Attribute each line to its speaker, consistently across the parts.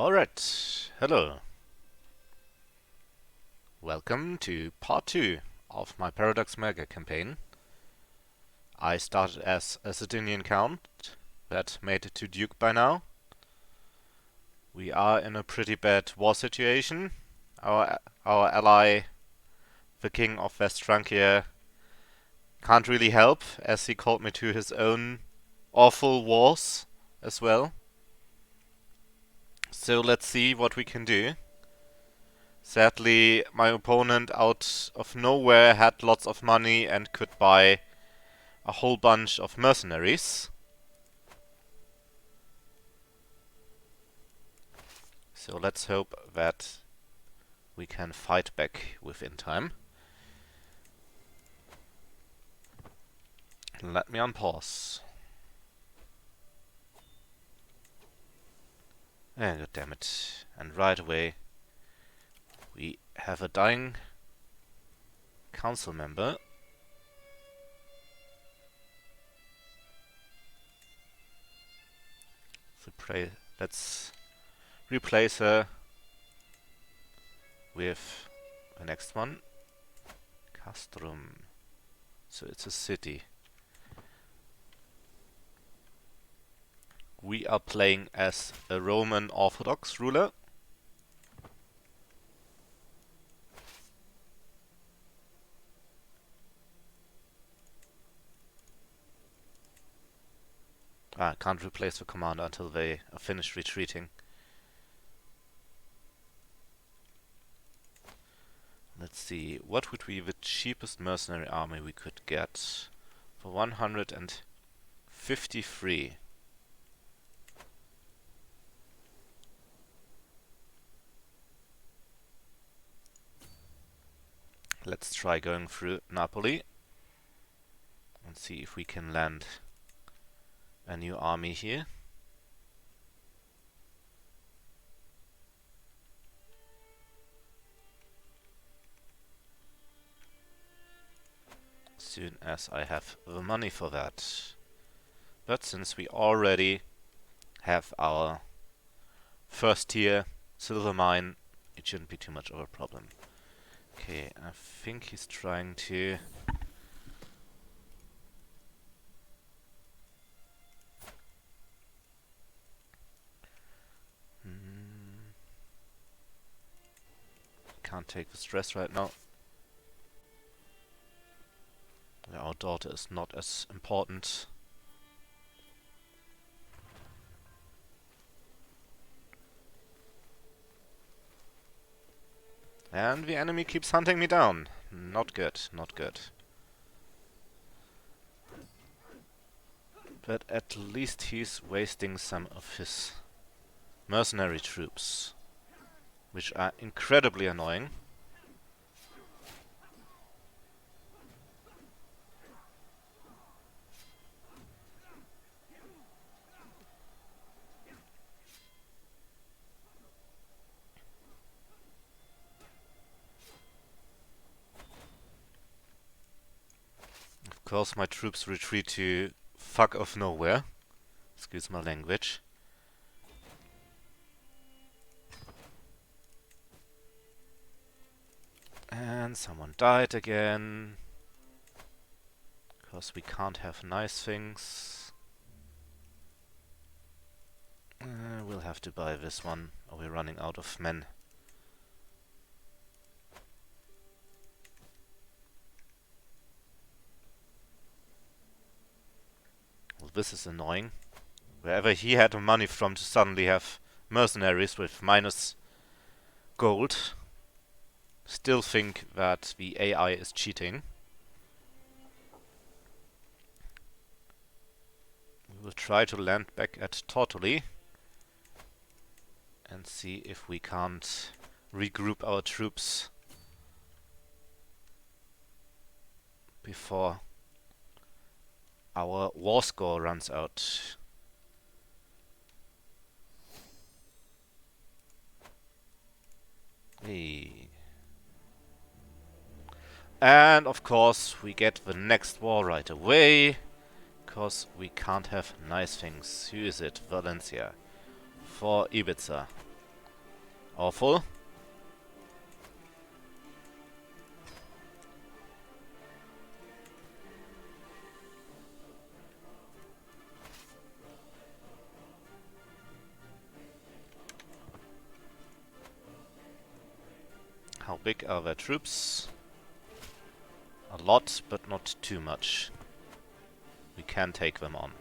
Speaker 1: Alright, hello. Welcome to part 2 of my Paradox Megacampaign. I started as a Sardinian count, but made it to Duke by now. We are in a pretty bad war situation. Our ally, the King of West Francia, can't really help, as he called me to his own awful wars as well. So let's see what we can do. Sadly, my opponent out of nowhere had lots of money and could buy a whole bunch of mercenaries. So let's hope that we can fight back within time. Let me unpause. God damn it. And right away we have a dying council member. Let's replace her with the next one. Castrum. So it's a city. We are playing as a Roman Orthodox ruler. I can't replace the commander until they are finished retreating. Let's see, what would be the cheapest mercenary army we could get? For 153. Let's try going through Napoli and see if we can land a new army here. Soon as I have the money for that. But since we already have our first tier silver mine, it shouldn't be too much of a problem. Okay, I think he's trying to can't take the stress right now. Our daughter is not as important. And the enemy keeps hunting me down. Not good, not good. But at least he's wasting some of his mercenary troops, which are incredibly annoying. Of course, my troops retreat to fuck off nowhere. Excuse my language. And someone died again. Because we can't have nice things. We'll have to buy this one, or we're running out of men. Well, this is annoying. Wherever he had the money from to suddenly have mercenaries with minus gold. Still think that the AI is cheating. We will try to land back at Tortoli and see if we can't regroup our troops before our war score runs out. Hey. And of course we get the next war right away, because we can't have nice things. Who is it? Valencia. For Ibiza. Awful. How big are their troops? A lot, but not too much. We can take them on.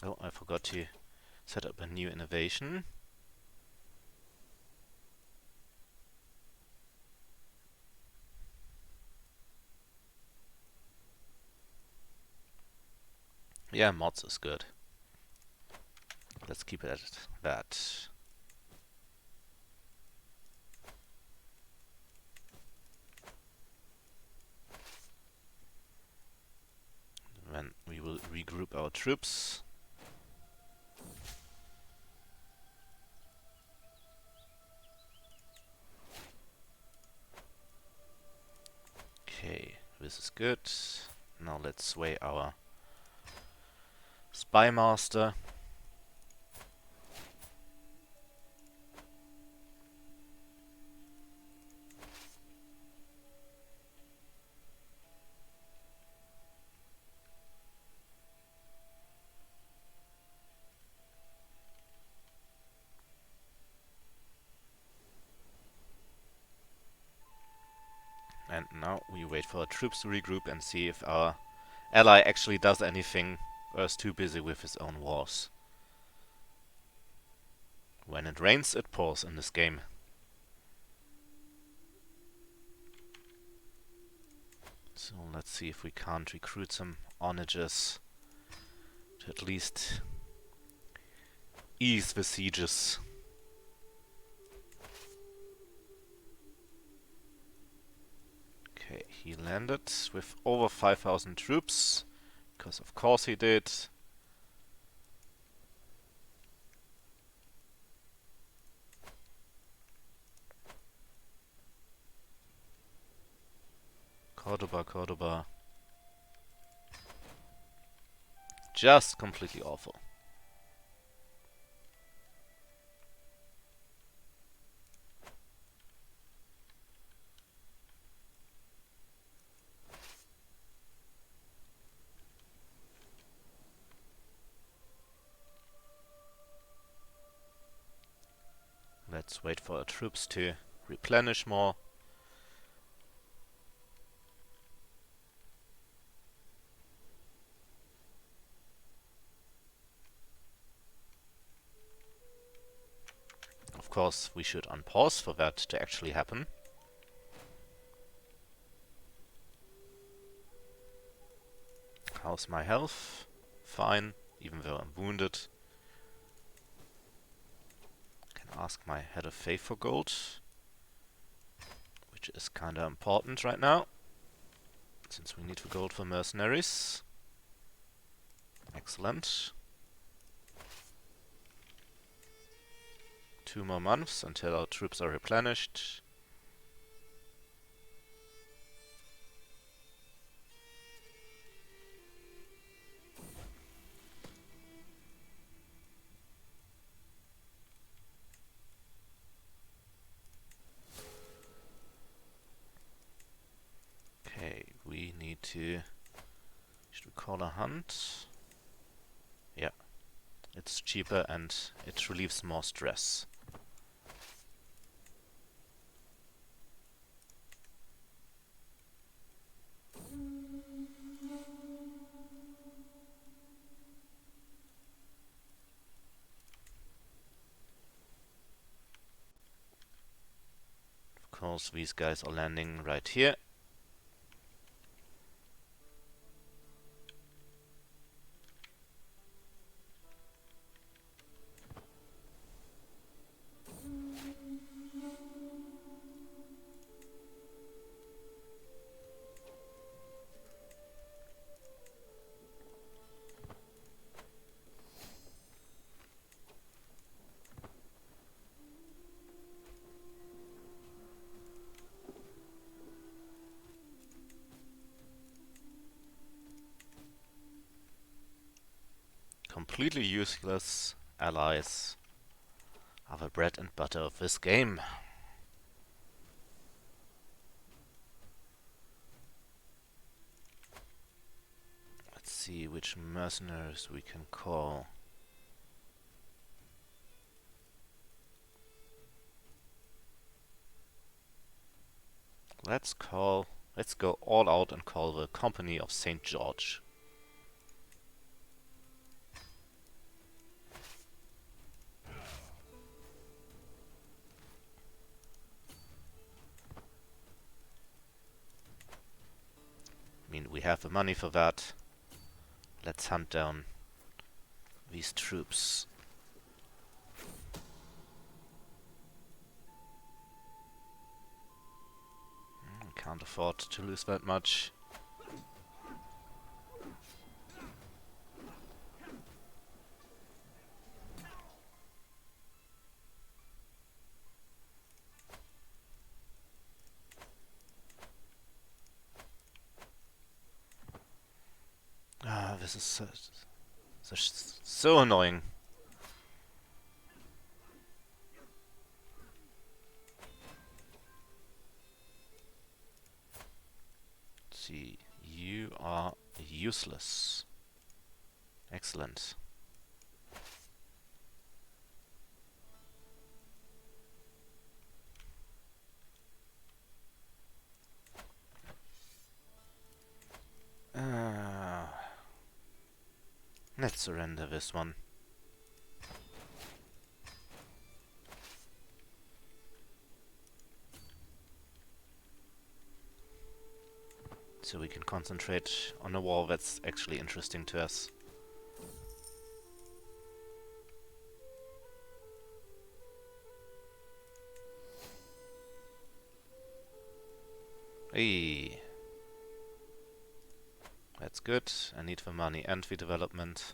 Speaker 1: Oh, I forgot to set up a new innovation. Yeah, mods is good. Let's keep it at that. Then we will regroup our troops. Okay, this is good. Now let's sway our spy master. And now we wait for our troops to regroup and see if our ally actually does anything or is too busy with his own wars. When it rains, it pours in this game. So let's see if we can't recruit some onagers to at least ease the sieges. Okay, he landed with over 5,000 troops, because of course he did. Cordoba, Cordoba. Just completely awful. Let's wait for our troops to replenish more. Of course, we should unpause for that to actually happen. How's my health? Fine, even though I'm wounded. Can ask my head of faith for gold, which is kinda important right now, since we need the gold for mercenaries. Excellent. 2 more months until our troops are replenished. Okay, we need to... Should we call a hunt? Yeah. It's cheaper and it relieves more stress. Of course, these guys are landing right here. completely useless allies are the bread and butter of this game. Let's see which mercenaries we can call. Let's go all out and call the Company of St. George. I mean, we have the money for that. Let's hunt down these troops. Can't afford to lose that much. This is so annoying. Let's see, you are useless. Excellent. Let's surrender this one. So we can concentrate on a war that's actually interesting to us. Hey. That's good. I need the money and the development.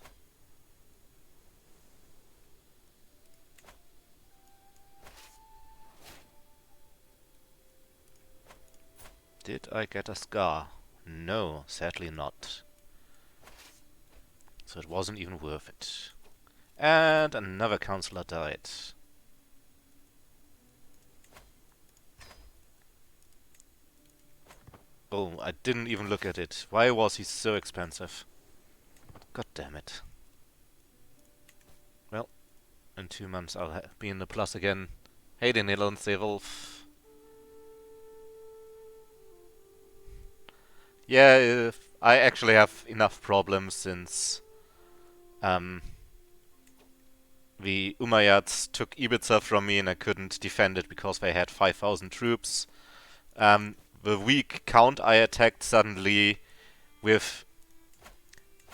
Speaker 1: Did I get a scar? No, sadly not. So it wasn't even worth it. And another councillor died. Oh, I didn't even look at it. Why was he so expensive? God damn it. Well, in 2 months I'll be in the plus again. Hey, the Netherlands, Wolf. Yeah, I actually have enough problems since the Umayyads took Ibiza from me and I couldn't defend it because they had 5,000 troops. The weak count I attacked suddenly with...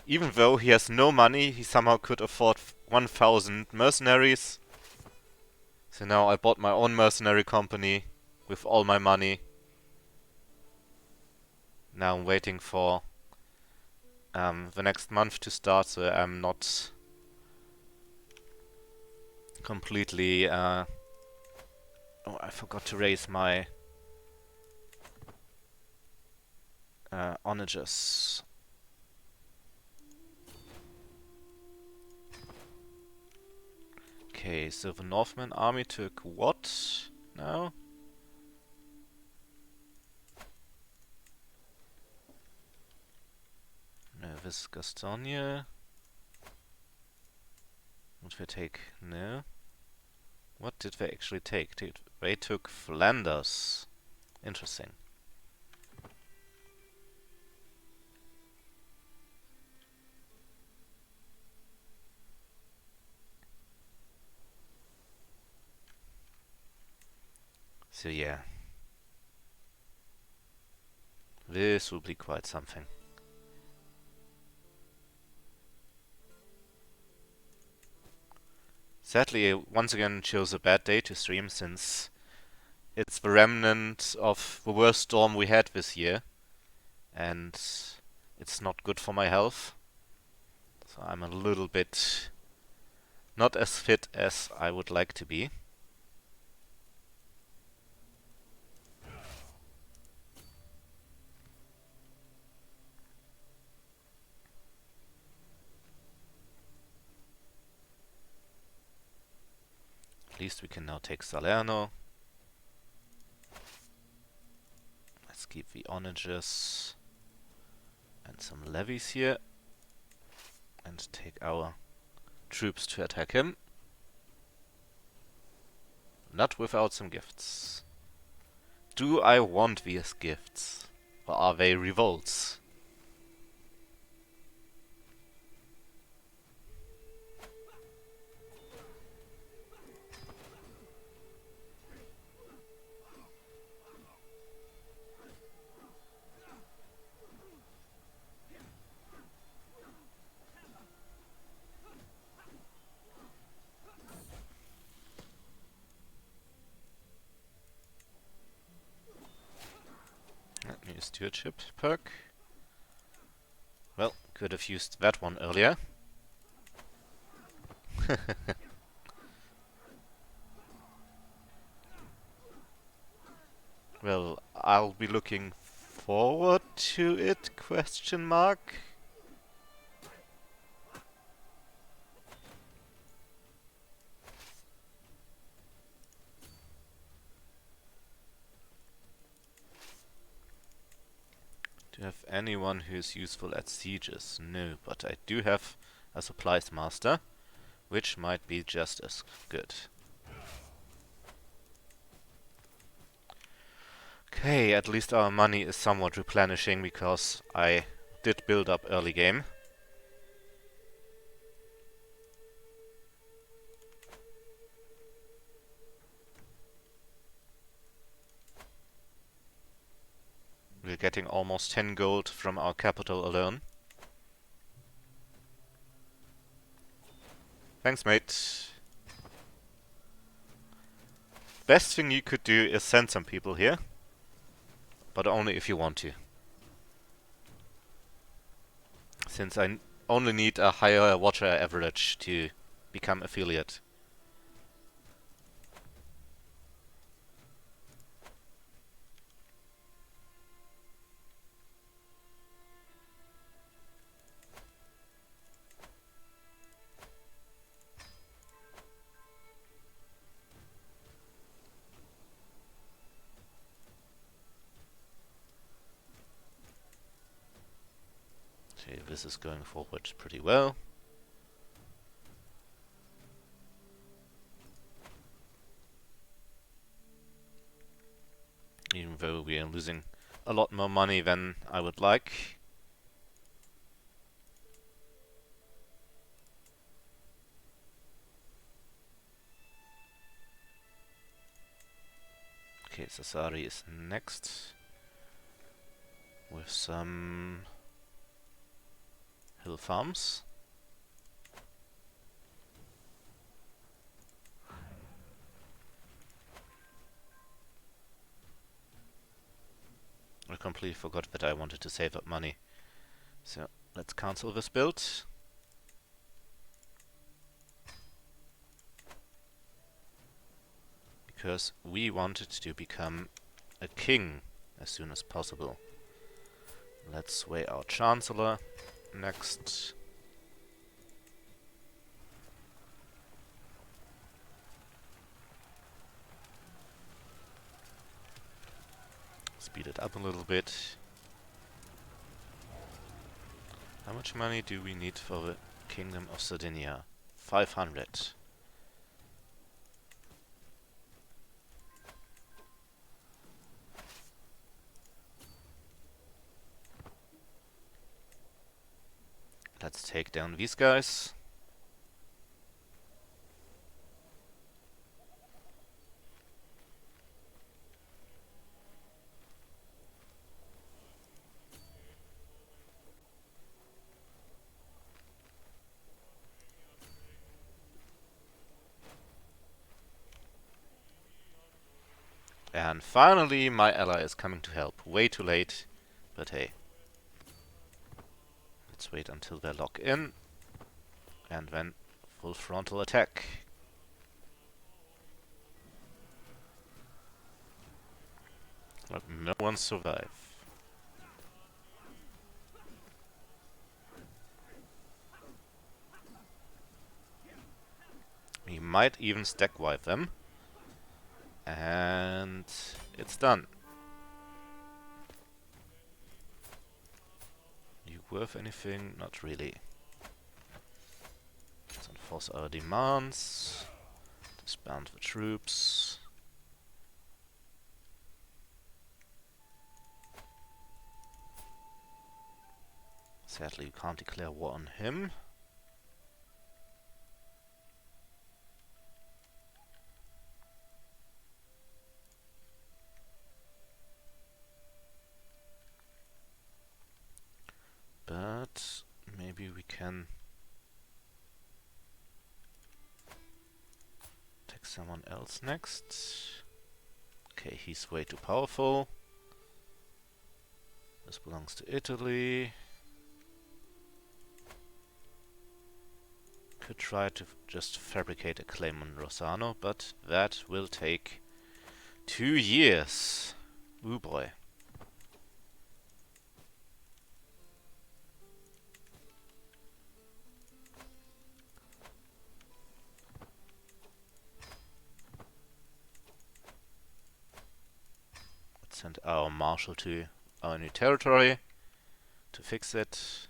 Speaker 1: Even though he has no money, he somehow could afford 1,000 mercenaries. So now I bought my own mercenary company with all my money. Now I'm waiting for the next month to start, so I'm not completely... oh, I forgot to raise my onagers. Okay, so the Northman army took what now? No, this is Gastonia. What did they take? No. What did they actually take? They took Flanders. Interesting. So yeah. This will be quite something. Sadly, I once again chose a bad day to stream since it's the remnant of the worst storm we had this year. And it's not good for my health. So I'm a little bit not as fit as I would like to be. At least we can now take Salerno. Let's keep the onages and some levies here. And take our troops to attack him. Not without some gifts. Do I want these gifts? Or are they revolts? Let me use stewardship perk. Well, could have used that one earlier. Well, I'll be looking forward to it, question mark. Do you have anyone who's useful at sieges? No, but I do have a supplies master, which might be just as good. Okay, at least our money is somewhat replenishing because I did build up early game. We're getting almost 10 gold from our capital alone. Thanks, mate. Best thing you could do is send some people here. But only if you want to. Since I only need a higher watcher average to become affiliate. Okay, this is going forward pretty well. Even though we are losing a lot more money than I would like. Okay, Sassari is next. With some hill farms. I completely forgot that I wanted to save up money. So let's cancel this build. Because we wanted to become a king as soon as possible. Let's sway our chancellor next. Speed it up a little bit. How much money do we need for the Kingdom of Sardinia? 500. Let's take down these guys. And finally, my ally is coming to help. Way too late, but hey. Let's wait until they lock in, and then full frontal attack. Let no one survive. We might even stack wipe them. And it's done. You worth anything? Not really. Let's enforce our demands. Disband the troops. Sadly, you can't declare war on him. But maybe we can take someone else next. Okay, he's way too powerful. This belongs to Italy. Could try to just fabricate a claim on Rossano, but that will take 2 years. Ooh boy. Let's send our marshal to our new territory to fix it.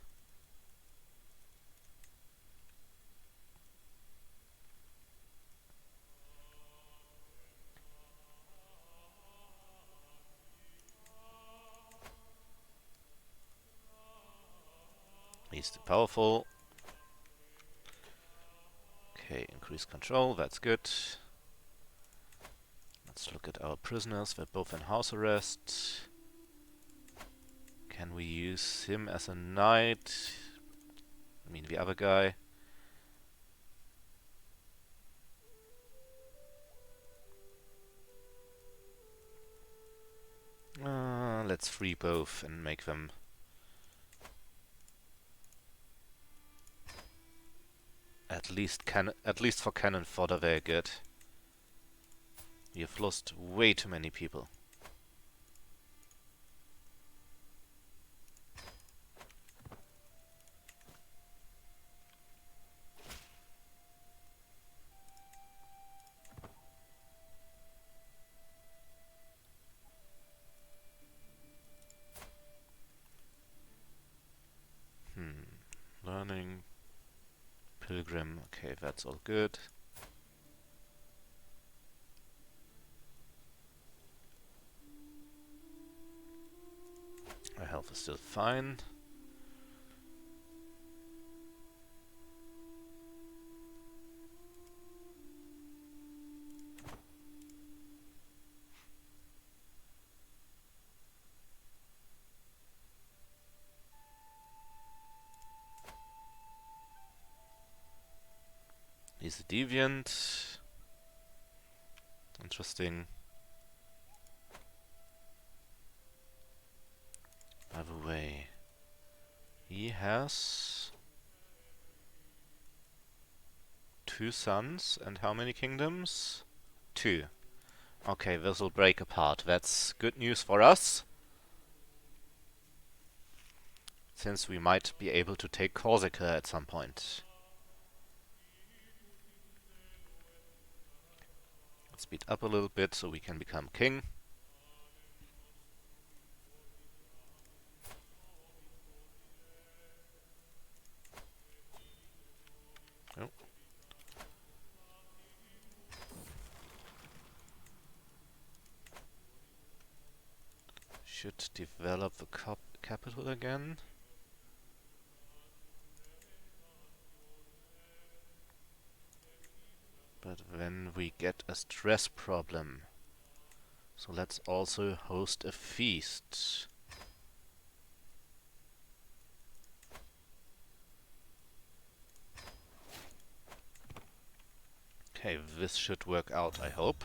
Speaker 1: He's too powerful. Okay, increase control, that's good. Let's look at our prisoners, they're both in house arrest. Can we use him as a knight? I mean the other guy. Let's free both and make them at least for cannon fodder very good. We have lost way too many people. Learning. Pilgrim. Okay, that's all good. Our health is still fine. He's a deviant. Interesting. By the way, he has 2 sons and how many kingdoms? 2. Okay, this will break apart. That's good news for us, since we might be able to take Corsica at some point. Let's speed up a little bit so we can become king. Oh. Should develop the capital again. But then we get a stress problem. So let's also host a feast. Okay, this should work out, I hope.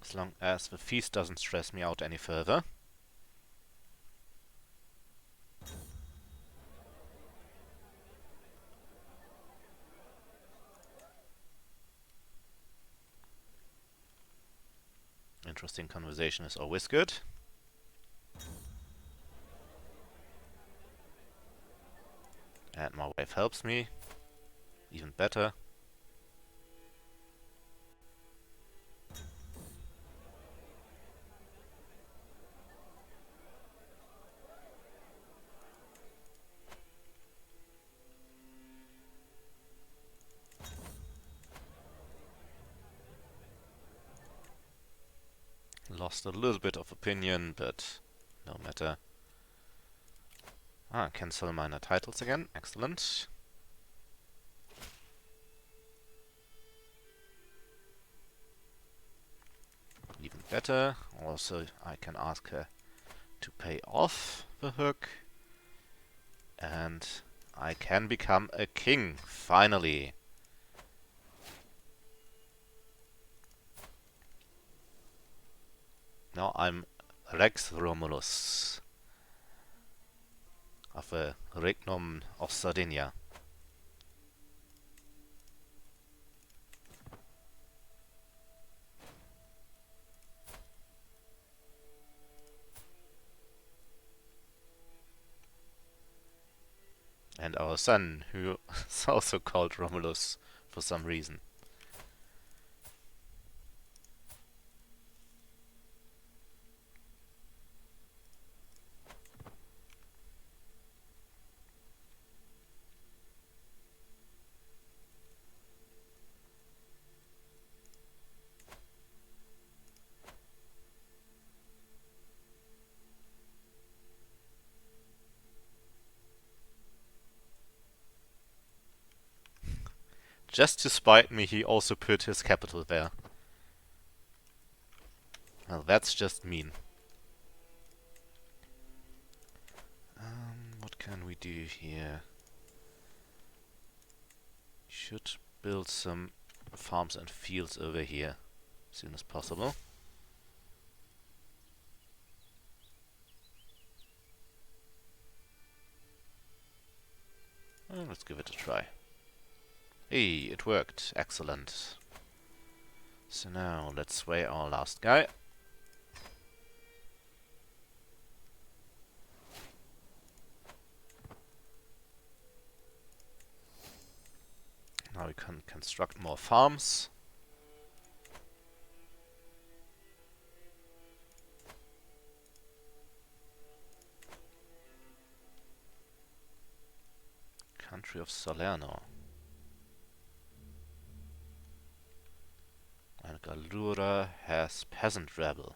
Speaker 1: As long as the feast doesn't stress me out any further. Interesting conversation is always good. And my wife helps me. Even better. Lost a little bit of opinion, but no matter. Cancel minor titles again. Excellent. Even better. Also, I can ask her to pay off the hook. And I can become a king, finally. Now I'm Rex Romulus of the Regnum of Sardinia. And our son, who is also called Romulus for some reason. Just to spite me, he also put his capital there. Well, that's just mean. What can we do here? Should build some farms and fields over here as soon as possible. Let's give it a try. Hey, it worked. Excellent. So now let's sway our last guy. Now we can construct more farms. Country of Salerno. And Gallura has peasant rebel.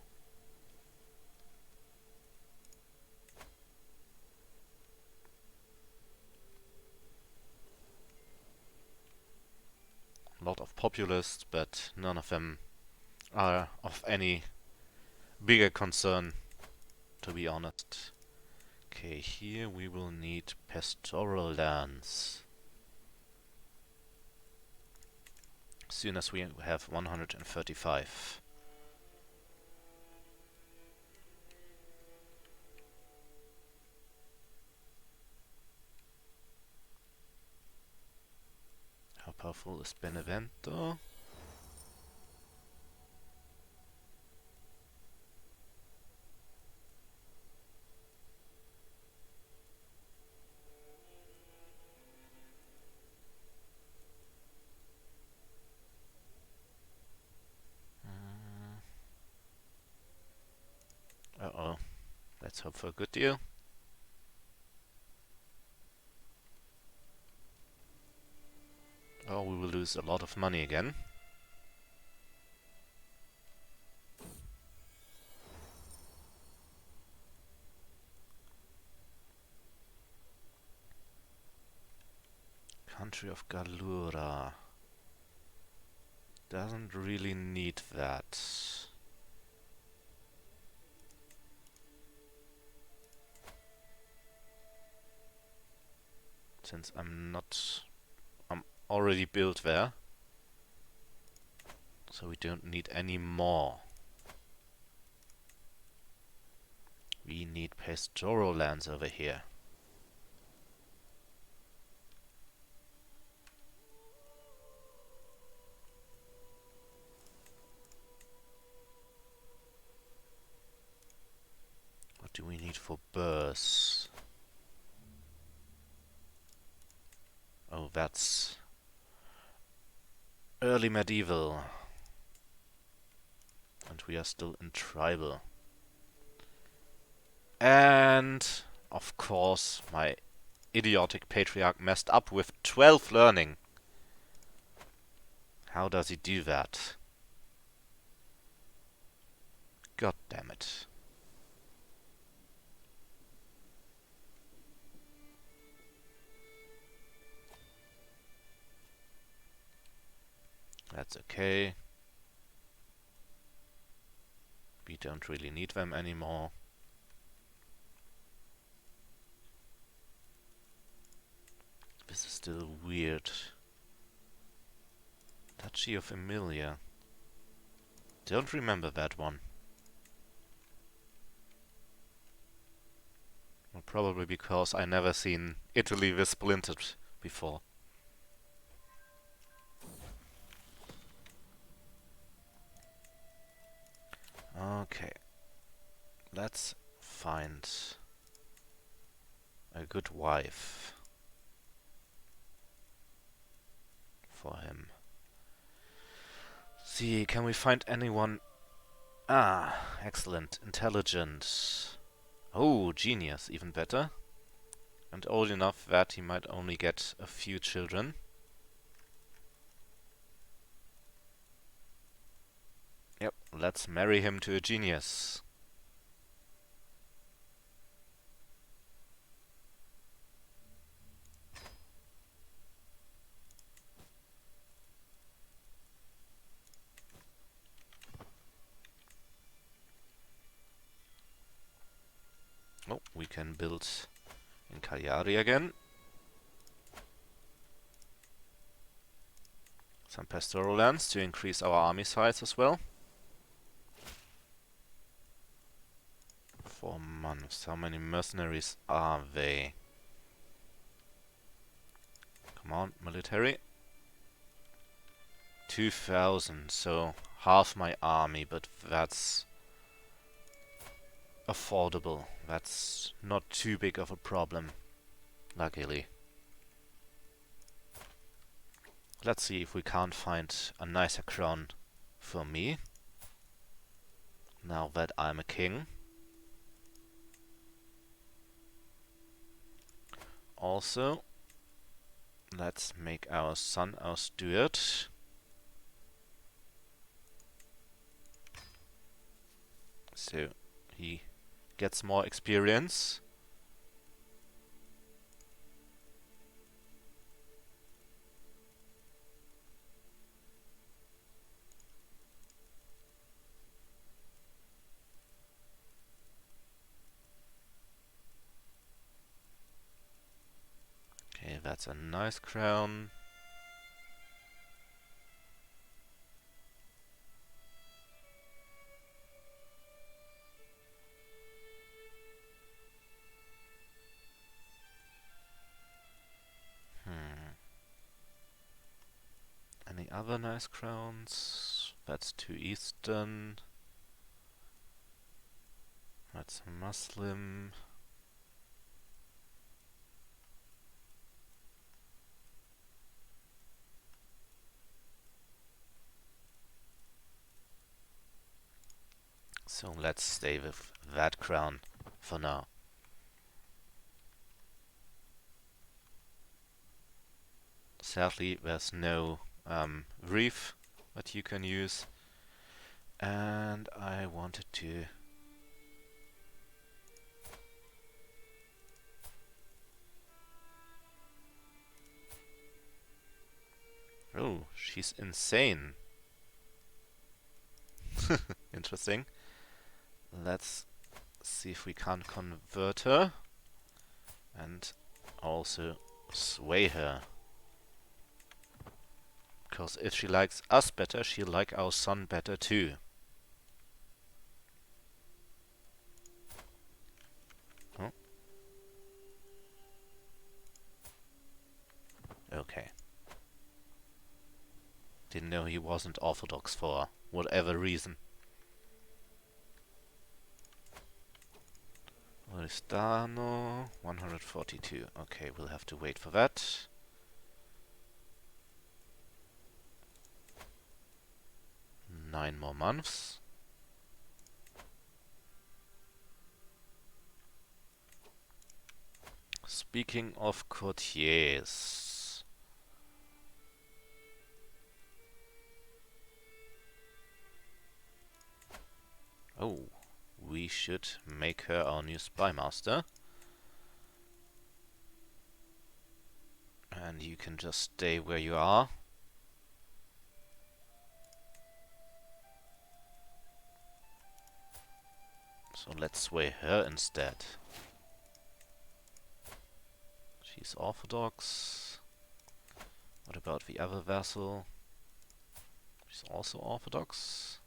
Speaker 1: A lot of populists, but none of them are of any bigger concern, to be honest. Okay, here we will need pastoral lands. As soon as we have 135. How powerful is Benevento? Uh-oh. Let's hope for a good deal. Oh, we will lose a lot of money again. Country of Gallura doesn't really need that. Since I'm already built there. So we don't need any more. We need pastoral lands over here. What do we need for burrs? Oh, that's early medieval. And we are still in tribal. And, of course, my idiotic patriarch messed up with 12 learning. How does he do that? God damn it. That's okay. We don't really need them anymore. This is still weird. Duchy of Emilia. Don't remember that one. Well, probably because I never seen Italy this splintered before. Okay. Let's find a good wife for him. See, can we find anyone? Ah, excellent. Intelligent. Oh, genius, even better. And old enough that he might only get a few children. Yep, let's marry him to a genius. Oh, we can build in Cagliari again. Some pastoral lands to increase our army size as well. 4 months. How many mercenaries are they? Come on, military. 2,000, so half my army, but that's affordable. That's not too big of a problem, luckily. Let's see if we can't find a nicer crown for me, now that I'm a king. Also, let's make our son our steward. So he gets more experience. Okay, that's a nice crown. Any other nice crowns? That's too Eastern. That's Muslim. So let's stay with that crown for now. Sadly, there's no reef that you can use. And I wanted to... Oh, she's insane. Interesting. Let's see if we can't convert her. And also sway her. Because if she likes us better, she'll like our son better too. Oh. Okay. Didn't know he wasn't Orthodox for whatever reason. Oristano, 142. Okay, we'll have to wait for that. 9 more months. Speaking of courtiers, oh, we should make her our new spy master. And you can just stay where you are. So let's sway her instead. She's Orthodox. What about the other vassal? She's also Orthodox.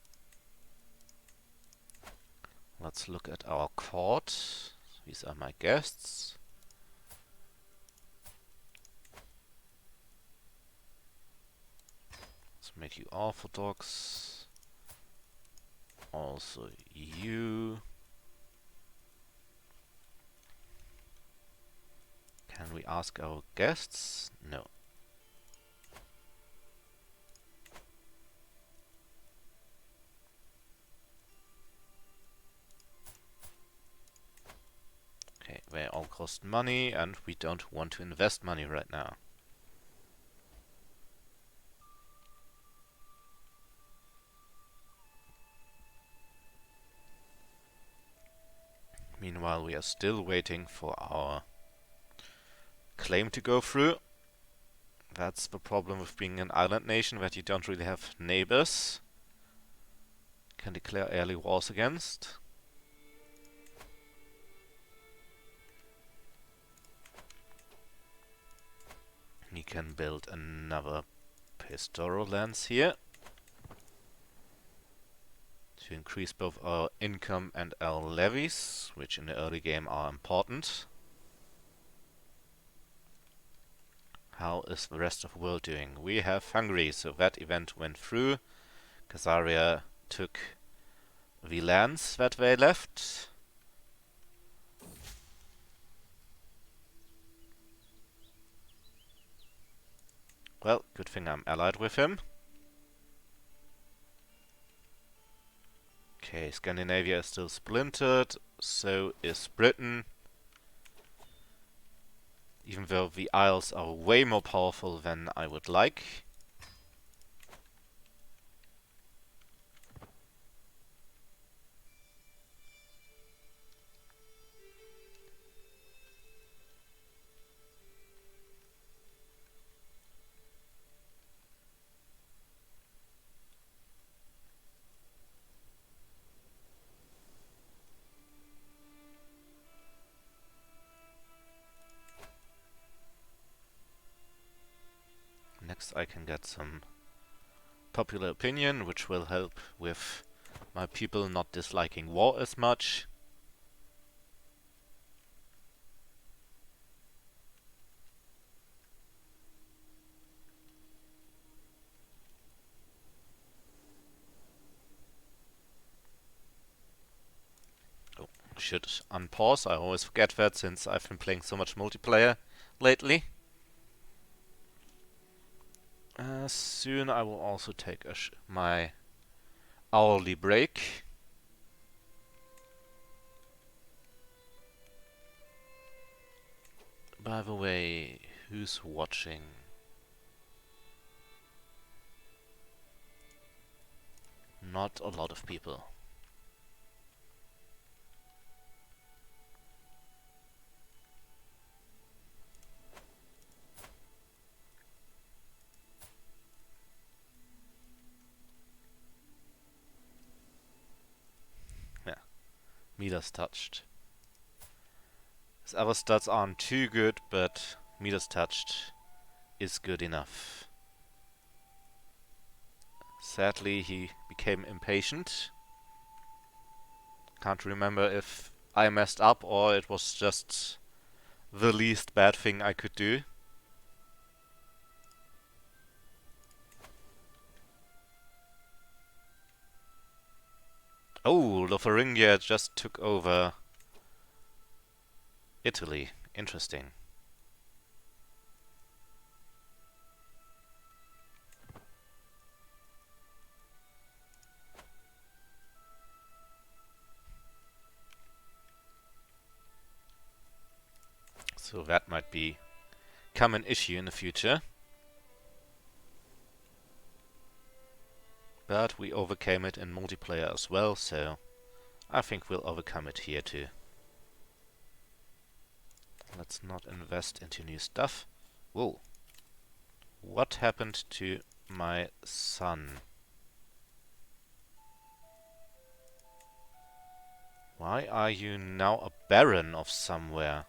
Speaker 1: Let's look at our court. These are my guests. Let's make you Orthodox. Also you. Can we ask our guests? No. Okay, they all cost money and we don't want to invest money right now. Meanwhile, we are still waiting for our claim to go through. That's the problem with being an island nation, that you don't really have neighbors. Can declare early wars against. We can build another pastoral lands here to increase both our income and our levies, which in the early game are important. How is the rest of the world doing? We have Hungary, so that event went through. Khazaria took the lands that they left. Well, good thing I'm allied with him. Okay, Scandinavia is still splintered, so is Britain. Even though the Isles are way more powerful than I would like. Next I can get some popular opinion, which will help with my people not disliking war as much. Oh, should unpause. I always forget that since I've been playing so much multiplayer lately. Soon I will also take my hourly break. By the way, who's watching? Not a lot of people. Yeah, Midas touched. His other stats aren't too good, but Midas touched is good enough. Sadly, he became impatient. Can't remember if I messed up or it was just the least bad thing I could do. Oh, Lotharingia just took over Italy. Interesting. So that might become an issue in the future. But we overcame it in multiplayer as well, so I think we'll overcome it here too. Let's not invest into new stuff. Whoa. What happened to my son? Why are you now a baron of somewhere?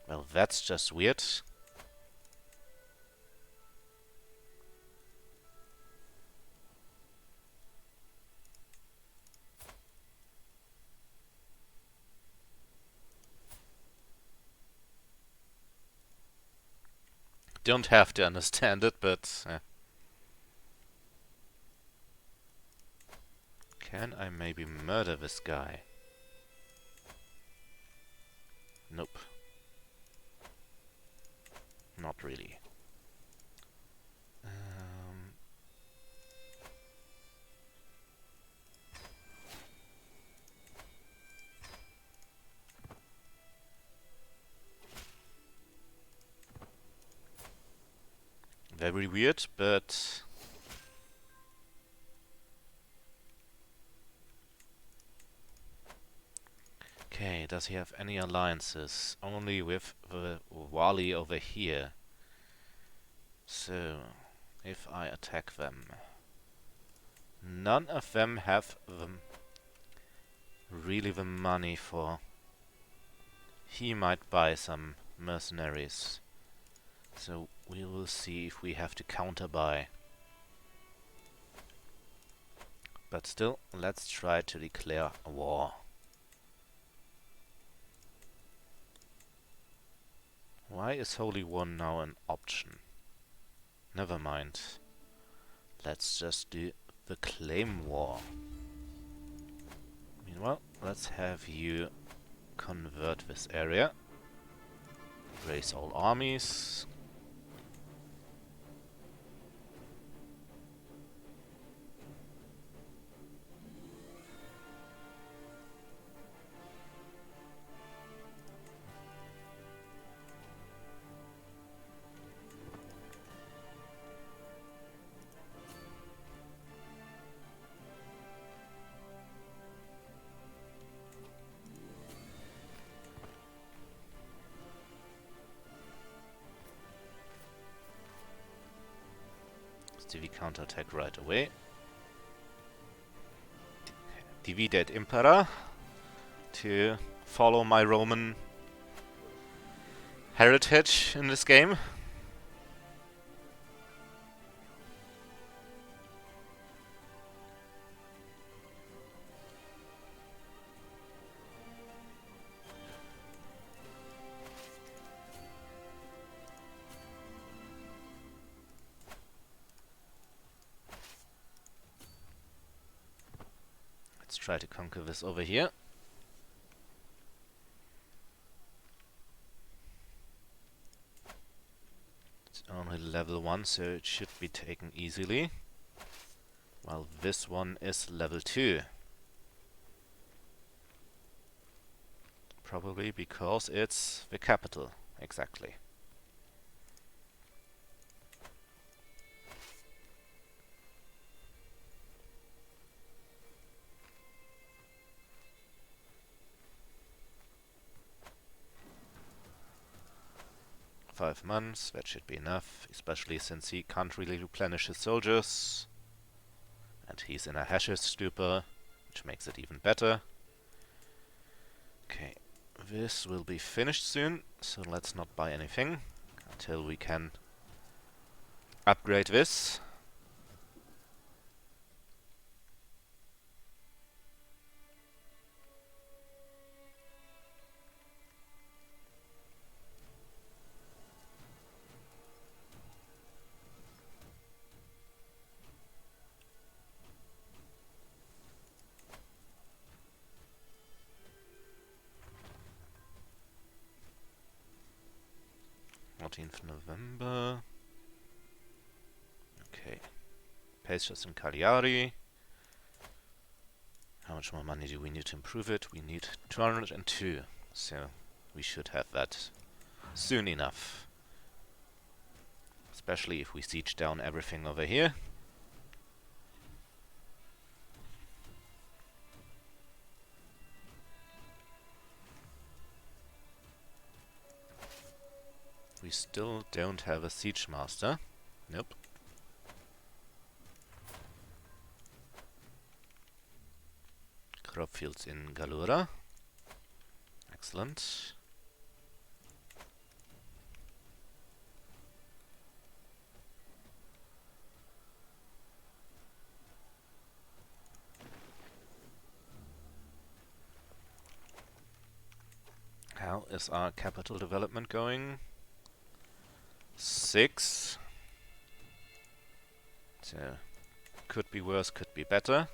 Speaker 1: Well, that's just weird. Don't have to understand it, but... Can I maybe murder this guy? Nope. Not really. Very weird, but... Okay, does he have any alliances? Only with the Wali over here. So, if I attack them... None of them have really the money for... He might buy some mercenaries. So we will see if we have to counter-buy. But still, let's try to declare a war. Why is Holy War now an option? Never mind. Let's just do the claim war. Meanwhile, let's have you convert this area. Raise all armies. We counterattack right away. Divided Impera to follow my Roman heritage in this game. Let's try to conquer this over here. It's only level 1, so it should be taken easily. While this one is level 2. Probably because it's the capital, exactly. Five months, that should be enough, especially since he can't really replenish his soldiers. And he's in a Hash's stupor, which makes it even better. Okay, this will be finished soon, so let's not buy anything until we can upgrade this. November. Okay. Pastures in Cagliari. How much more money do we need to improve it? We need 202, so we should have that soon enough. Especially if we siege down everything over here. We still don't have a siege master. Nope. Crop fields in Galura. Excellent. How is our capital development going? 6. So, could be worse, could be better.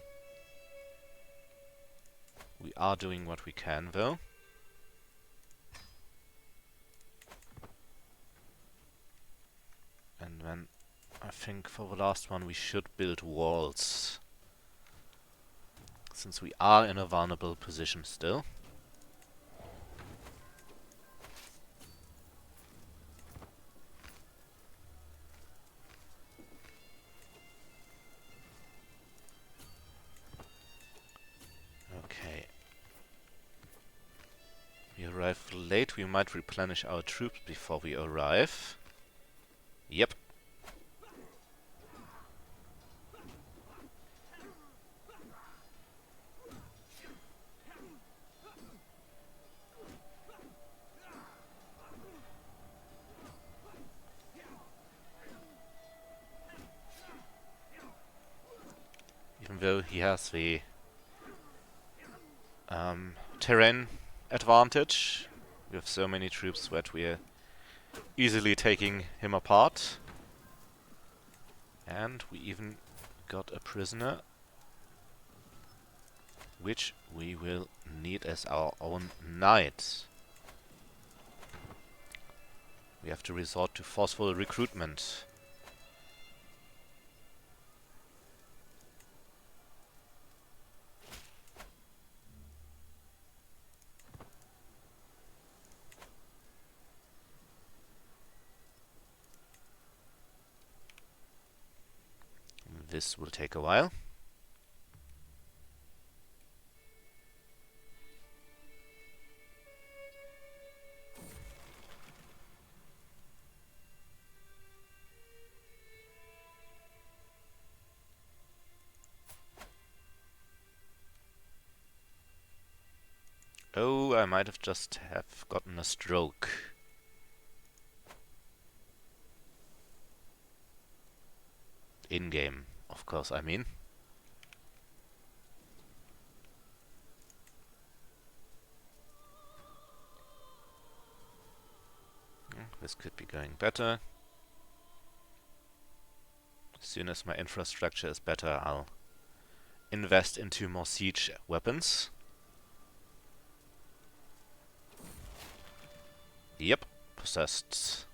Speaker 1: We are doing what we can, though. And then, I think for the last one we should build walls. Since we are in a vulnerable position still. Okay. We arrive late, we might replenish our troops before we arrive. Yep. Even though he has the terrain advantage, we have so many troops that we are easily taking him apart. And we even got a prisoner, which we will need as our own knight. We have to resort to forceful recruitment. This will take a while. Oh, I might have just gotten a stroke. In-game, of course, I mean. This could be going better. As soon as my infrastructure is better, I'll invest into more siege weapons. Yep, possessed.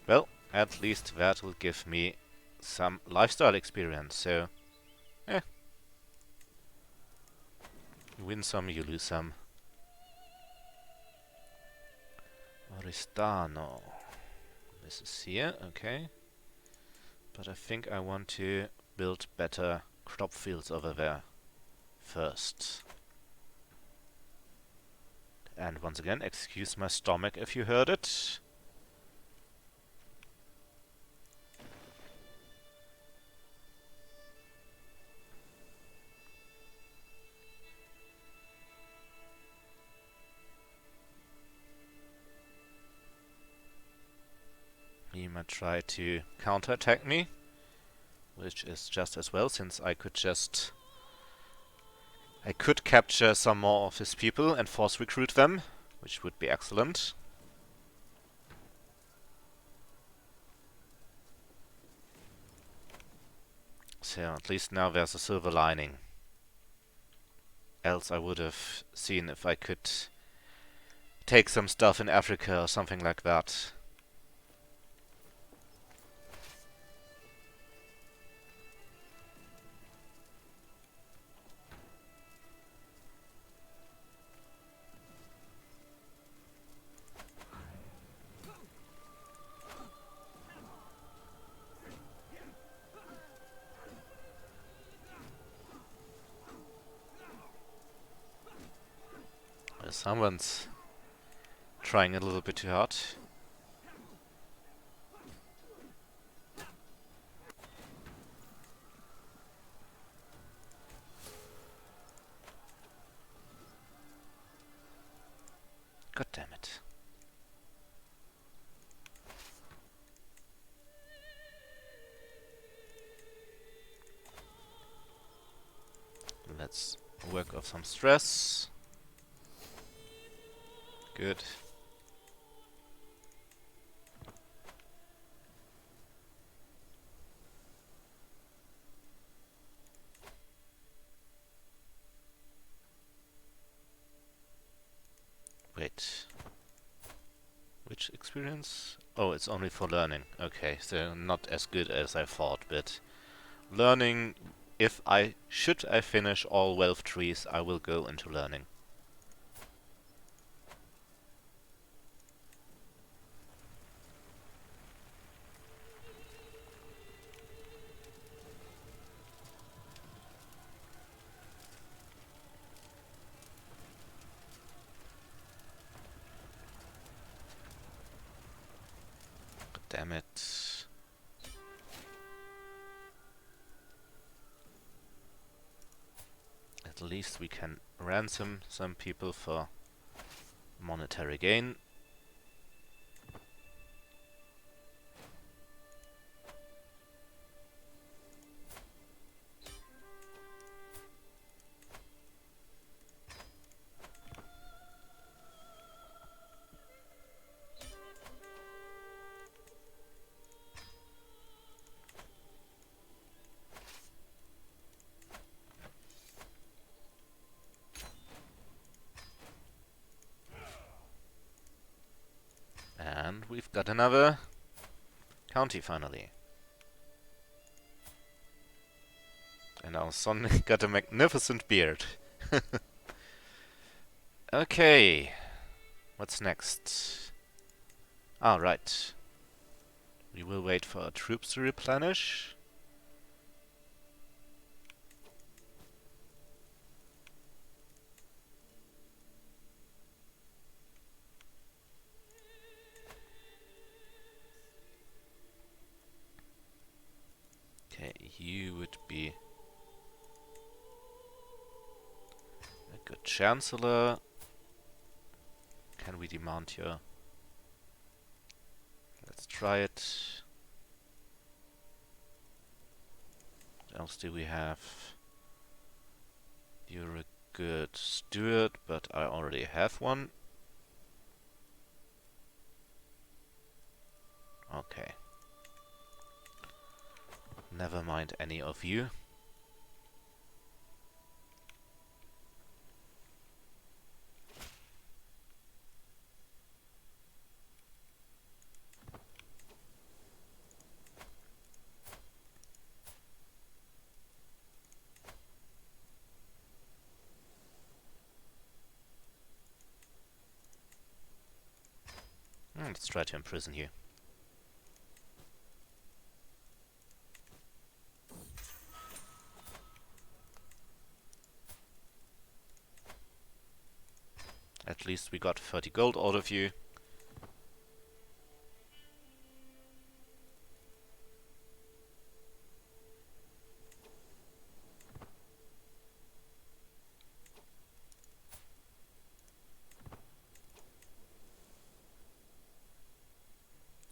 Speaker 1: Well, at least that will give me some lifestyle experience, so... You win some, you lose some. Oristano. This is here, okay. But I think I want to build better crop fields over there first. And once again, excuse my stomach if you heard it. He might try to counterattack me, which is just as well, since I could capture some more of his people and force recruit them, which would be excellent. So at least now there's a silver lining. Else I would have seen if I could take some stuff in Africa or something like that. Someone's trying a little bit too hard. God damn it. Let's work off some stress. Good. Wait. Which experience? Oh, it's only for learning. Okay, so not as good as I thought, but learning, if I finish all wealth trees, I will go into learning. God damn it. At least we can ransom some people for monetary gain. And we've got another county finally. And our son got a magnificent beard. Okay, what's next? Ah, right. We will wait for our troops to replenish. Okay, you would be a good chancellor. Can we demand your... Let's try it. What else do we have? You're a good steward, but I already have one. Okay. Never mind any of you. Let's try to imprison you. At least we got 30 gold out of you.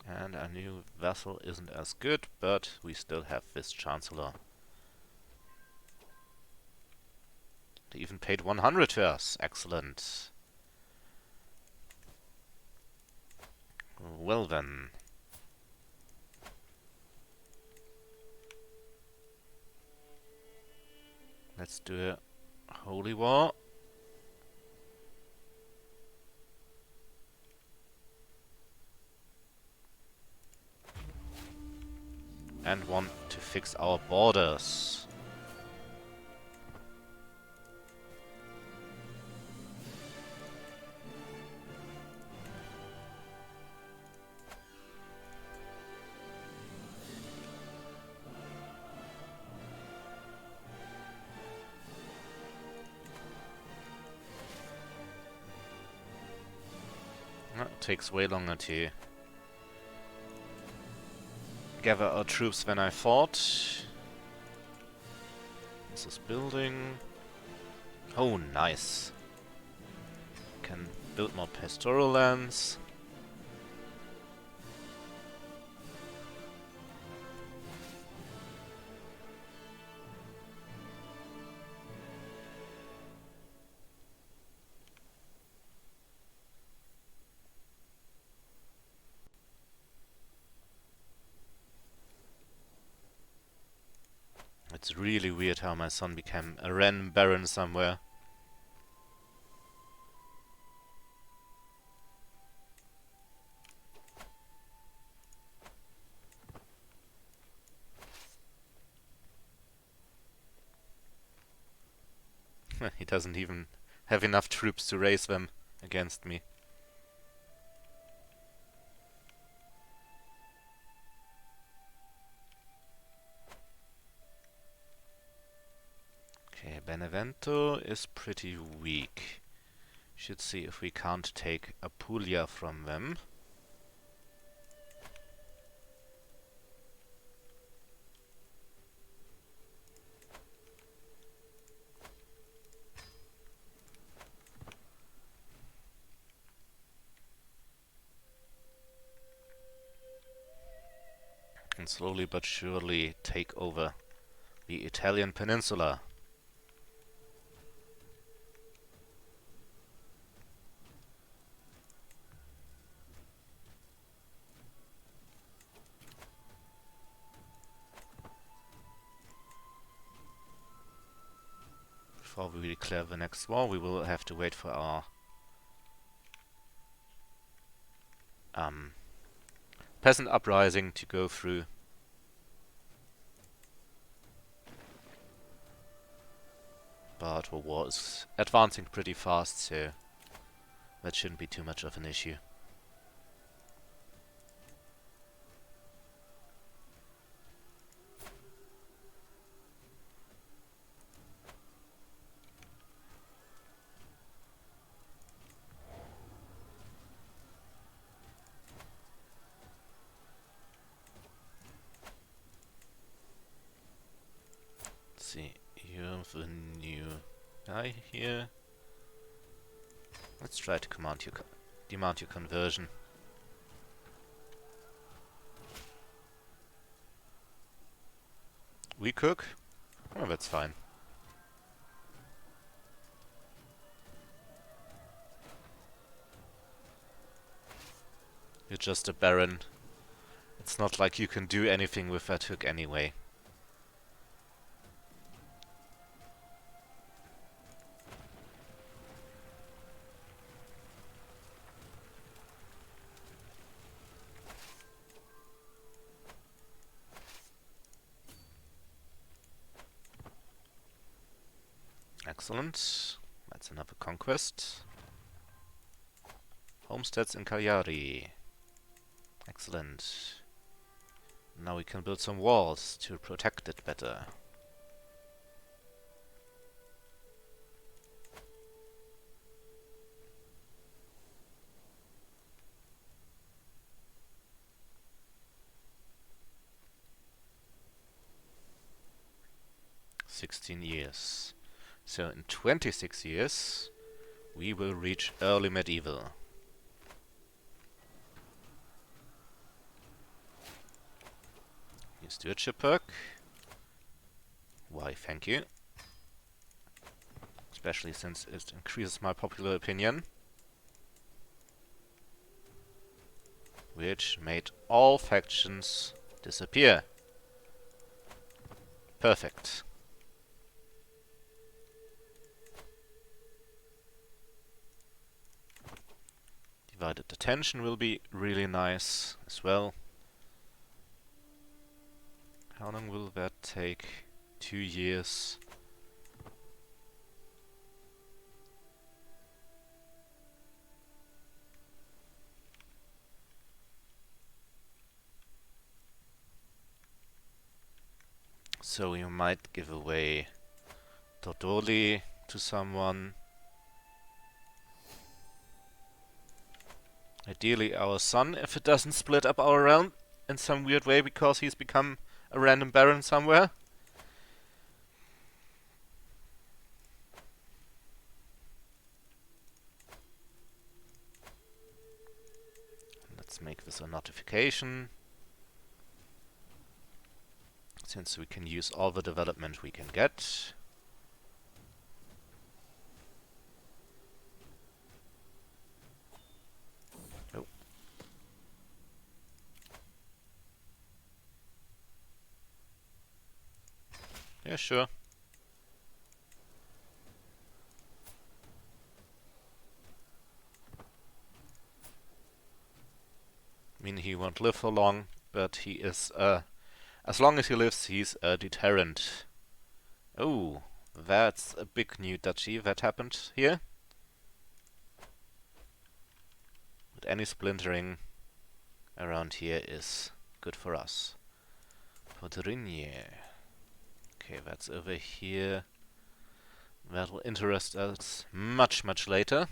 Speaker 1: And our new vassal isn't as good, but we still have this chancellor. They even paid 100 to us. Excellent. Well then. Let's do a holy war. And want to fix our borders. It takes way longer to gather our troops than I thought. This is building. Oh, nice. Can build more pastoral lands. It's really weird how my son became a random baron somewhere. He doesn't even have enough troops to raise them against me. Okay, Benevento is pretty weak. Should see if we can't take Apulia from them. And slowly but surely take over the Italian peninsula. Before we declare the next war, we will have to wait for our peasant uprising to go through. But the war is advancing pretty fast, so that shouldn't be too much of an issue. See, you have a new guy here. Let's try to demand your conversion. We cook? Oh, that's fine. You're just a baron. It's not like you can do anything with that hook anyway. Excellent. That's another conquest. Homesteads in Cagliari. Excellent. Now we can build some walls to protect it better. "16 years. So in 26 years, we will reach early medieval. New stewardship perk. Why, thank you. Especially since it increases my popular opinion. Which made all factions disappear. Perfect. Divided attention will be really nice as well. How long will that take? 2 years. So you might give away Tordoli to someone. Ideally our son, if it doesn't split up our realm in some weird way because he's become a random baron somewhere. Let's make this a notification, since we can use all the development we can get. Oh. Yeah, sure. I mean, he won't live for long, but he is, as long as he lives, he's a deterrent. Oh, that's a big new duchy that happened here. But any splintering around here is good for us. Sardinia. Okay, that's over here. That will interest us much, much later.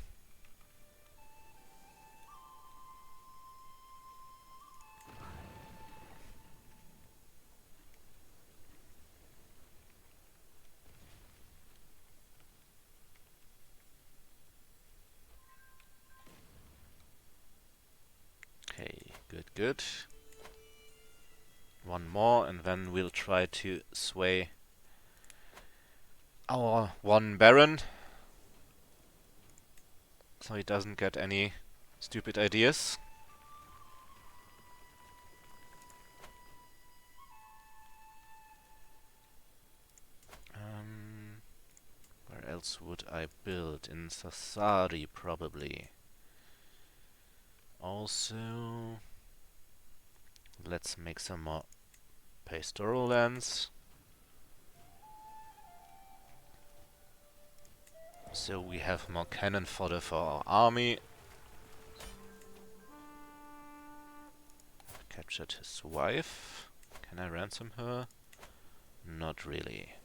Speaker 1: Okay, good, good. One more, and then we'll try to sway our one baron, so he doesn't get any stupid ideas. Where else would I build? In Sassari, probably. Also, let's make some more pastoral lands, so we have more cannon fodder for our army. Captured his wife. Can I ransom her? Not really.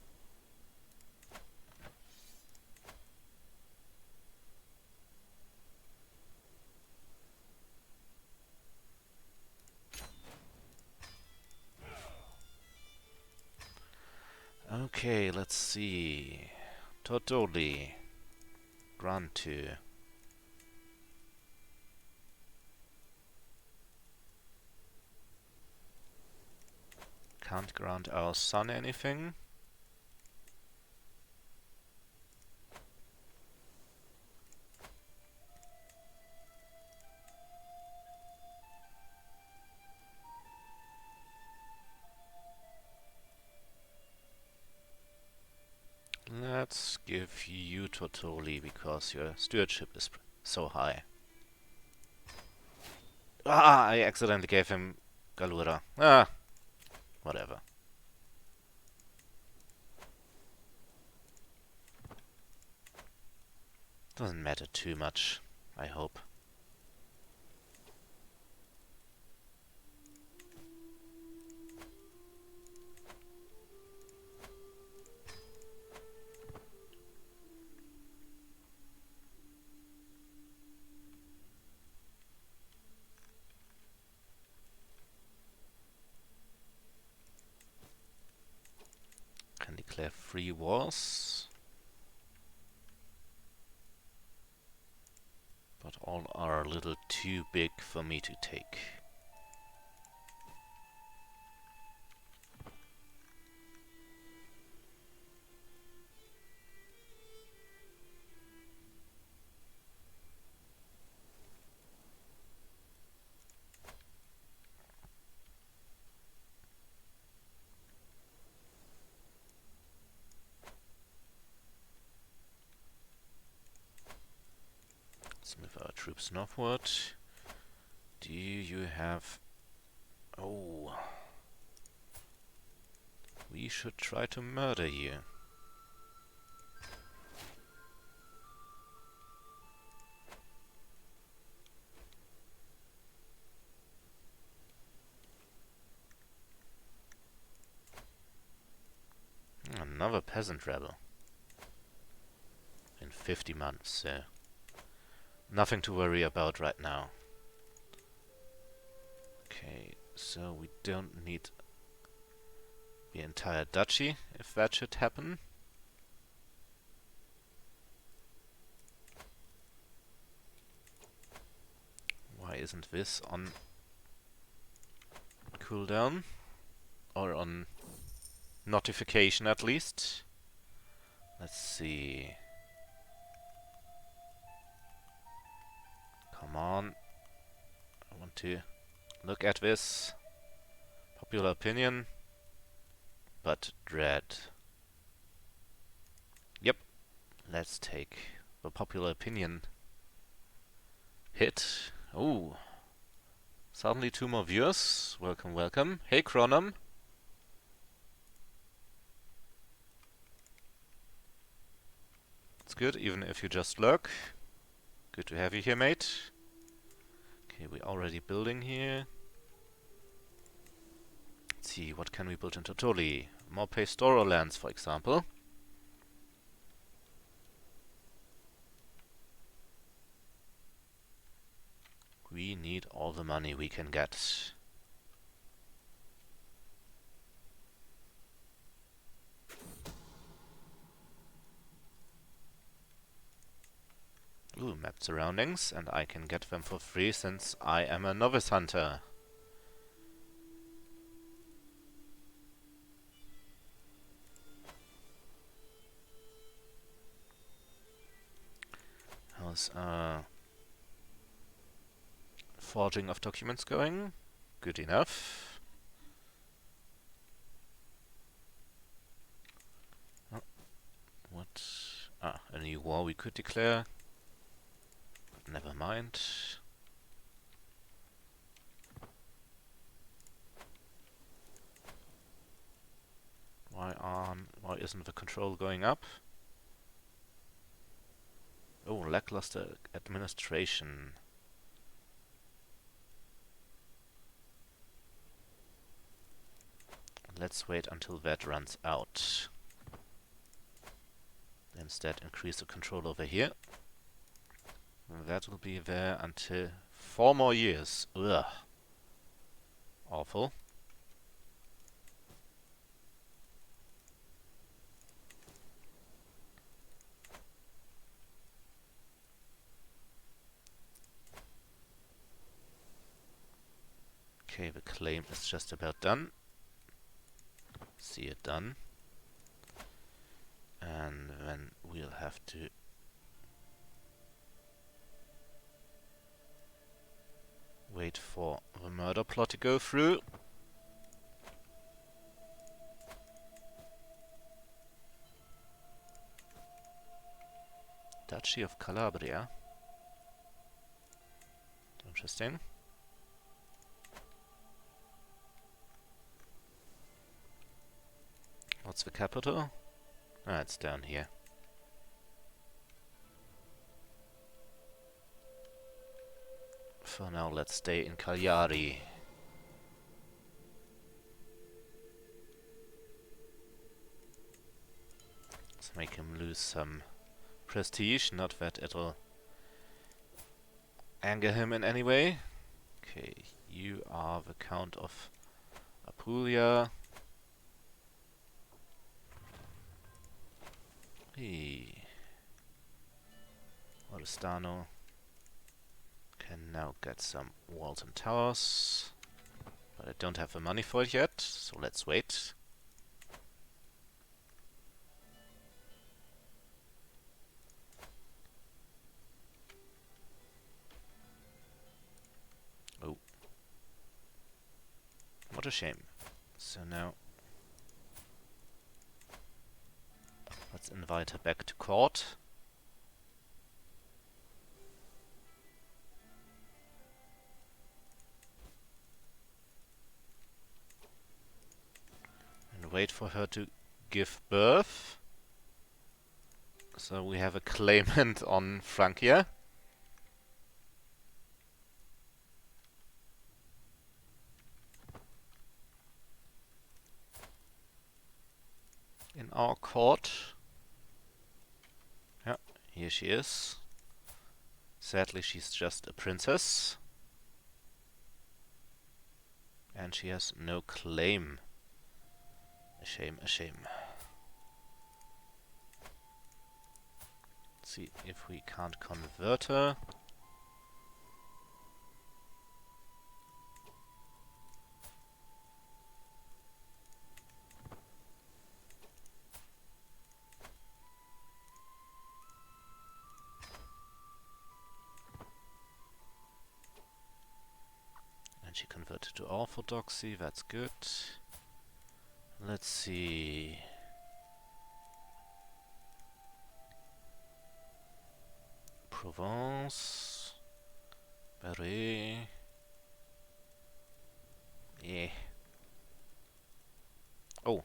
Speaker 1: Okay, let's see. Totally. Grant to. Can't grant our son anything. Let's give you Totoli because your stewardship is so high. Ah, I accidentally gave him Galura. Ah, whatever. Doesn't matter too much, I hope. Can declare free wars. But all are a little too big for me to take. Let's move our troops northward. Do you have... Oh... We should try to murder you. Another peasant rebel. In 50 months, so... Nothing to worry about right now. Okay, so we don't need the entire duchy if that should happen. Why isn't this on cooldown? Or on notification at least? Let's see. Come on. I want to look at this. Popular opinion. But dread. Yep. Let's take the popular opinion hit. Oh. Suddenly 2 more viewers. Welcome, welcome. Hey, Chronom. It's good, even if you just lurk. Good to have you here, mate. Okay, we're already building here. Let's see, what can we build in Totoli? More pastoral lands, for example. We need all the money we can get. Ooh, map surroundings, and I can get them for free since I am a novice hunter. How's forging of documents going? Good enough. Oh, what? Ah, a new war we could declare. Never mind. Why isn't the control going up? Oh, lackluster administration. Let's wait until that runs out. Instead, increase the control over here. That will be there until 4 more years. Ugh. Awful. Okay, the claim is just about done. See it done. And then we'll have to wait for the murder plot to go through. Duchy of Calabria. Interesting. What's the capital? Ah, it's down here. For now, let's stay in Cagliari. Let's make him lose some prestige, not that it'll anger him in any way. Okay, you are the Count of Apulia. Hey. Oristano can now get some walls and towers. But I don't have the money for it yet, so let's wait. Oh. What a shame. So now let's invite her back to court. And wait for her to give birth. So we have a claimant on Francia. In our court. Yeah, here she is. Sadly, she's just a princess. And she has no claim. A shame, a shame. Let's see if we can't convert her. And she converted to Orthodoxy, that's good. Let's see. Provence. Paris. Yeah. Oh,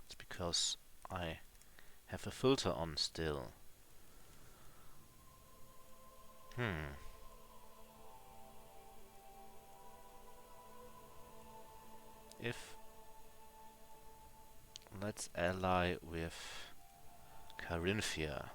Speaker 1: it's because I have a filter on still. If let's ally with Carinthia.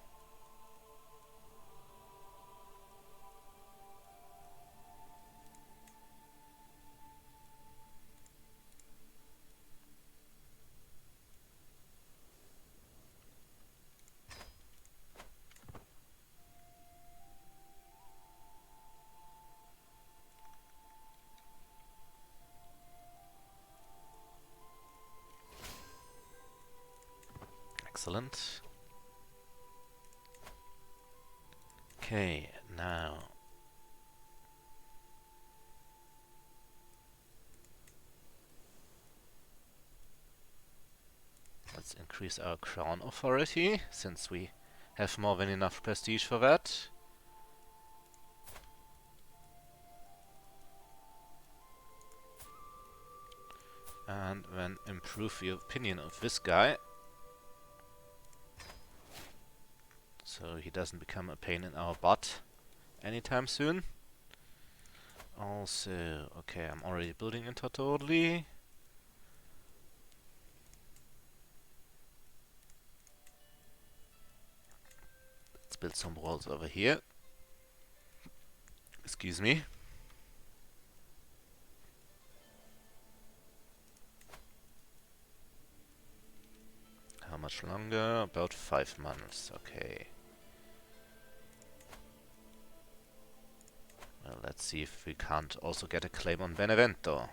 Speaker 1: Excellent. Okay, now let's increase our crown authority, since we have more than enough prestige for that. And then improve the opinion of this guy, so he doesn't become a pain in our butt anytime soon. Also, okay, I'm already building into totally. Let's build some walls over here. Excuse me. How much longer? About 5 months, okay. Well, let's see if we can't also get a claim on Benevento.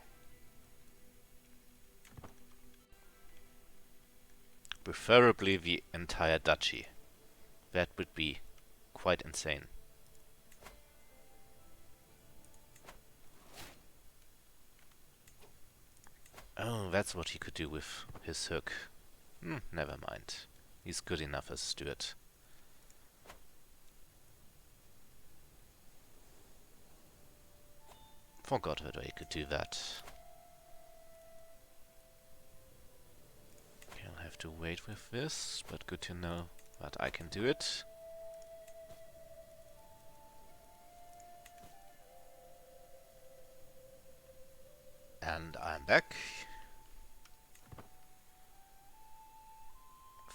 Speaker 1: Preferably the entire duchy. That would be quite insane. Oh, that's what he could do with his hook. Never mind. He's good enough as steward. Forgot that I could do that. Okay, I'll have to wait with this, but good to know that I can do it. And I'm back.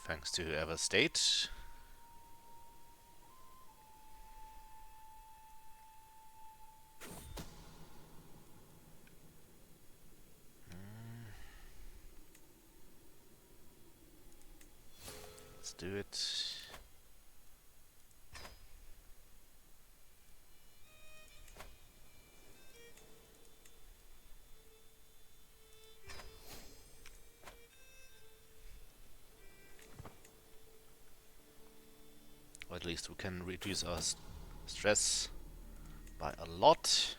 Speaker 1: Thanks to whoever stayed. Let's do it. Or at least we can reduce our stress by a lot.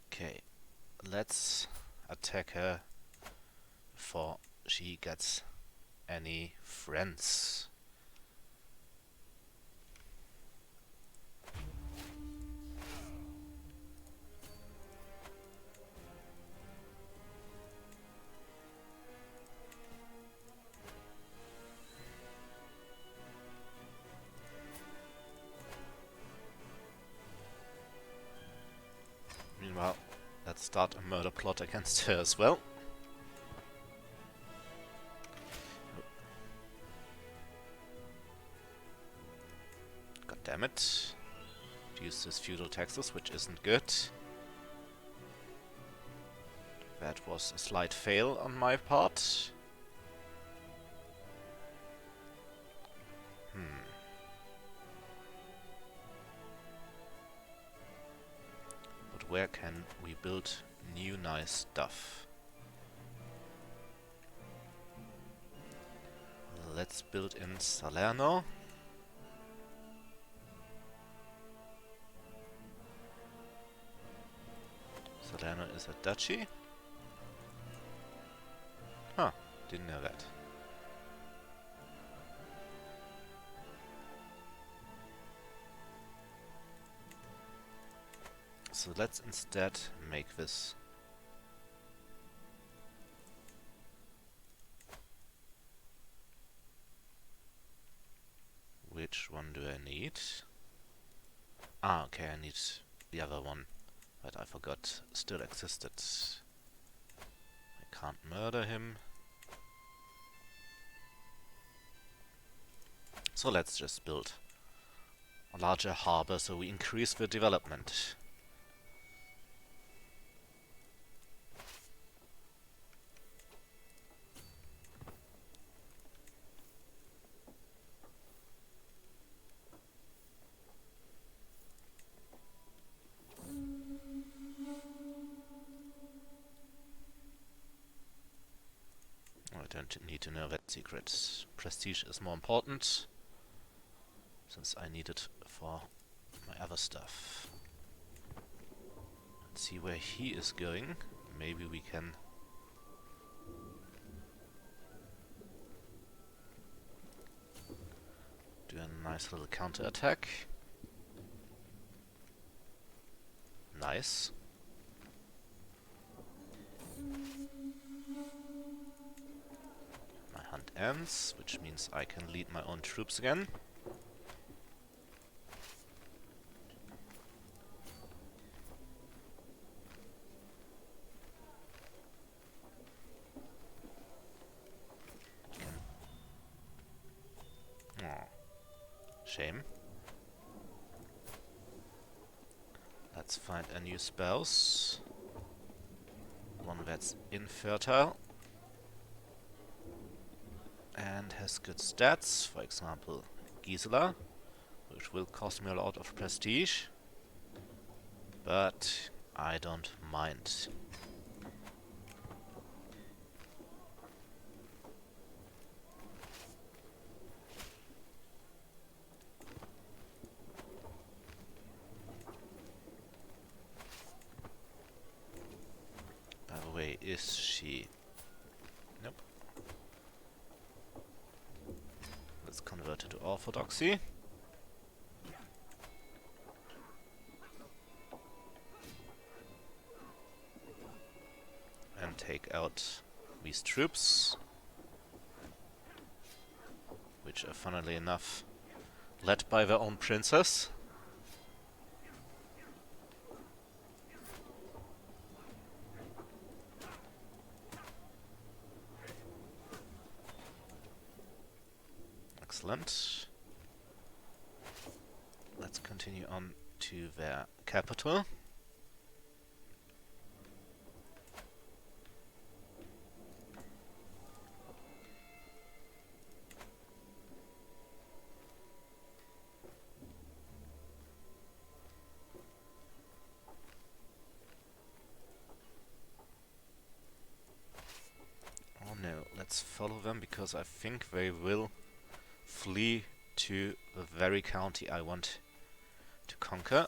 Speaker 1: Okay, let's attack her before she gets any friends. Meanwhile, let's start a murder plot against her as well. God damn it. Use this feudal taxes, which isn't good. That was a slight fail on my part. But where can we build new nice stuff? Let's build in Salerno. Salerno is a duchy. Huh, didn't know that. So let's instead make this which one do I need? Ah, okay, I need the other one that I forgot still existed. I can't murder him. So let's just build a larger harbor so we increase the development. I don't need to know that secret. Prestige is more important, since I need it for my other stuff. Let's see where he is going. Maybe we can do a nice little counter-attack. Nice. My hunt ends, which means I can lead my own troops again. Oh, shame. Let's find a new spouse. One that's infertile and has good stats, for example Gisela, which will cost me a lot of prestige, but I don't mind. By the way, is she... Nope. Let's convert her to Orthodoxy. And take out these troops, which are funnily enough led by their own princess. Excellent. Let's continue on to their capital. Oh no, let's follow them because I think they will flee to the very county I want to conquer.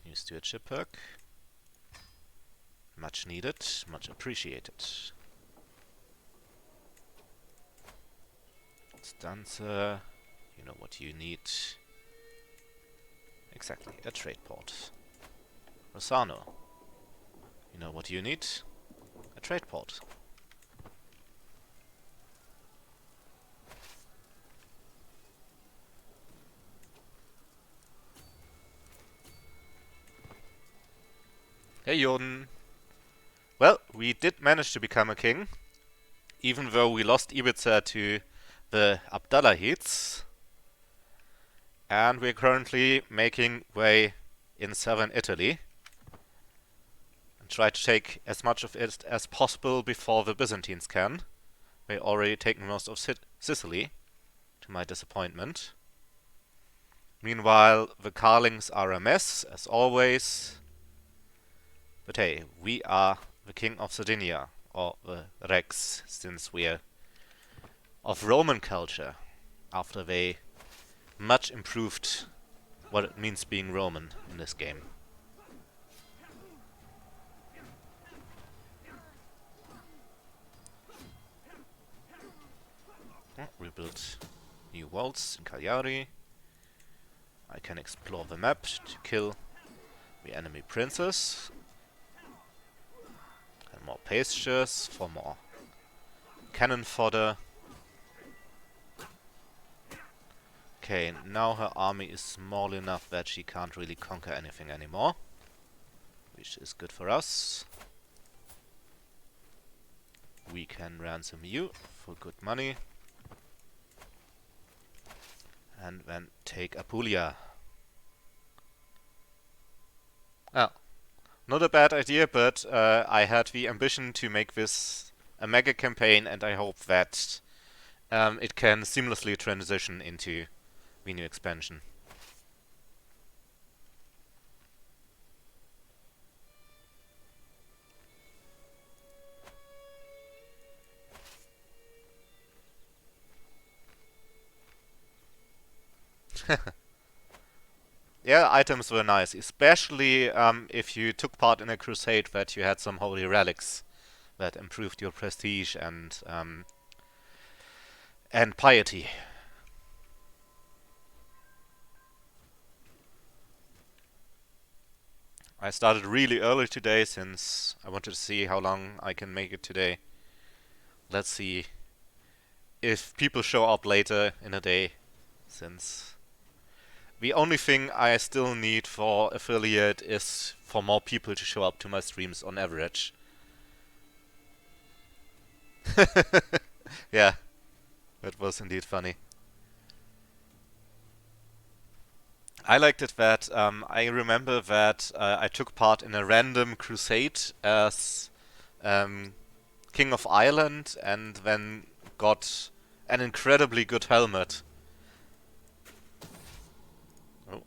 Speaker 1: New stewardship perk. Much needed, much appreciated. Stanza, you know what you need. Exactly, a trade port. Rosano, you know what you need? A trade port. Hey Jordan. Well, we did manage to become a king, even though we lost Ibiza to the Abdallahids. And we're currently making way in southern Italy. And try to take as much of it as possible before the Byzantines can. We're already taking most of Sicily, to my disappointment. Meanwhile, the Carlings are a mess, as always. But hey, we are the King of Sardinia, or the Rex, since we're of Roman culture, after they much improved what it means being Roman in this game. We built new walls in Cagliari. I can explore the map to kill the enemy princes. And more pastures for more cannon fodder. Okay, now her army is small enough that she can't really conquer anything anymore, which is good for us. We can ransom you for good money. And then take Apulia. Oh, not a bad idea, but I had the ambition to make this a mega campaign, and I hope that it can seamlessly transition into the new expansion. Yeah, items were nice, especially if you took part in a crusade that you had some holy relics that improved your prestige and piety. I started really early today since I wanted to see how long I can make it today. Let's see if people show up later in a day, since the only thing I still need for affiliate is for more people to show up to my streams on average. Yeah, that was indeed funny. I liked it that I remember that I took part in a random crusade as King of Ireland and then got an incredibly good helmet. Oh.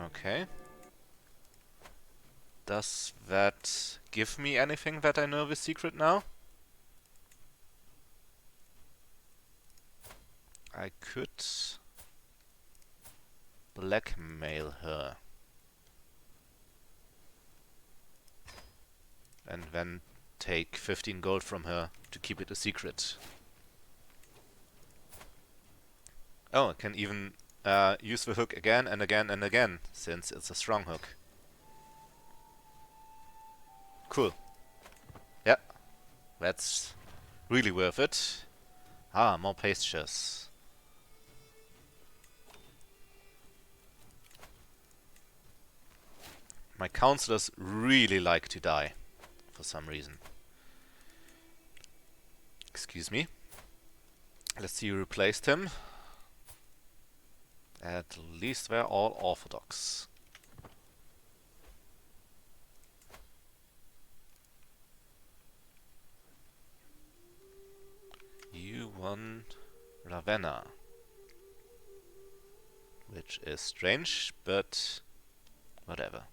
Speaker 1: Okay. Does that give me anything that I know the secret now? I could blackmail her. And then take 15 gold from her to keep it a secret. Oh, I can even use the hook again and again and again, since it's a strong hook. Cool. Yeah, that's really worth it. Ah, more pastures. My counselors really like to die, for some reason. Excuse me. Let's see who replaced him. At least they're all Orthodox. You won Ravenna. Which is strange, but whatever.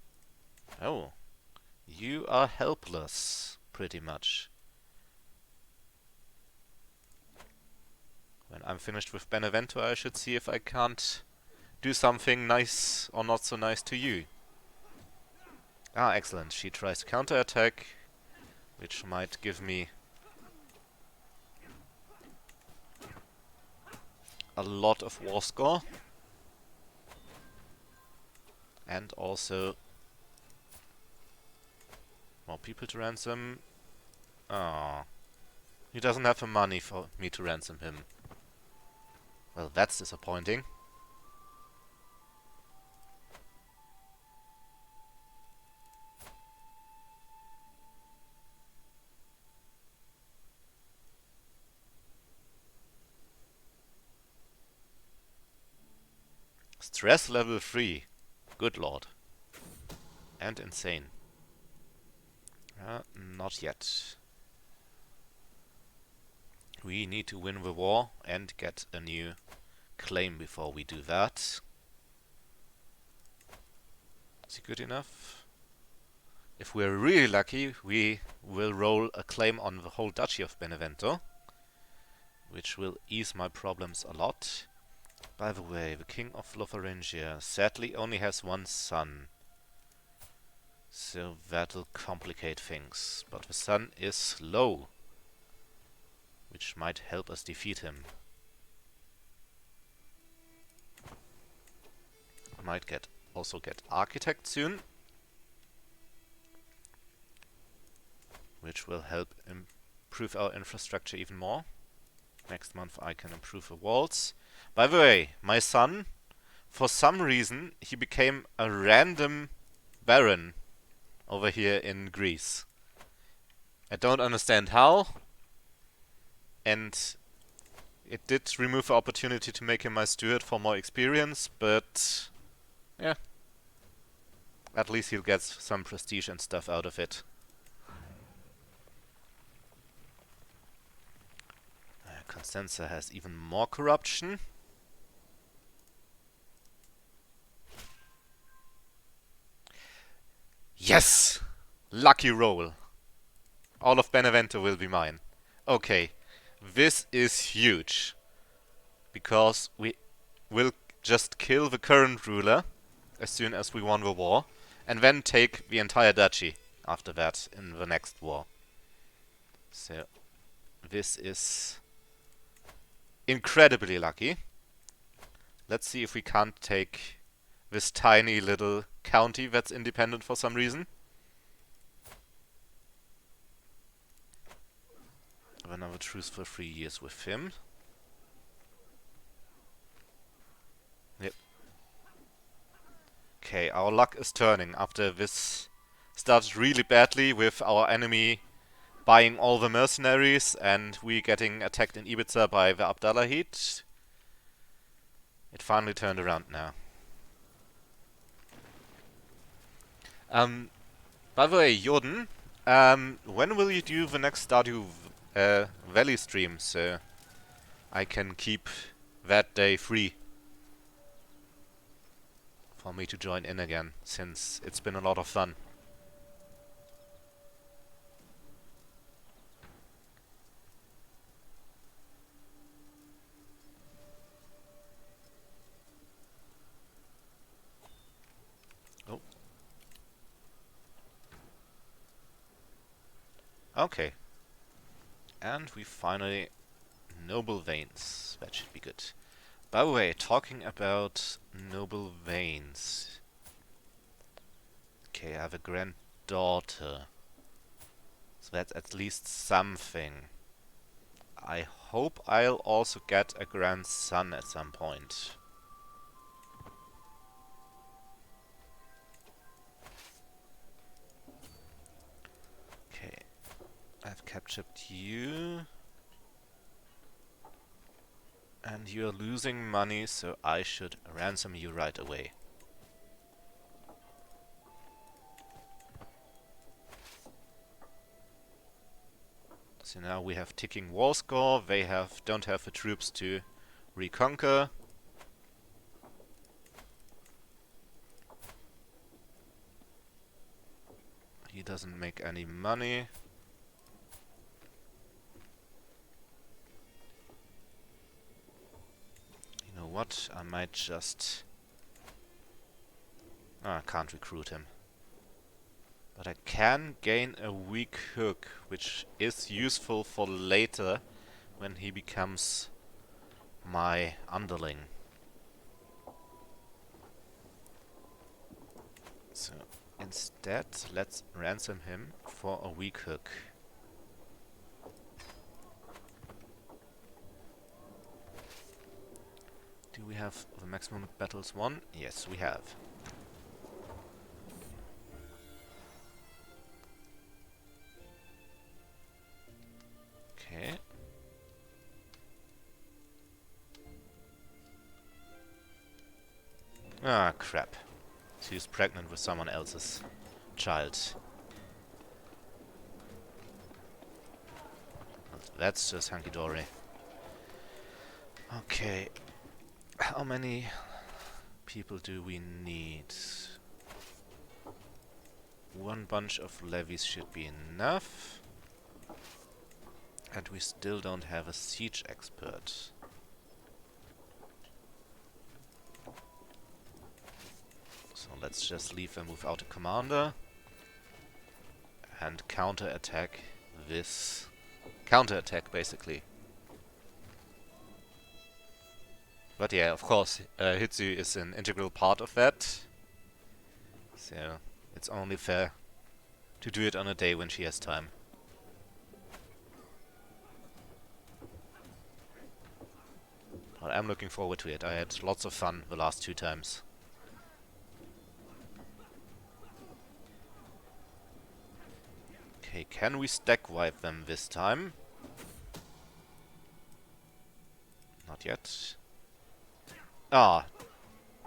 Speaker 1: Oh, you are helpless, pretty much. When I'm finished with Benevento, I should see if I can't do something nice or not so nice to you. Ah, excellent. She tries to counterattack, which might give me a lot of war score. And also more people to ransom. Ah, he doesn't have the money for me to ransom him. Well, that's disappointing. Stress level 3. Good lord. And insane. Not yet. We need to win the war and get a new claim before we do that. Is he good enough? If we're really lucky, we will roll a claim on the whole Duchy of Benevento, which will ease my problems a lot. By the way, the King of Lotharingia sadly only has one son, so that'll complicate things. But the son is low, which might help us defeat him. Might also get Architect soon, which will help improve our infrastructure even more. Next month I can improve the walls. By the way, my son, for some reason, he became a random baron over here in Greece. I don't understand how, and it did remove the opportunity to make him my steward for more experience, but yeah, at least he'll get some prestige and stuff out of it. Constanza has even more corruption. Yes! Lucky roll. All of Benevento will be mine. Okay, this is huge. Because we will just kill the current ruler as soon as we won the war, and then take the entire duchy after that in the next war. So, this is incredibly lucky. Let's see if we can't take this tiny little county that's independent for some reason. Have another truce for 3 years with him. Yep. Okay, our luck is turning after this started really badly with our enemy buying all the mercenaries and we getting attacked in Ibiza by the Abdallahid. It finally turned around now. By the way, Jordan, when will you do the next Stardew Valley stream so I can keep that day free for me to join in again, since it's been a lot of fun. Oh. Okay. And we finally noble veins. That should be good. By the way, talking about noble veins. Okay, I have a granddaughter. So that's at least something. I hope I'll also get a grandson at some point. Okay, I've captured you. And you're losing money, so I should ransom you right away. So now we have ticking war score. They don't have the troops to reconquer. He doesn't make any money. You know what? I might just... I can't recruit him. But I can gain a weak hook, which is useful for later when he becomes my underling. So instead, let's ransom him for a weak hook. Do we have the maximum battles won? Yes, we have. Okay. Ah, crap. She's pregnant with someone else's child. That's just hunky-dory. Okay. How many people do we need? One bunch of levies should be enough. And we still don't have a siege expert. So let's just leave them without a commander. And counter-attack this. Counter-attack, basically. But yeah, of course, Hitsu is an integral part of that. So, it's only fair to do it on a day when she has time. But I'm looking forward to it. I had lots of fun the last 2 times. Okay, can we stack wipe them this time? Not yet. Ah,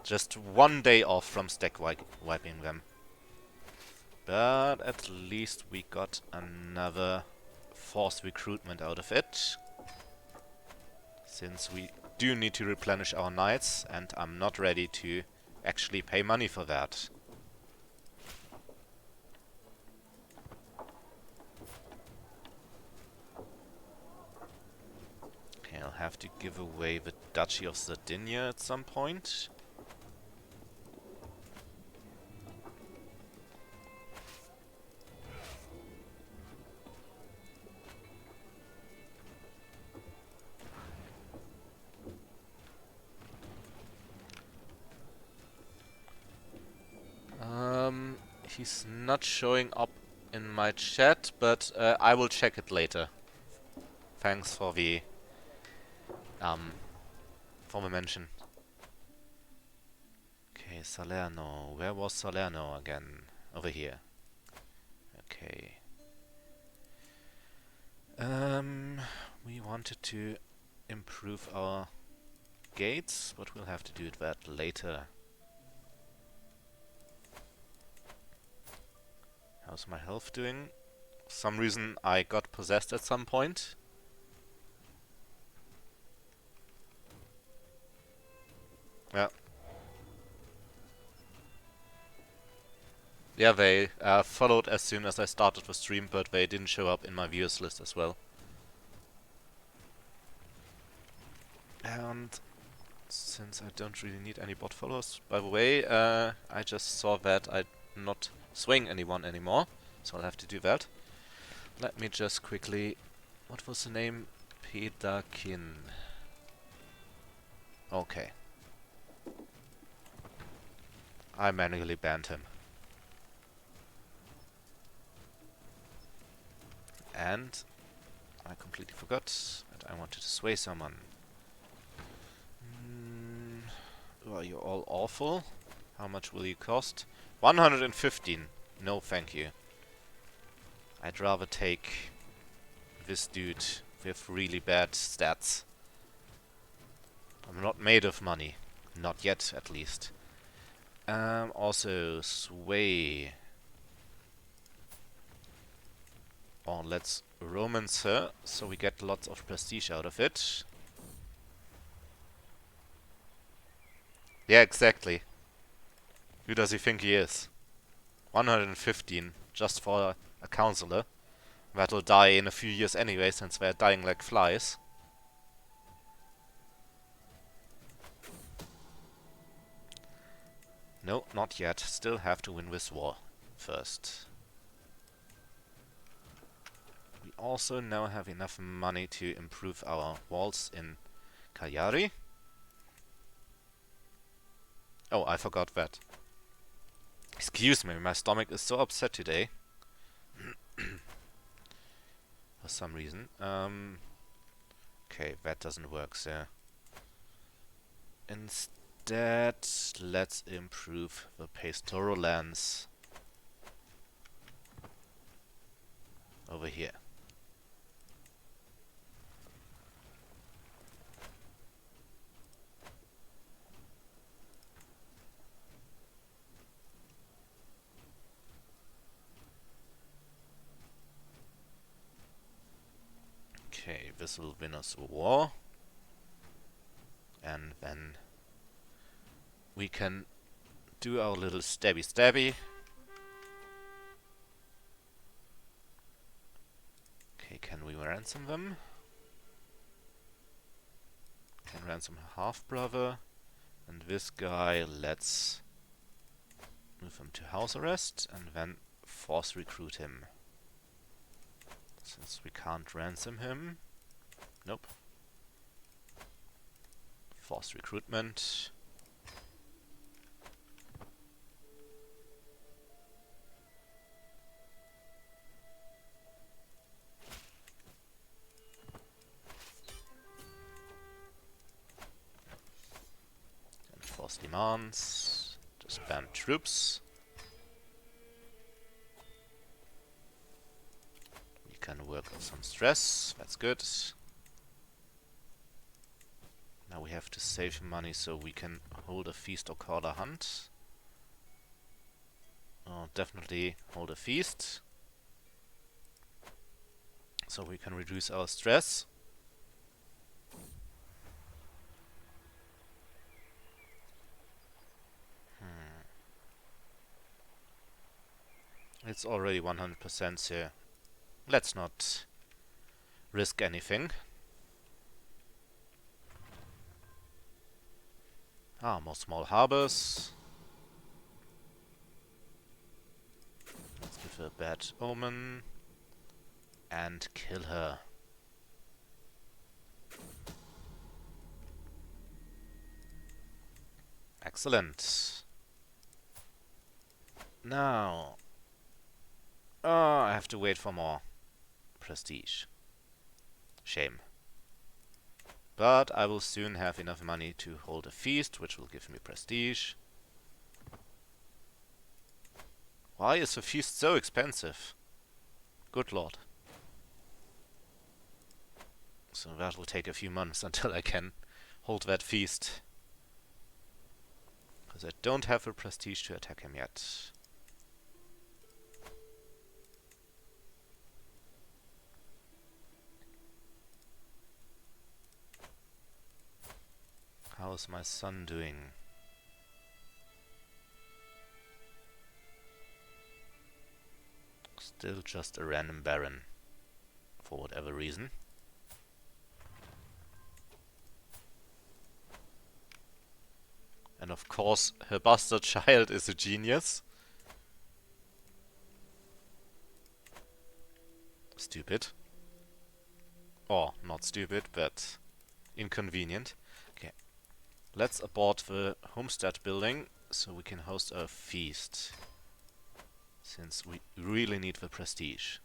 Speaker 1: just 1 day off from stack wiping them. But at least we got another forced recruitment out of it. Since we do need to replenish our knights, and I'm not ready to actually pay money for that. Okay, I'll have to give away the Duchy of Sardinia at some point. He's not showing up in my chat, but I will check it later. Thanks for the mention. Okay, Salerno. Where was Salerno again? Over here. Okay. We wanted to improve our gates, but we'll have to do that later. How's my health doing? For some reason I got possessed at some point. Yeah. Yeah, they followed as soon as I started the stream, but they didn't show up in my viewers list as well. And since I don't really need any bot followers, by the way, I just saw that I'm not swaying anyone anymore, so I'll have to do that. Let me just quickly... What was the name? Pedakin. Okay. I manually banned him. And I completely forgot that I wanted to sway someone. Well, you're all awful. How much will you cost? 115. No, thank you. I'd rather take this dude with really bad stats. I'm not made of money. Not yet, at least. Also, sway. Oh, let's romance her, so we get lots of prestige out of it. Yeah, exactly. Who does he think he is? 115, just for a counselor. That'll die in a few years anyway, since they're dying like flies. No, not yet. Still have to win this war first. We also now have enough money to improve our walls in Cagliari. Oh, I forgot that. Excuse me, my stomach is so upset today. For some reason. Okay, that doesn't work, so... Instead, let's improve the pastoral lands over here. this will win us a war. And then we can do our little stabby stabby. Okay, can we ransom them? Can ransom her half-brother. And this guy, let's move him to house arrest and then force recruit him. Since we can't ransom him. Nope. Forced recruitment. And forced demands. Disband troops. We can work on some stress. That's good. Now we have to save money so we can hold a feast or call a hunt. Oh, definitely hold a feast. So we can reduce our stress. It's already 100% here. Let's not risk anything. Ah, more small harbors. Let's give her a bad omen. And kill her. Excellent. Now. Oh, I have to wait for more prestige. Shame. But I will soon have enough money to hold a feast, which will give me prestige. Why is a feast so expensive? Good lord. So that will take a few months until I can hold that feast. Because I don't have the prestige to attack him yet. How's my son doing? Still just a random baron. For whatever reason. And of course, her bastard child is a genius. Stupid. Or, not stupid, but inconvenient. Okay. Let's abort the homestead building so we can host a feast. Since we really need the prestige.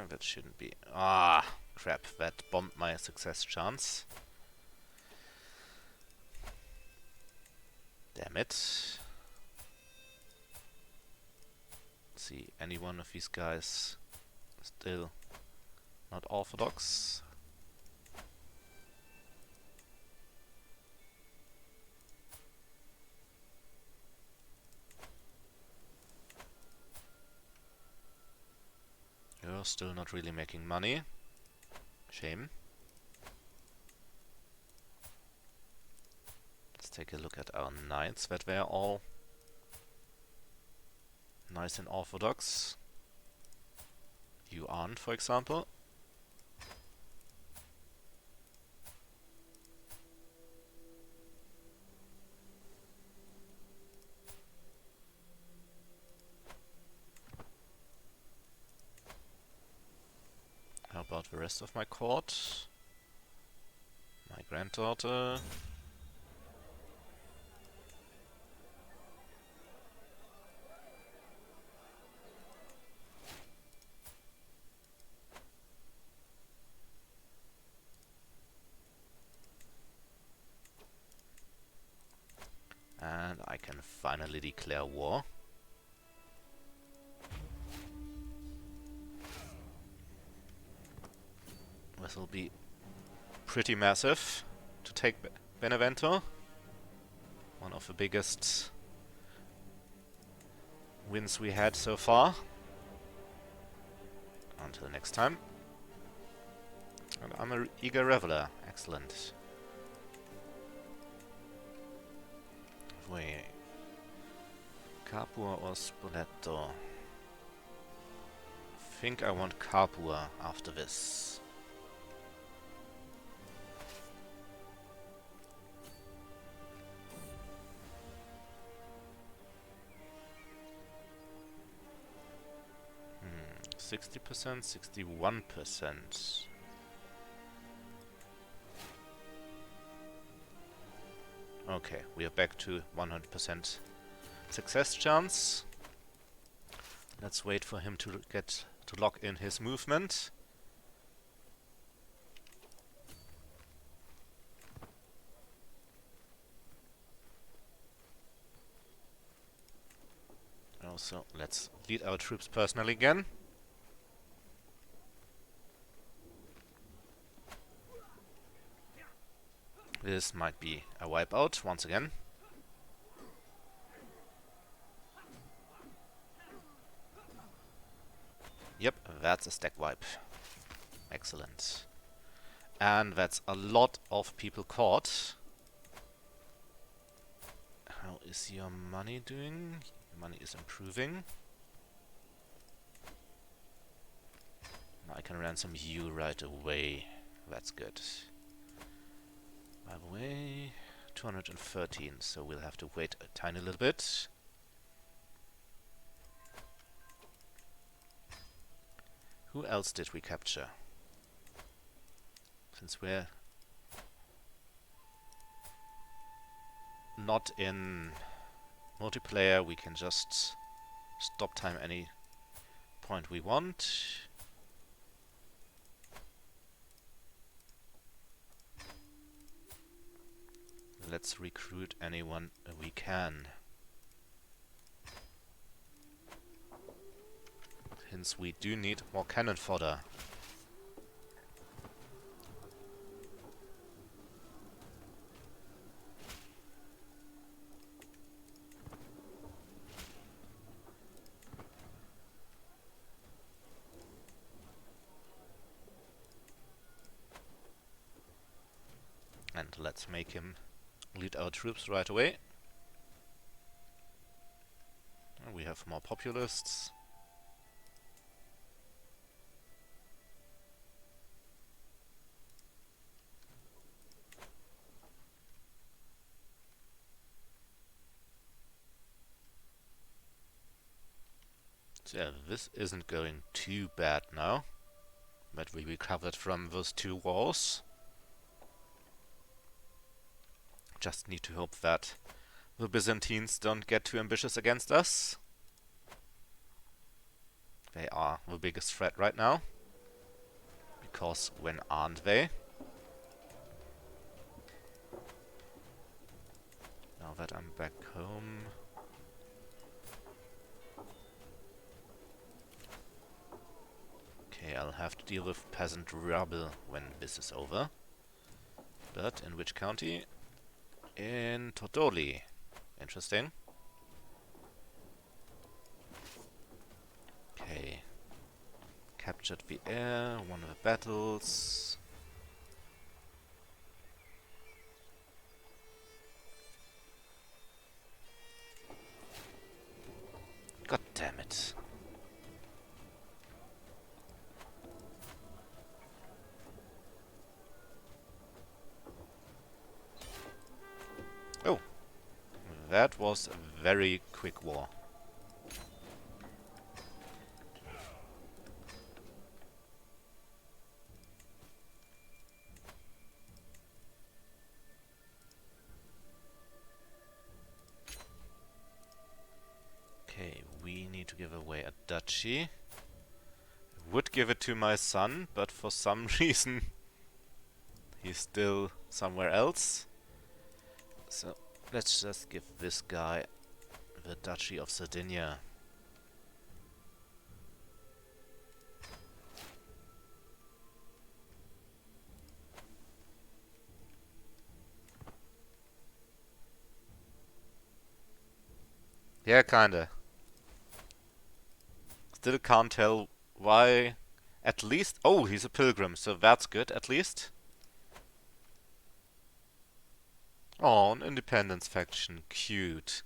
Speaker 1: That shouldn't be. Ah, crap. That bombed my success chance. Damn it. Let's see, any one of these guys still not orthodox? You're still not really making money. Shame. Let's take a look at our knights, that they're all nice and orthodox. You aren't, for example. How about the rest of my court? My granddaughter. I can finally declare war. This will be pretty massive to take Benevento. One of the biggest wins we had so far. Until next time. And I'm an eager reveler. Excellent. Wait. Capua or Spoleto? Think I want Capua after this. Hmm, 60%, 61%. Okay, we are back to 100% success chance. Let's wait for him to get to lock in his movement. Also, let's lead our troops personally again. This might be a wipeout once again. Yep, that's a stack wipe. Excellent. And that's a lot of people caught. How is your money doing? Your money is improving. Now I can ransom you right away. That's good. By the way, 213, so we'll have to wait a tiny little bit. Who else did we capture? Since we're not in multiplayer, we can just stop time any point we want. Let's recruit anyone we can. Since we do need more cannon fodder. And let's make him lead our troops right away. We have more populists. So yeah, this isn't going too bad now. But we recovered from those two wars. Just need to hope that the Byzantines don't get too ambitious against us. They are the biggest threat right now. Because when aren't they? Now that I'm back home. Okay, I'll have to deal with peasant rubble when this is over. But in which county? In Totoli. Interesting. Okay. Captured the air, won the battles. God damn it. Oh. That was a very quick war. Okay, we need to give away a duchy. Would give it to my son, but for some reason he's still somewhere else. So Let's just give this guy the Duchy of Sardinia. Yeah, kinda. Still can't tell why. At least... Oh, he's a pilgrim, so that's good, at least. Oh, an independence faction. Cute.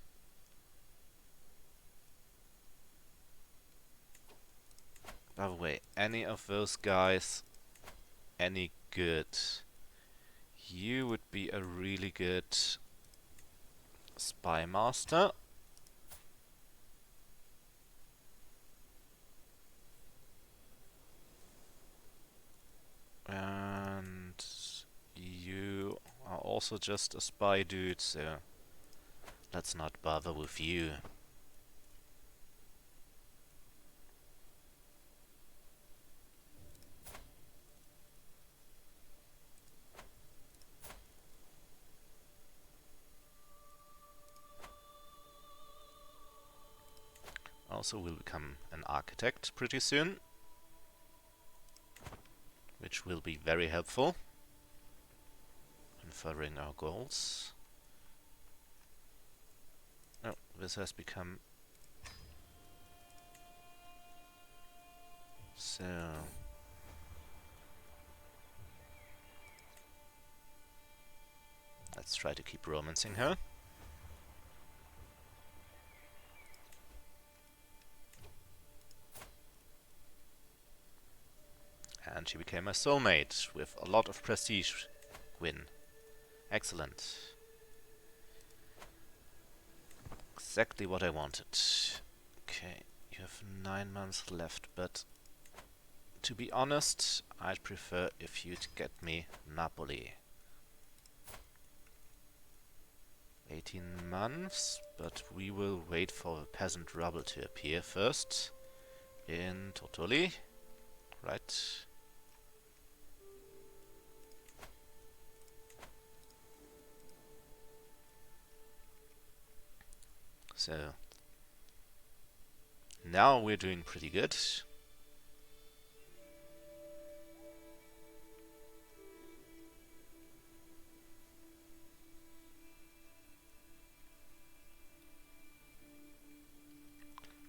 Speaker 1: By the way, any of those guys any good? You would be a really good spy master. And you are also just a spy dude, so let's not bother with you. Also will become an architect pretty soon, which will be very helpful in furthering our goals. Oh, this has become... So... Let's try to keep romancing her. And she became my soulmate with a lot of prestige win. Excellent. Exactly what I wanted. Okay, you have 9 months left, but to be honest, I'd prefer if you'd get me Napoli. 18 months, but we will wait for the peasant rubble to appear first in Tortoli, right? So now we're doing pretty good.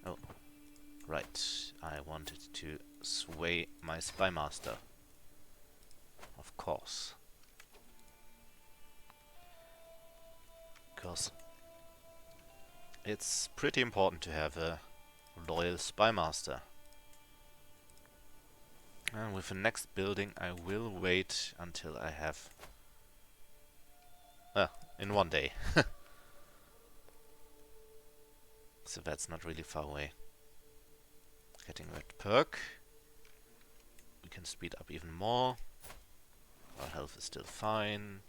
Speaker 1: Oh, right. I wanted to sway my spy master. Of course. Because it's pretty important to have a loyal spy master. And with the next building I will wait until I have... in 1 day. So that's not really far away. Getting that perk. We can speed up even more. Our health is still fine.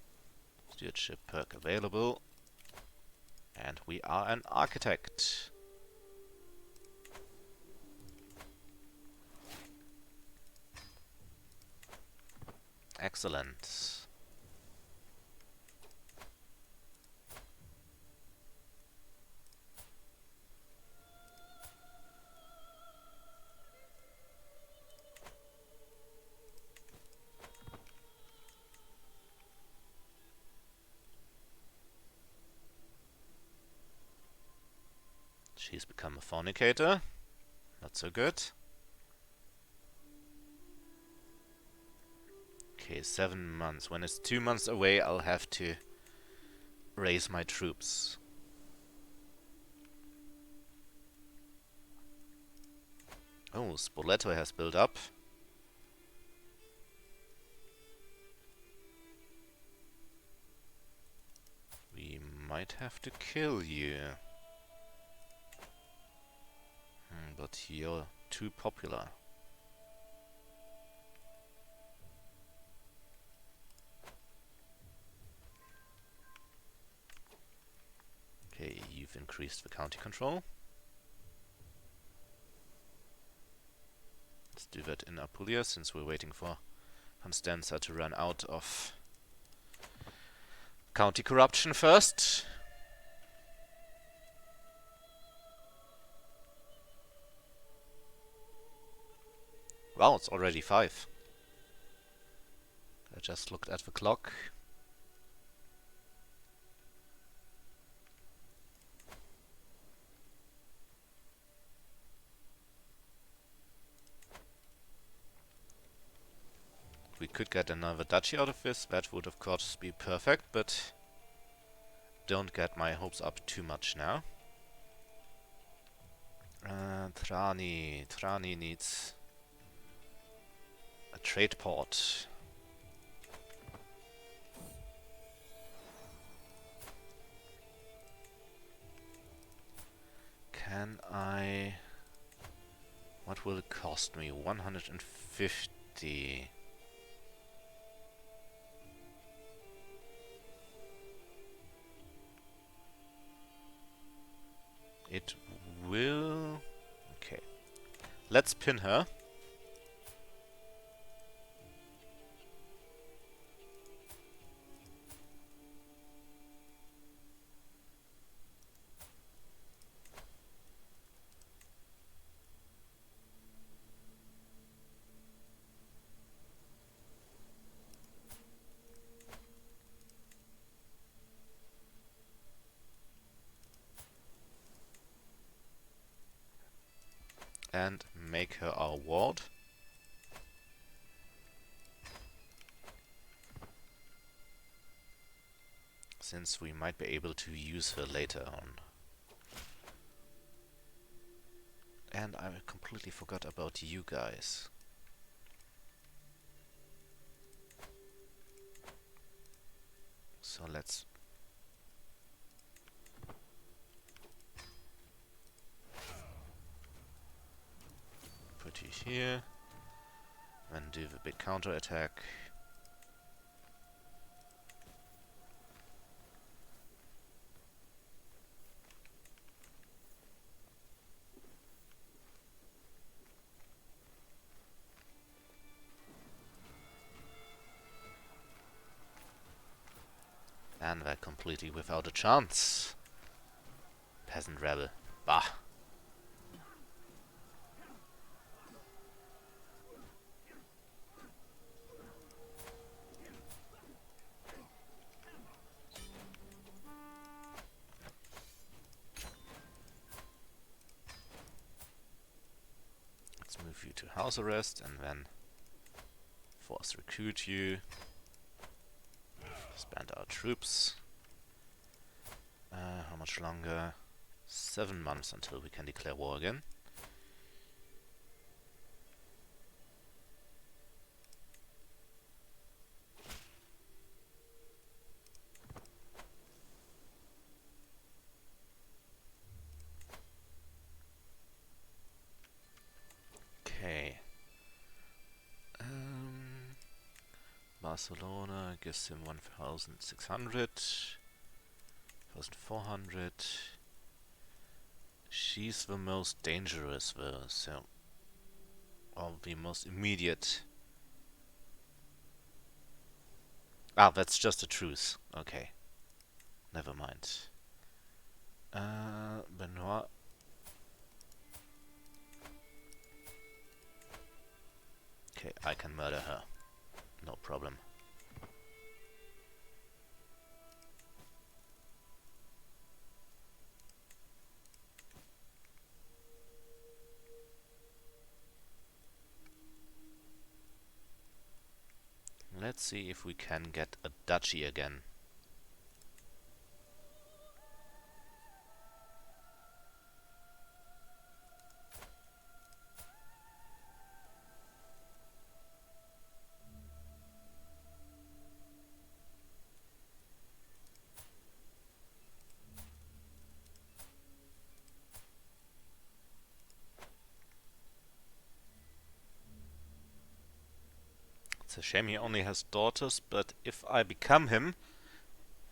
Speaker 1: Stewardship perk available. And we are an architect. Excellent. She's become a fornicator. Not so good. Okay, 7 months. When it's 2 months away, I'll have to raise my troops. Oh, Spoleto has built up. We might have to kill you. But you're too popular. Okay, you've increased the county control. Let's do that in Apulia, since we're waiting for Constanza to run out of county corruption first. Wow, it's already 5. I just looked at the clock. We could get another duchy out of this. That would of course be perfect, but don't get my hopes up too much now. Trani. Trani needs a trade port. Can I... What will it cost me? 150. It will... Okay. Let's pin her. And make her our ward. Since we might be able to use her later on. And I completely forgot about you guys. So let's put you here. Then do the big counter attack. And they're completely without a chance. Peasant rebel. Bah. Let's move you to house arrest and then force recruit you. Spend our troops. How much longer? 7 months until we can declare war again. Okay. Barcelona gives him 1,600. 1,400. She's the most dangerous though, so... Or the most immediate. Ah, that's just a truce. Okay. Never mind. Benoit. Okay, I can murder her. No problem. Let's see if we can get a duchy again. It's a shame he only has daughters, but if I become him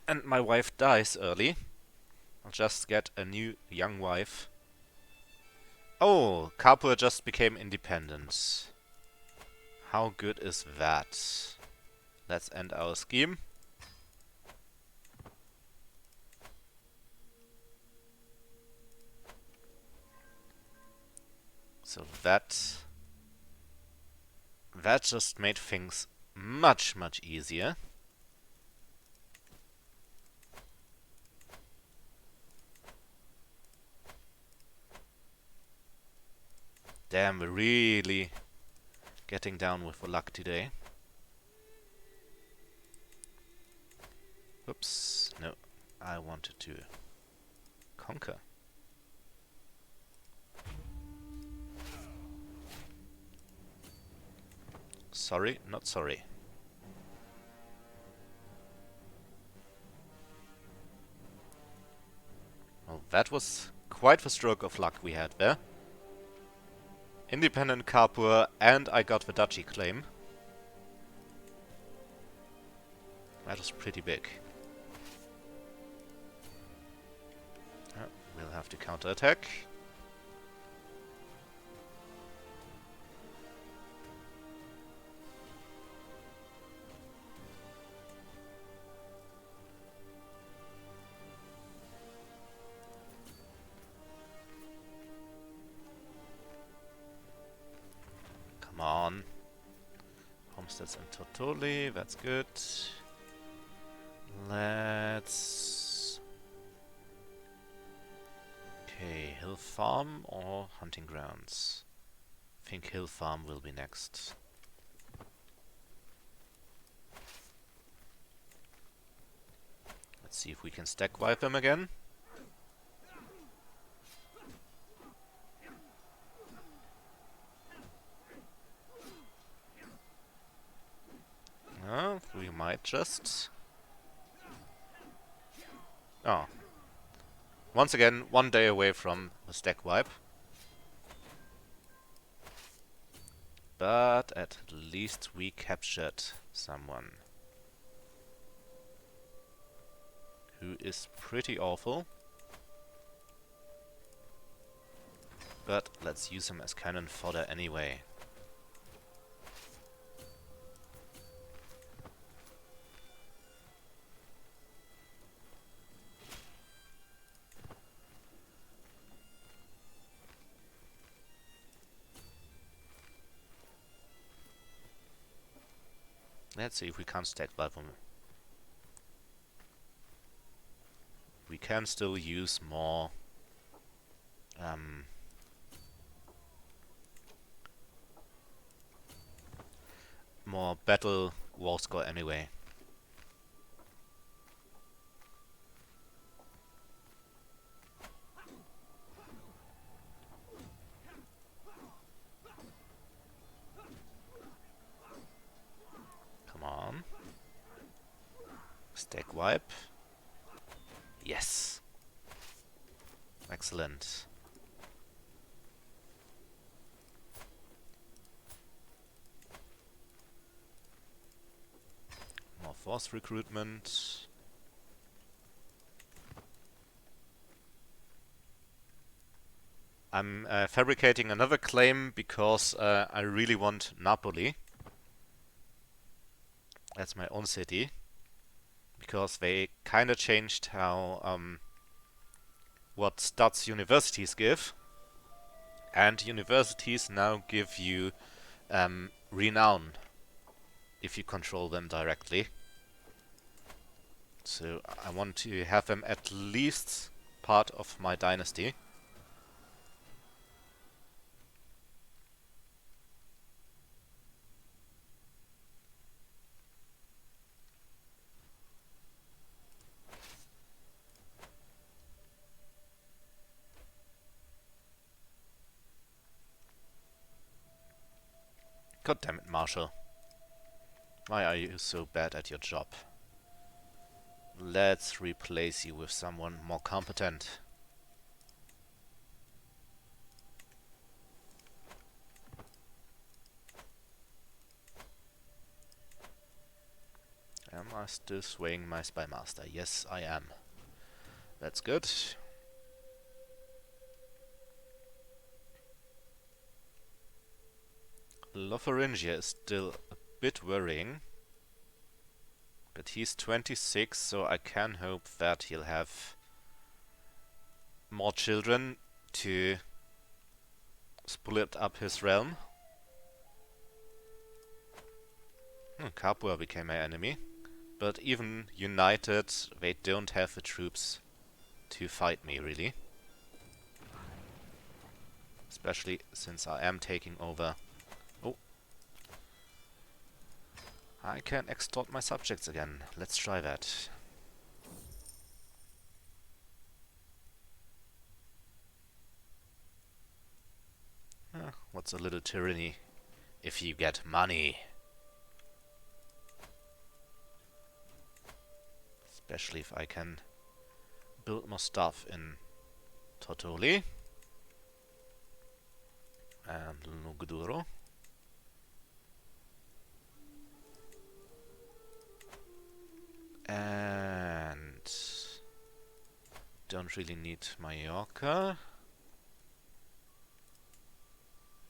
Speaker 1: and my wife dies early, I'll just get a new young wife. Oh, Capua just became independent. How good is that? Let's end our scheme. So that That just made things much, much easier. Damn, we're really getting down with the luck today. Oops, no, I wanted to conquer. Sorry, not sorry. Well, that was quite the stroke of luck we had there. Independent Kapur, and I got the duchy claim. That was pretty big. We'll have to counterattack. Come on. Homesteads and Tortoli, that's good. Let's... Okay, Hill Farm or Hunting Grounds? I think Hill Farm will be next. Let's see if we can stack wipe them again. We might just... Oh. Once again, 1 day away from a stack wipe. But at least we captured someone who is pretty awful. But let's use him as cannon fodder anyway. Let's see if we can't stack wipe them. We can still use more more battle war score anyway. Come on. Stack wipe. Yes. Excellent. More force recruitment. I'm fabricating another claim because I really want Napoli. That's my own city. Because they kinda changed how what stats universities give. And universities now give you renown if you control them directly. So I want to have them at least part of my dynasty. God damn it, Marshall. Why are you so bad at your job? Let's replace you with someone more competent. Am I still swaying my Spy Master? Yes, I am. That's good. Lotharingia is still a bit worrying. But he's 26, so I can hope that he'll have more children to split up his realm. Capua became my enemy. But even united, they don't have the troops to fight me, really. Especially since I am taking over. Oh. I can extort my subjects again. Let's try that. What's a little tyranny if you get money? Especially if I can build more stuff in Tortoli and Lugduro. And don't really need Mallorca.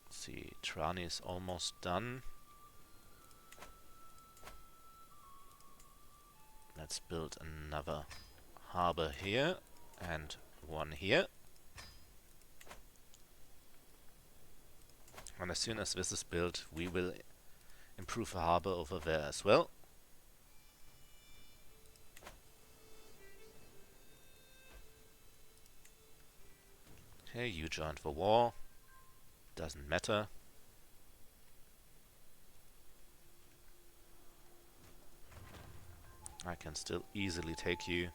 Speaker 1: Let's see, Trani is almost done. Let's build another harbor here and one here. And as soon as this is built, we will improve a harbor over there as well. Okay, you joined the war. Doesn't matter. I can still easily take you.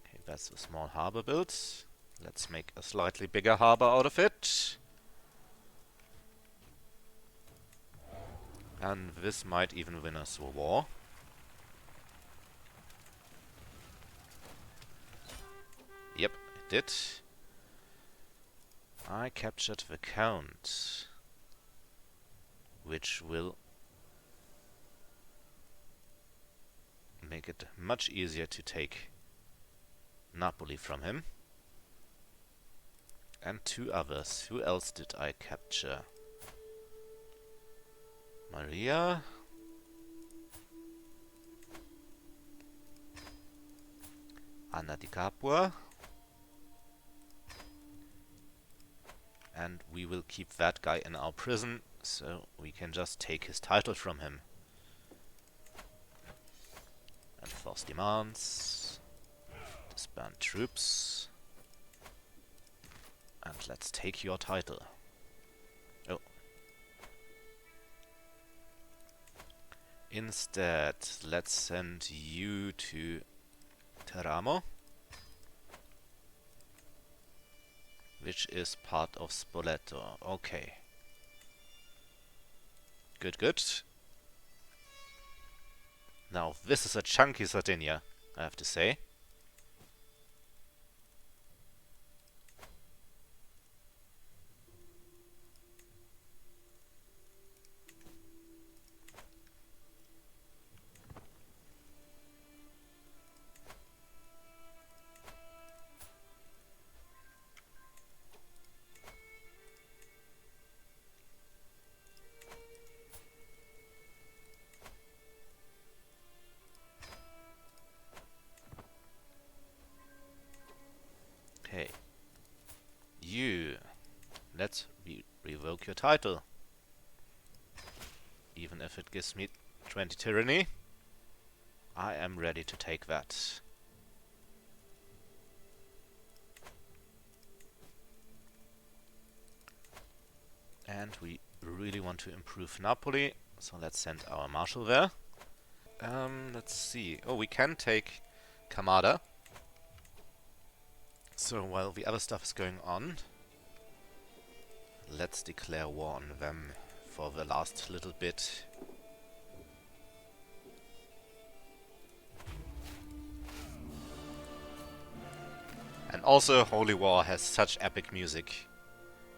Speaker 1: Okay, that's a small harbor built. Let's make a slightly bigger harbor out of it. And this might even win us the war. Yep, it did. I captured the Count, which will make it much easier to take Napoli from him. And two others. Who else did I capture? Maria. Anna di Capua. And we will keep that guy in our prison, so we can just take his title from him. Enforce demands. Disband troops. And let's take your title. Oh. Instead, let's send you to Teramo, which is part of Spoleto. Okay. Good, good. Now, this is a chunky Sardinia, I have to say. Okay. You. Let's revoke your title. Even if it gives me 20 tyranny, I am ready to take that. And we really want to improve Napoli, so let's send our marshal there. Let's see. Oh, we can take Kamada. So while the other stuff is going on, let's declare war on them for the last little bit. And also, Holy War has such epic music.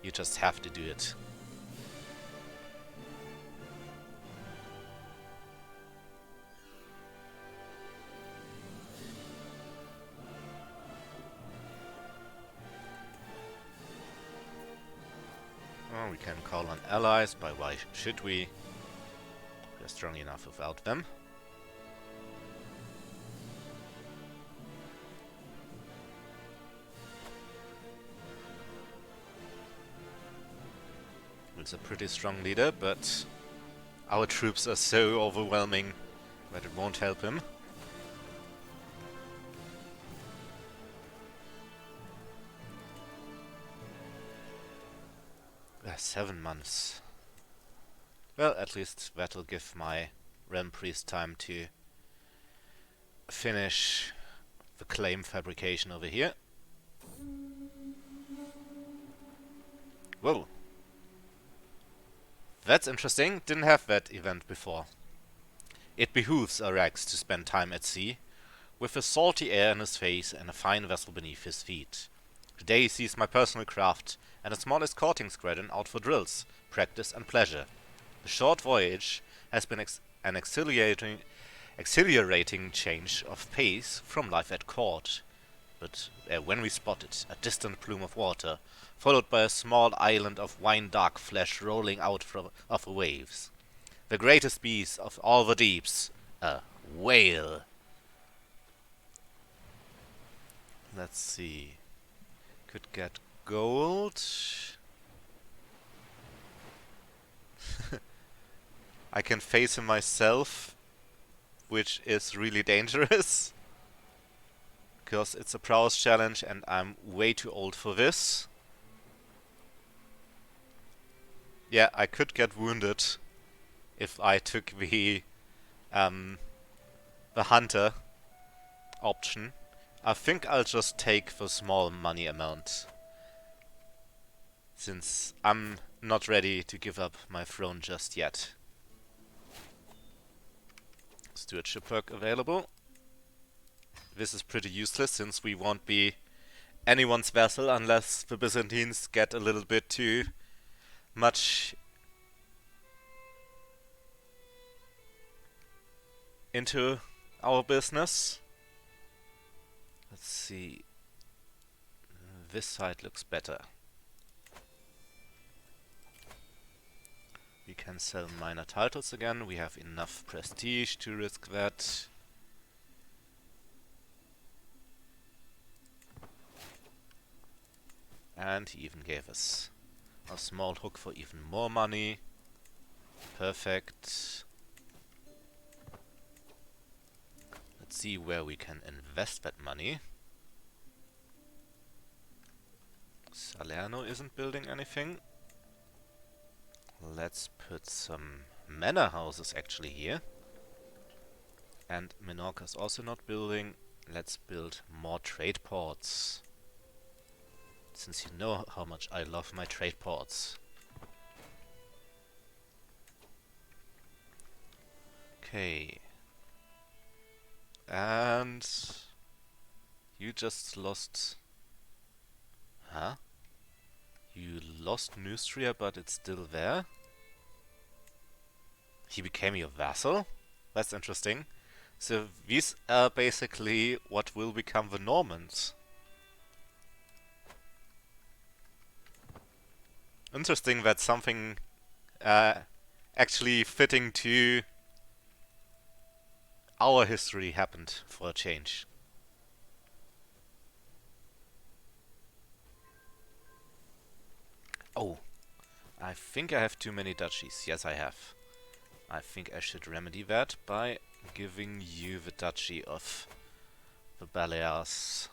Speaker 1: You just have to do it. Oh, we can call on allies, but why should we? We're strong enough without them. It's a pretty strong leader, but Our troops are so overwhelming that it won't help him. 7 months. Well, at least that'll give my Realm Priest time to finish the claim fabrication over here. Whoa. That's interesting. Didn't have that event before. It behooves a Rex to spend time at sea, with a salty air in his face and a fine vessel beneath his feet. Today he sees my personal craft and a small escorting squadron out for drills, practice and pleasure. The short voyage has been an exhilarating change of pace from life at court. But when we spotted a distant plume of water, followed by a small island of wine-dark flesh rolling out of the waves. The greatest beast of all the deeps, a whale. Let's see. Could get gold. I can face him myself, which is really dangerous. Because it's a prowess challenge and I'm way too old for this. Yeah, I could get wounded if I took the hunter option. I think I'll just take the small money amount, since I'm not ready to give up my throne just yet. Stewardship perk available. This is pretty useless since we won't be anyone's vassal unless the Byzantines get a little bit too much into our business. Let's see. This side looks better. We can sell minor titles again. We have enough prestige to risk that. And he even gave us a small hook for even more money. Perfect. Let's see where we can invest that money. Salerno isn't building anything. Let's put some manor houses actually here. And Minorca's also not building. Let's build more trade ports. Since you know how much I love my trade ports. Okay. And you just lost... Huh? You lost Neustria, but it's still there? He became your vassal? That's interesting. So these are basically what will become the Normans. Interesting that something actually fitting to our history happened for a change. Oh, I think I have too many duchies. Yes, I have. I think I should remedy that by giving you the duchy of the Balears.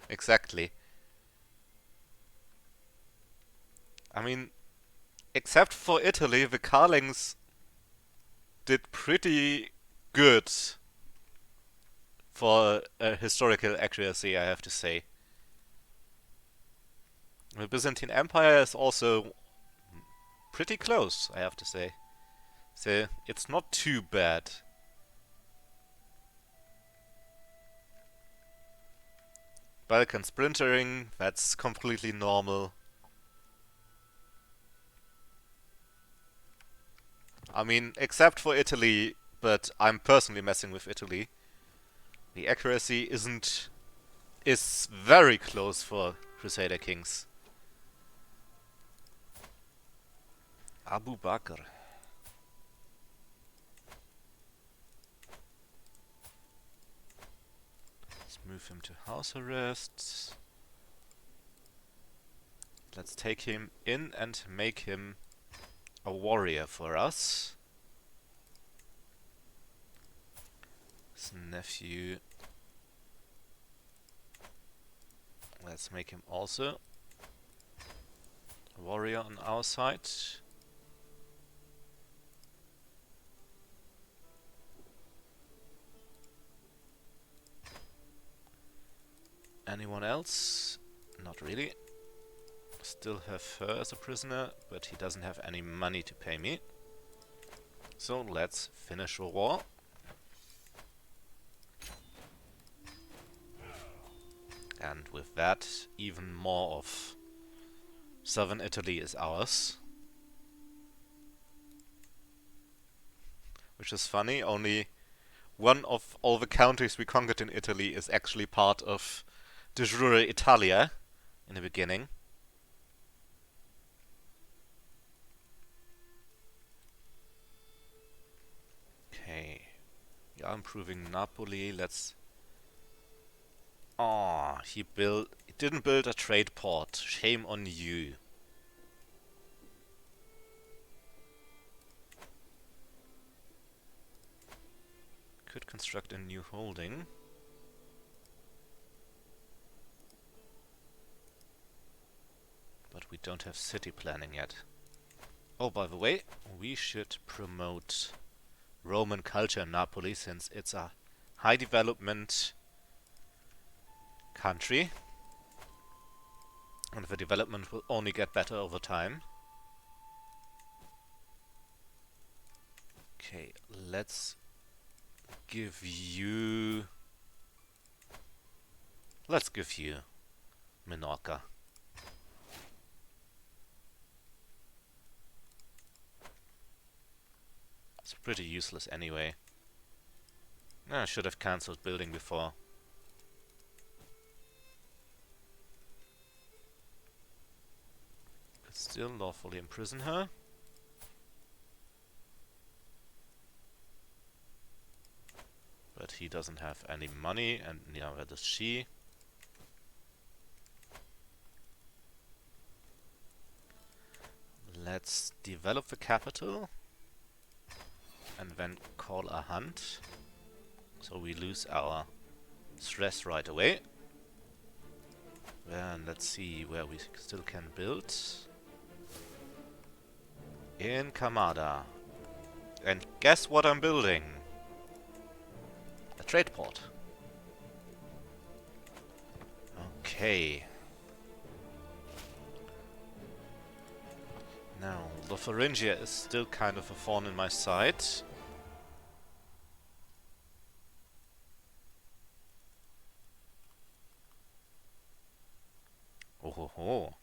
Speaker 1: Exactly. I mean, except for Italy, the Carlings did pretty good for historical accuracy, I have to say. The Byzantine Empire is also pretty close, I have to say. So it's not too bad. Balkan splintering, that's completely normal. I mean, except for Italy, but I'm personally messing with Italy. The accuracy is very close for Crusader Kings. Abu Bakr. Let's move him to house arrest. Let's take him in and make him a warrior for us. His nephew. Let's make him also a warrior on our side. Anyone else? Not really. Still have her as a prisoner, but he doesn't have any money to pay me. So let's finish the war. And with that, even more of southern Italy is ours. Which is funny, only one of all the countries we conquered in Italy is actually part of dell'Italia in the beginning. Okay. We are improving Napoli. Let's... Oh, he didn't build a trade port. Shame on you. Could construct a new holding. But we don't have city planning yet. Oh, by the way, we should promote Roman culture in Napoli, since it's a high development country. And the development will only get better over time. Okay, let's give you... Let's give you Minorca. It's pretty useless anyway. I should have cancelled building before. Could still lawfully imprison her. But he doesn't have any money, and neither does she. Let's develop the capital. And then call a hunt. So we lose our stress right away. And let's see where we still can build. In Kamada. And guess what I'm building? A trade port. Okay. Now, Lotharingia is still kind of a thorn in my side. Oh ho ho.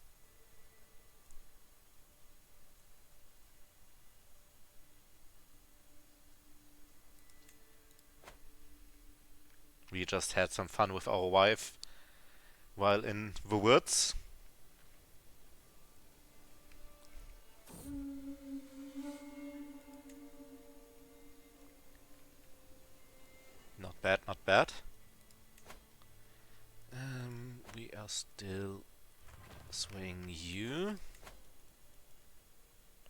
Speaker 1: We just had some fun with our wife while in the woods. Not bad, not bad. We are still swaying you.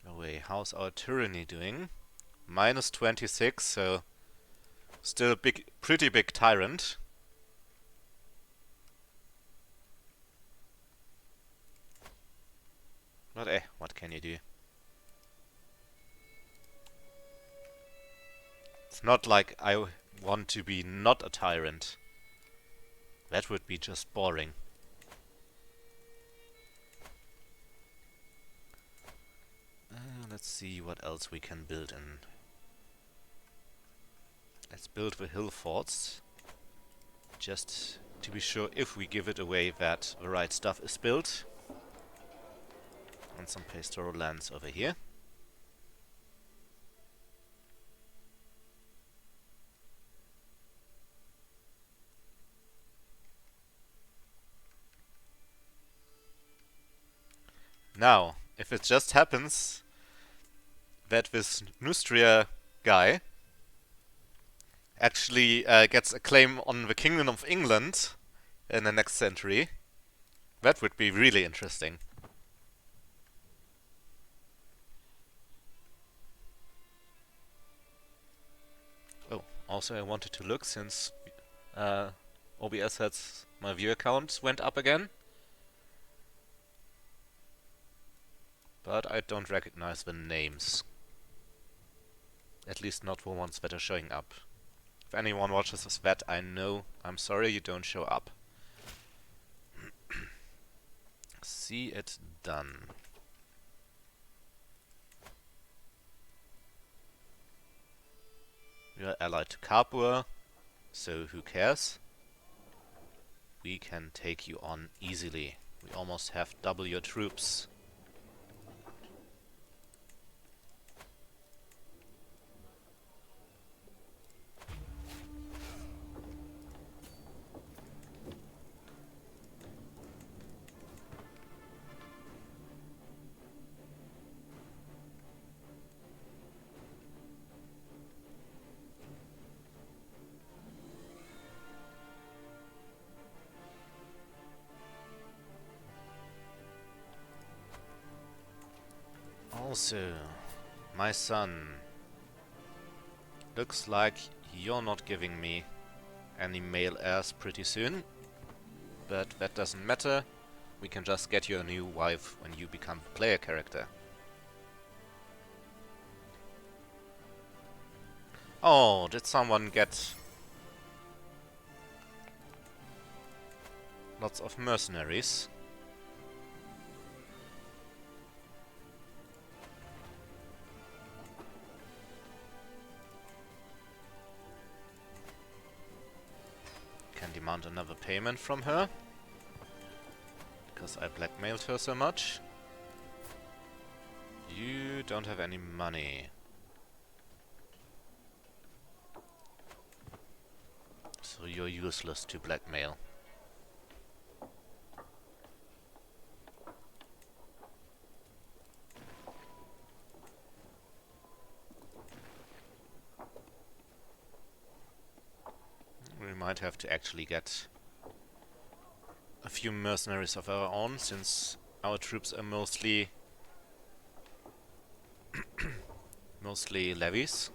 Speaker 1: No way, how's our tyranny doing? Minus 26, so still a pretty big tyrant. But what can you do? It's not like I want to be not a tyrant. That would be just boring. Let's see what else we can build in. Let's build the hill forts. Just to be sure, if we give it away, that the right stuff is built. And some pastoral lands over here. Now, if it just happens that this Neustria guy actually gets a claim on the Kingdom of England in the next century, that would be really interesting. Also, I wanted to look since OBS has my viewer count went up again. But I don't recognize the names. At least not the ones that are showing up. If anyone watches that, I know. I'm sorry you don't show up. See it done. We are allied to Capua, so who cares? We can take you on easily. We almost have double your troops. Also, my son, looks like you're not giving me any male heirs pretty soon, but that doesn't matter. We can just get you a new wife when you become a player character. Oh, did someone get lots of mercenaries? Can demand another payment from her, because I blackmailed her so much. You don't have any money. So you're useless to blackmail. We might have to actually get a few mercenaries of our own, since our troops are mostly levies.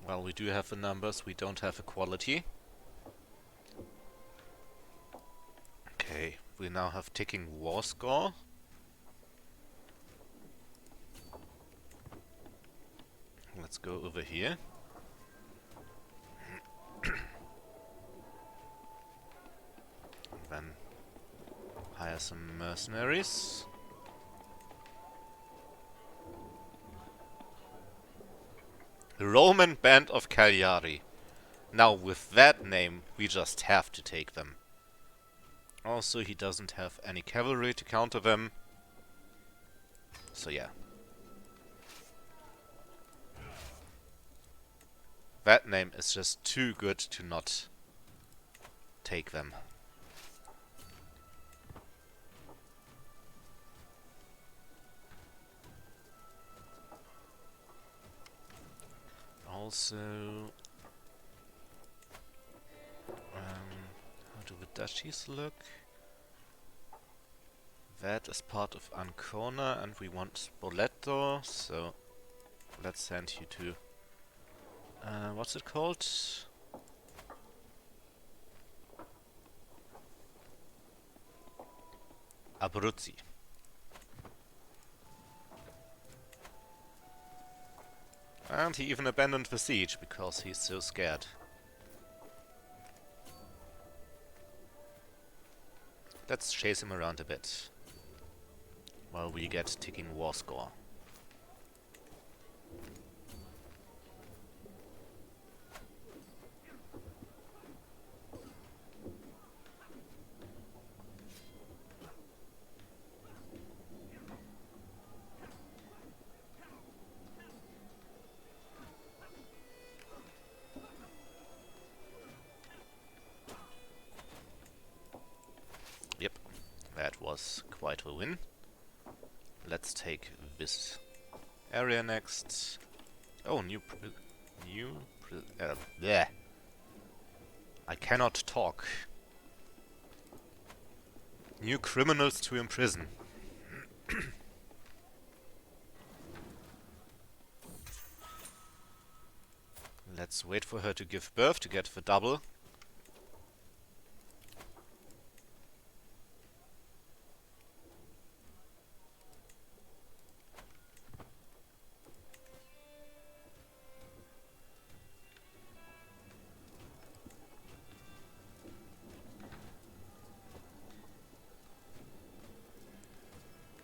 Speaker 1: Well, we do have the numbers, we don't have the quality. Okay, we now have ticking war score. Let's go over here. And then hire some mercenaries. The Roman Band of Cagliari. Now with that name, we just have to take them. Also, he doesn't have any cavalry to counter them. So yeah. That name is just too good to not take them. Also, how do the duchies look? That is part of Ancona, and we want Spoleto, so let's send you to what's it called? Abruzzi. And he even abandoned the siege because he's so scared. Let's chase him around a bit while we get ticking war score. Yep, that was quite a win. Let's take this area next. Oh, bleh. I cannot talk. New criminals to imprison. Let's wait for her to give birth to get the double.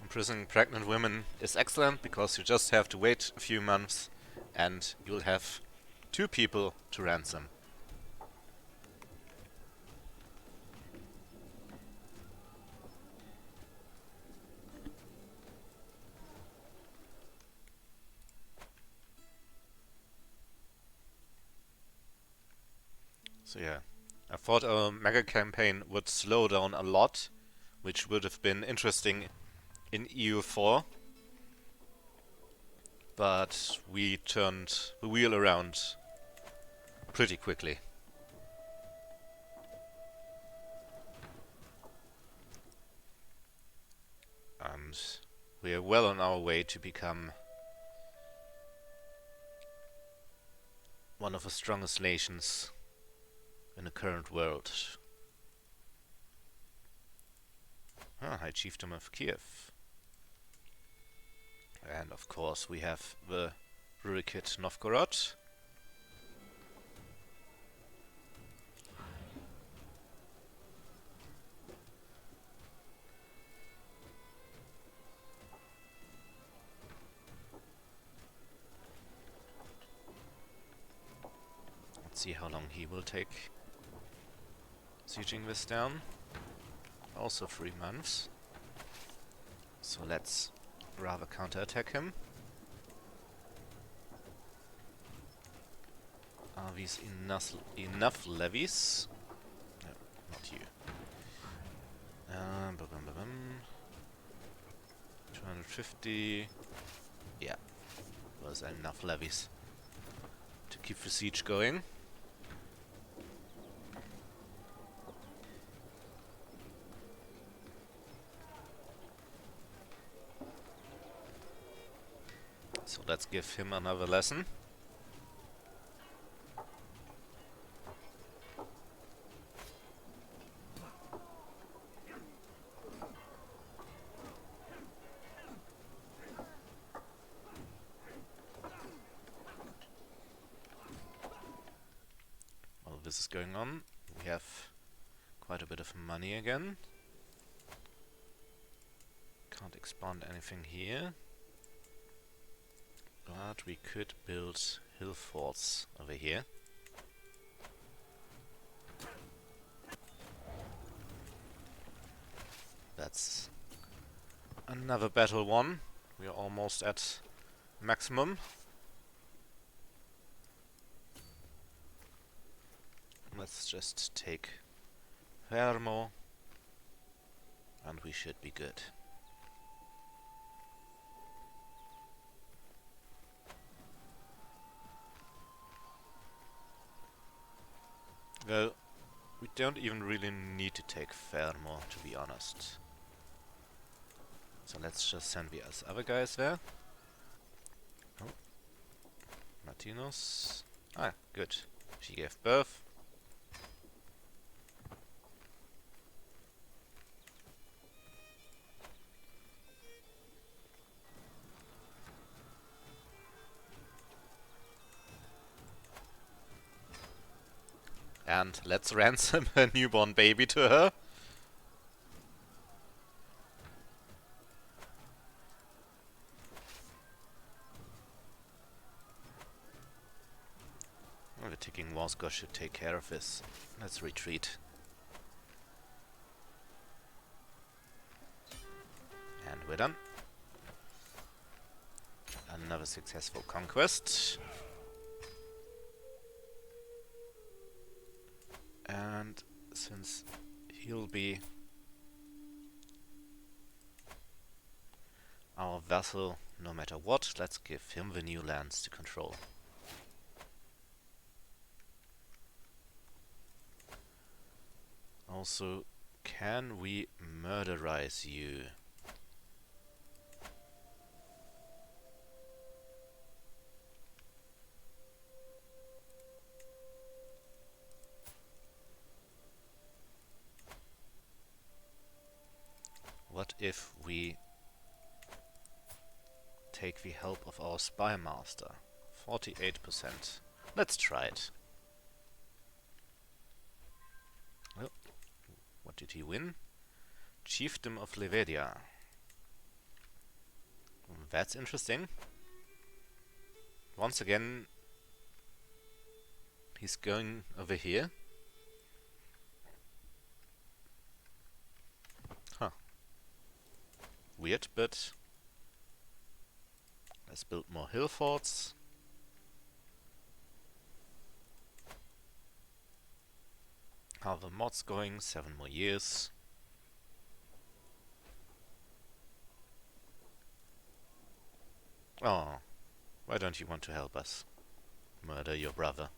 Speaker 1: Imprisoning pregnant women is excellent because you just have to wait a few months and you'll have 2 people to ransom. So yeah, I thought our mega campaign would slow down a lot, which would have been interesting in EU4. But we turned the wheel around pretty quickly. And we are well on our way to become one of the strongest nations in the current world. High Chiefdom of Kiev. And of course we have the Rurikid Novgorod. Let's see how long he will take sieging this down. Also 3 months. So let's rather counterattack him. Are these enough levies? No, not you. 250. Yeah, was enough levies to keep the siege going. So let's give him another lesson. While this is going on, we have quite a bit of money again. Can't expand anything here. But we could build hill forts over here. That's another battle won. We are almost at maximum. Let's just take Fermo and we should be good. Well, we don't even really need to take Fermo, to be honest. So let's just send the other guys there. Oh. Martinos. Ah, good. She gave birth. And let's ransom a newborn baby to her. Oh, the ticking Warska should take care of this. Let's retreat. And we're done. Another successful conquest. And since he'll be our vassal no matter what, let's give him the new lands to control. Also, can we murderize you? What if we take the help of our spy master? 48%. Let's try it. Well, what did he win? Chiefdom of Levedia. That's interesting. Once again, he's going over here. Huh. Weird, but let's build more hill forts. How are the mods going? 7 more years. Oh, why don't you want to help us murder your brother?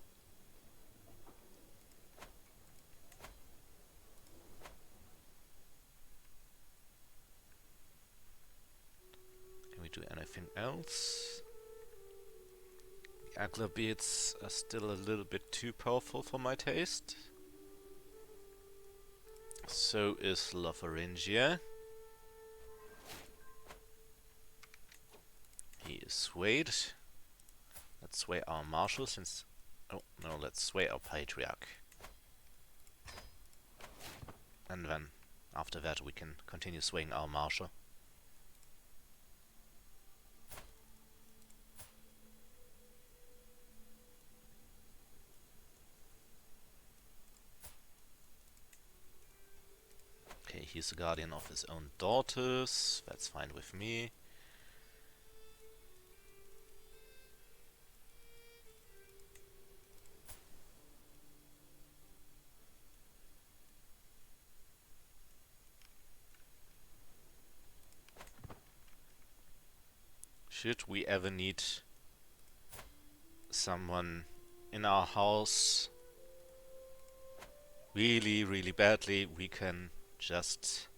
Speaker 1: Can we do anything else? The Agler beads are still a little bit too powerful for my taste. So is Lotharingia. He is swayed. Let's sway our marshal since... Oh, no, let's sway our patriarch. And then, after that, we can continue swaying our marshal. Okay, he's the guardian of his own daughters. That's fine with me. Should we ever need someone in our house really, really badly, we can just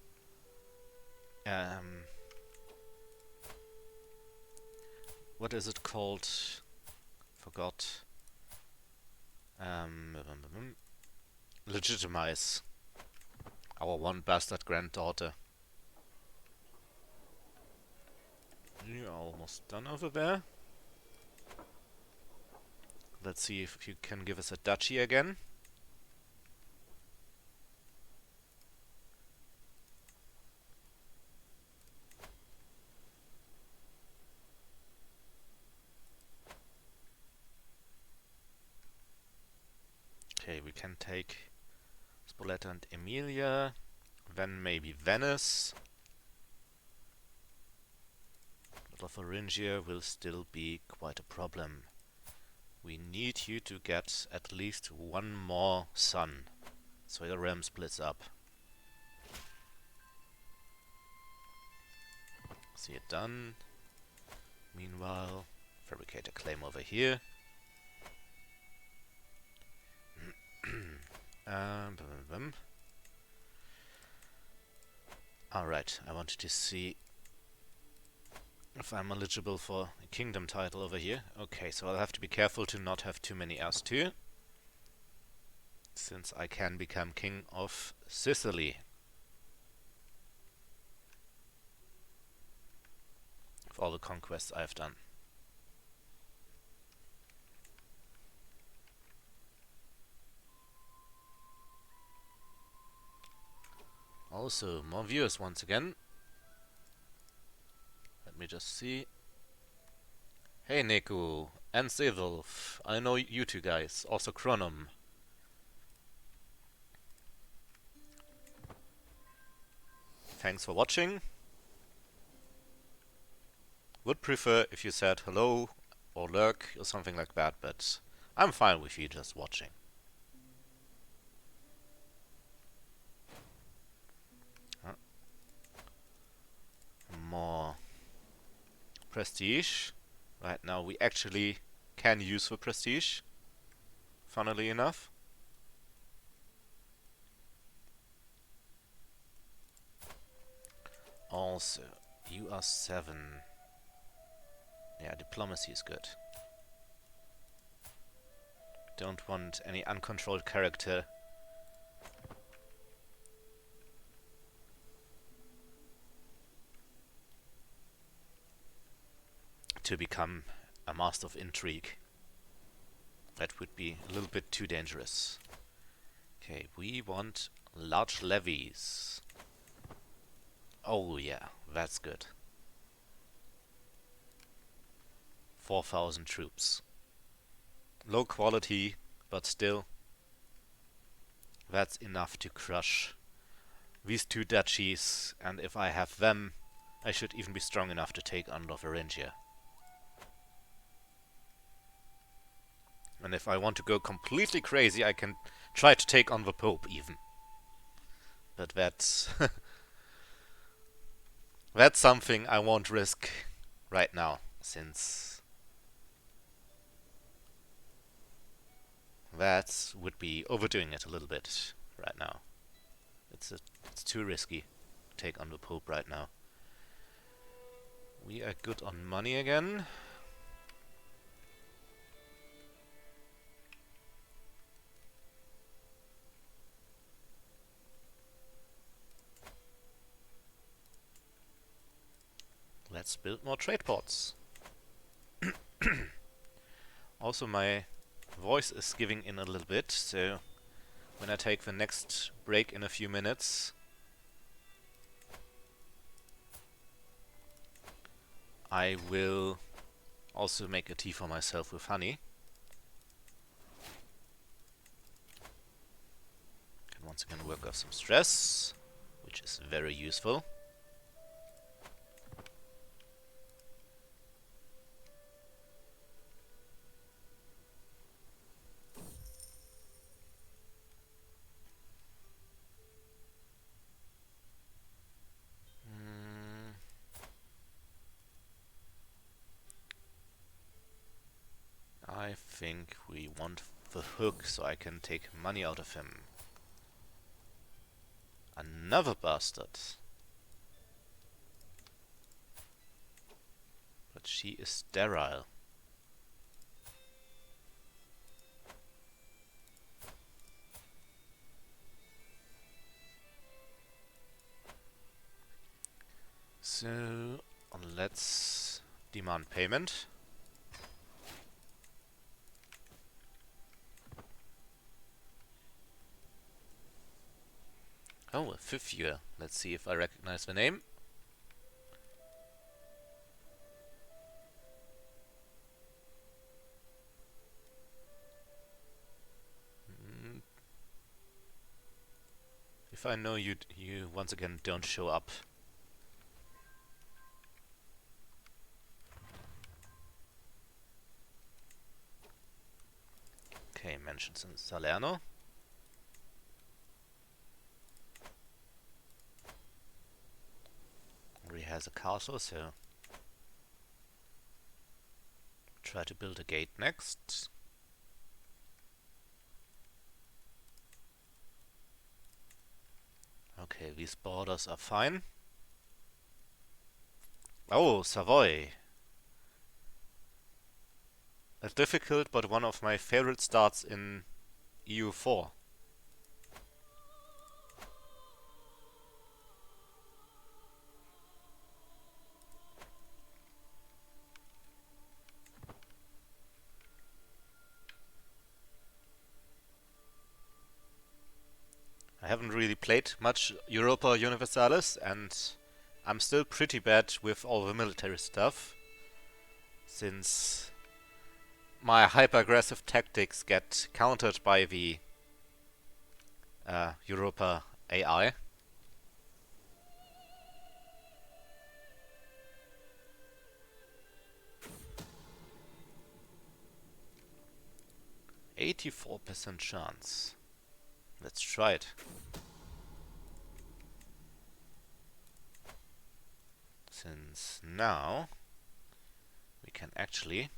Speaker 1: what is it called? Forgot. Legitimize our one bastard granddaughter. You're almost done over there. Let's see if you can give us a duchy again. Okay, we can take Spoleto and Emilia, then maybe Venice. Lotharingia will still be quite a problem. We need you to get at least one more son, so the realm splits up. See it done. Meanwhile, fabricate a claim over here. Alright, I wanted to see if I'm eligible for a kingdom title over here. Okay, so I'll have to be careful to not have too many S2, since I can become king of Sicily. With all the conquests I've done. Also, more viewers once again. Let me just see. Hey Neku and Zedolf, I know you two guys, also Chronom. Thanks for watching. Would prefer if you said hello or lurk or something like that, but I'm fine with you just watching. More prestige. Right now we actually can use the prestige, funnily enough. Also, you are 7. Yeah, diplomacy is good. Don't want any uncontrolled character. to become a master of intrigue. That would be a little bit too dangerous. Okay, we want large levies. Oh yeah, that's good. 4,000 troops. Low quality, but still, that's enough to crush these two duchies, and if I have them, I should even be strong enough to take on Thuringia. And if I want to go completely crazy, I can try to take on the Pope even. But that's that's something I won't risk right now, since that would be overdoing it a little bit right now. It's too risky to take on the Pope right now. We are good on money again. Let's build more trade ports. Also, my voice is giving in a little bit, so when I take the next break in a few minutes, I will also make a tea for myself with honey. Can once again work off some stress, which is very useful. I think we want the hook so I can take money out of him. Another bastard. But she is sterile. So let's demand payment. Oh, a fifth year. Let's see if I recognize the name. If I know you, you once again don't show up. Okay, mentions in Salerno. He has a castle, so try to build a gate next. Okay, these borders are fine. Oh, Savoy! A difficult but one of my favorite starts in EU4. I haven't really played much Europa Universalis, and I'm still pretty bad with all the military stuff, since my hyper-aggressive tactics get countered by the Europa AI. %84 chance. Let's try it. Since now we can actually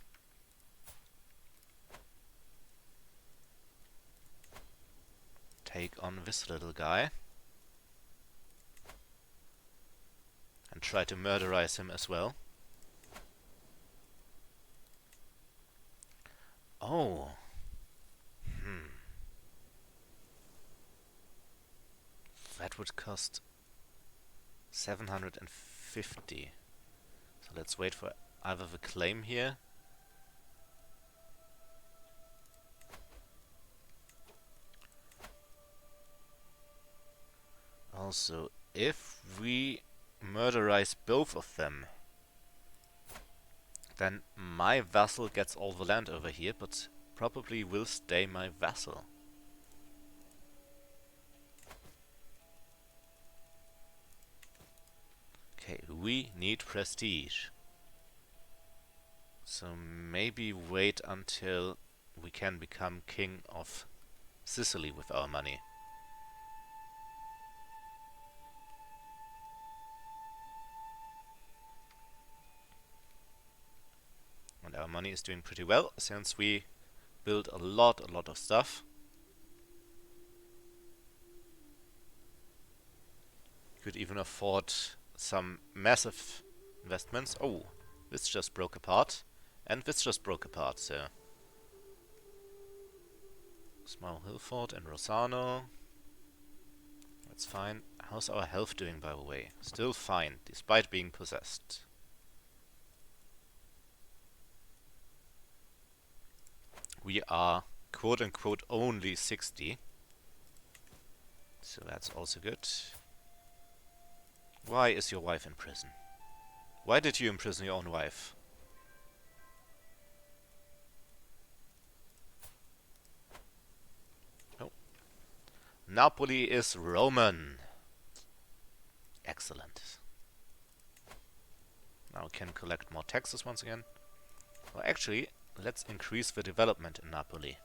Speaker 1: take on this little guy and try to murderize him as well. Oh. That would cost 750. So let's wait for either the claim here. Also, if we murderize both of them, then my vassal gets all the land over here, but probably will stay my vassal. Okay, we need prestige. So maybe wait until we can become king of Sicily with our money. And our money is doing pretty well since we built a lot of stuff. Could even afford some massive investments. Oh, this just broke apart. And this just broke apart, so. Small Hill Fort and Rosano. That's fine. How's our health doing, by the way? Still fine, despite being possessed. We are, quote-unquote, only 60. So that's also good. Why is your wife in prison? Why did you imprison your own wife? Oh. Napoli is Roman. Excellent. Now we can collect more taxes once again. Well, actually, let's increase the development in Napoli.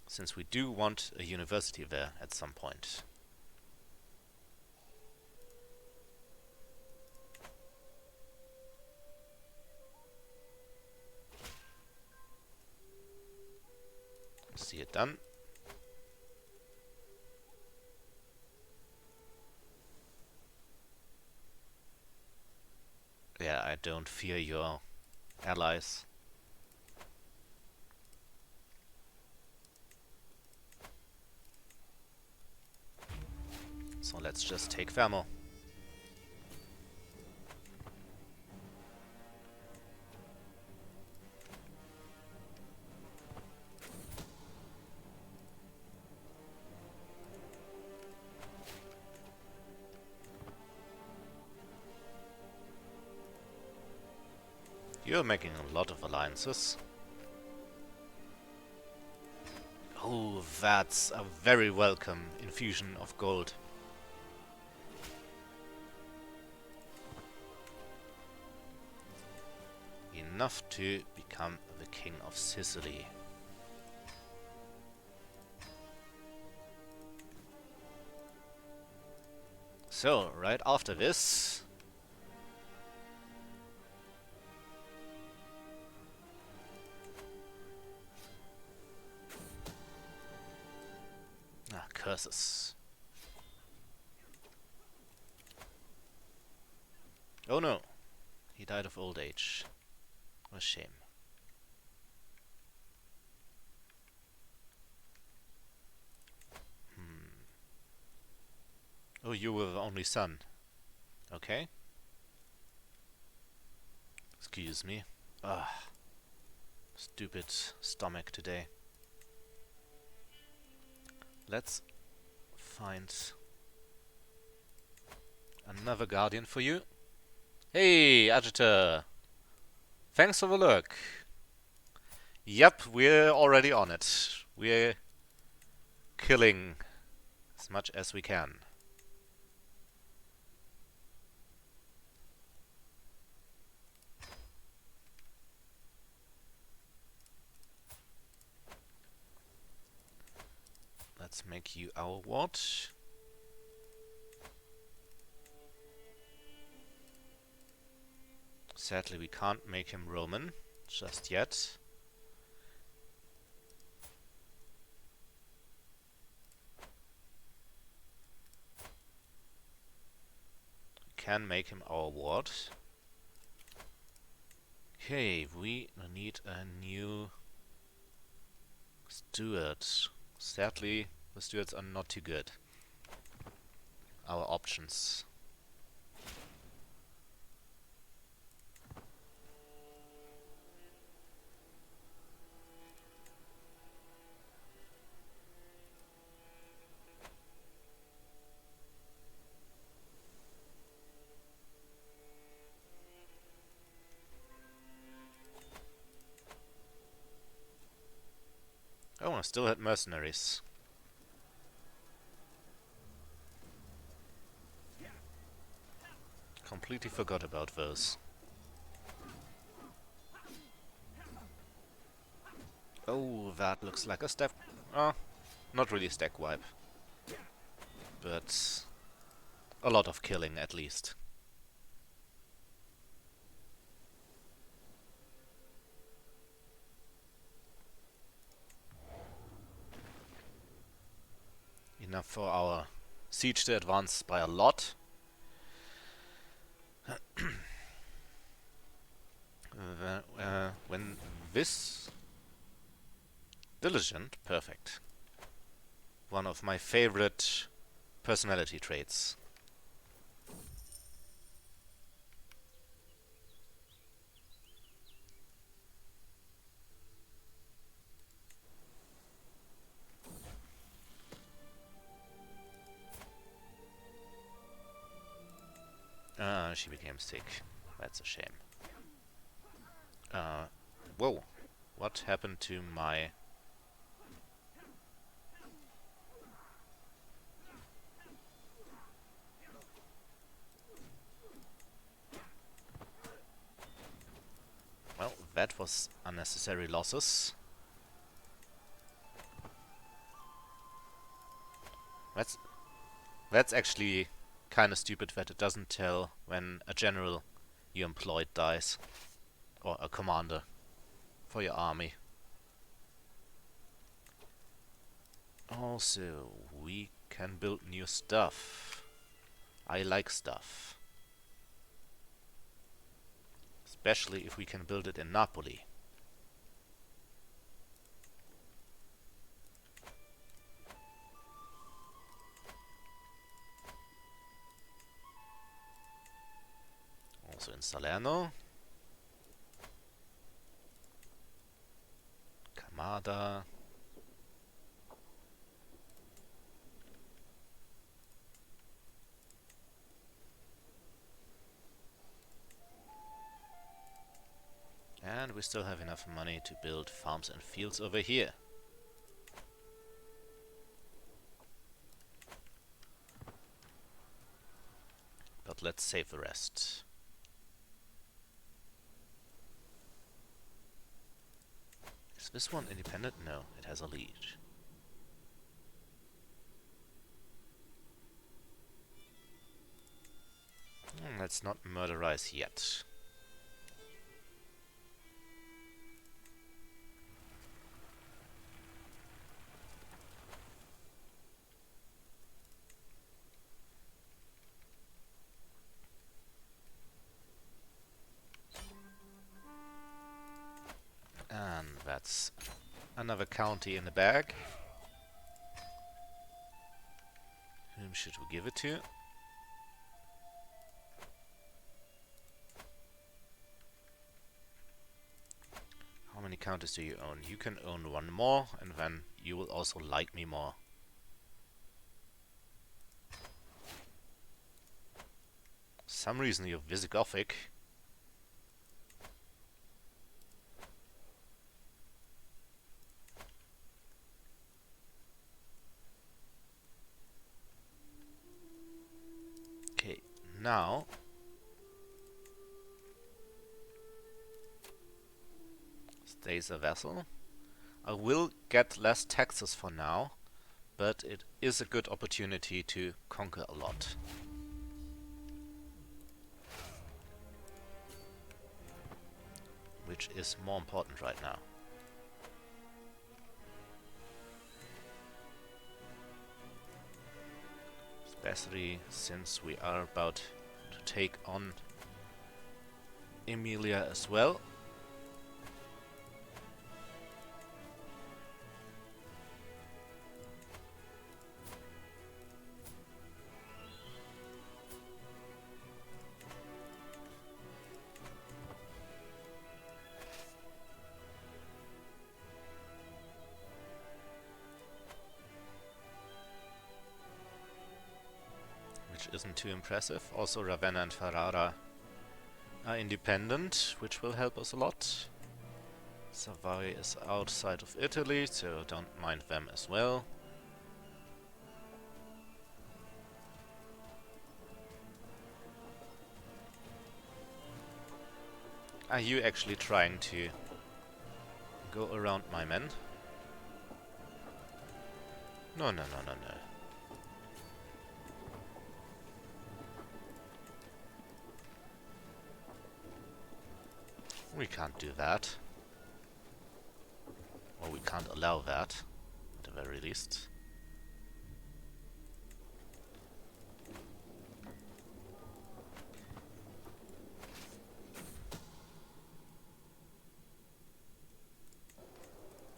Speaker 1: Since we do want a university there at some point. See it done. Yeah, I don't fear your allies. So let's just take Fermo. You're making a lot of alliances. Oh, that's a very welcome infusion of gold. Enough to become the king of Sicily. So, right after this... Ah, curses. Oh no, he died of old age. What a shame. Oh, you were the only son. Okay. Excuse me. Ah, stupid stomach today. Let's find another guardian for you. Hey, Agita! Thanks for the look. Yep, we're already on it. We're killing as much as we can. Let's make you our ward. Sadly, we can't make him Roman just yet. We can make him our ward. Okay, we need a new steward. Sadly, the stewards are not too good. our options. Oh, I still had mercenaries. Completely forgot about those. Oh, that looks like a stack. Oh, not really stack wipe. But a lot of killing at least. Enough for our siege to advance by a lot. When this diligent, perfect. One of my favorite personality traits. She became sick. That's a shame. Whoa. What happened to my... Well, that was unnecessary losses. That's actually kind of stupid that it doesn't tell when a general you employed dies. Or a commander for your army. Also, we can build new stuff. I like stuff. Especially if we can build it in Napoli. Also in Salerno. Kamada. And we still have enough money to build farms and fields over here. But let's save the rest. Is this one independent? No, it has a liege. Let's not murderize yet. And that's another county in the bag. Whom should we give it to? How many counties do you own? You can own one more, and then you will also like me more. Some reason you're Visigothic. Okay, now stays a vassal. I will get less taxes for now, but it is a good opportunity to conquer a lot. Which is more important right now. Especially since we are about to take on Emilia as well. which isn't too impressive. Also Ravenna and Ferrara are independent, which will help us a lot. Savoy is outside of Italy, so don't mind them as well. Are you actually trying to go around my men? No, no, no, no, no. We can't do that. Or we can't allow that, at the very least.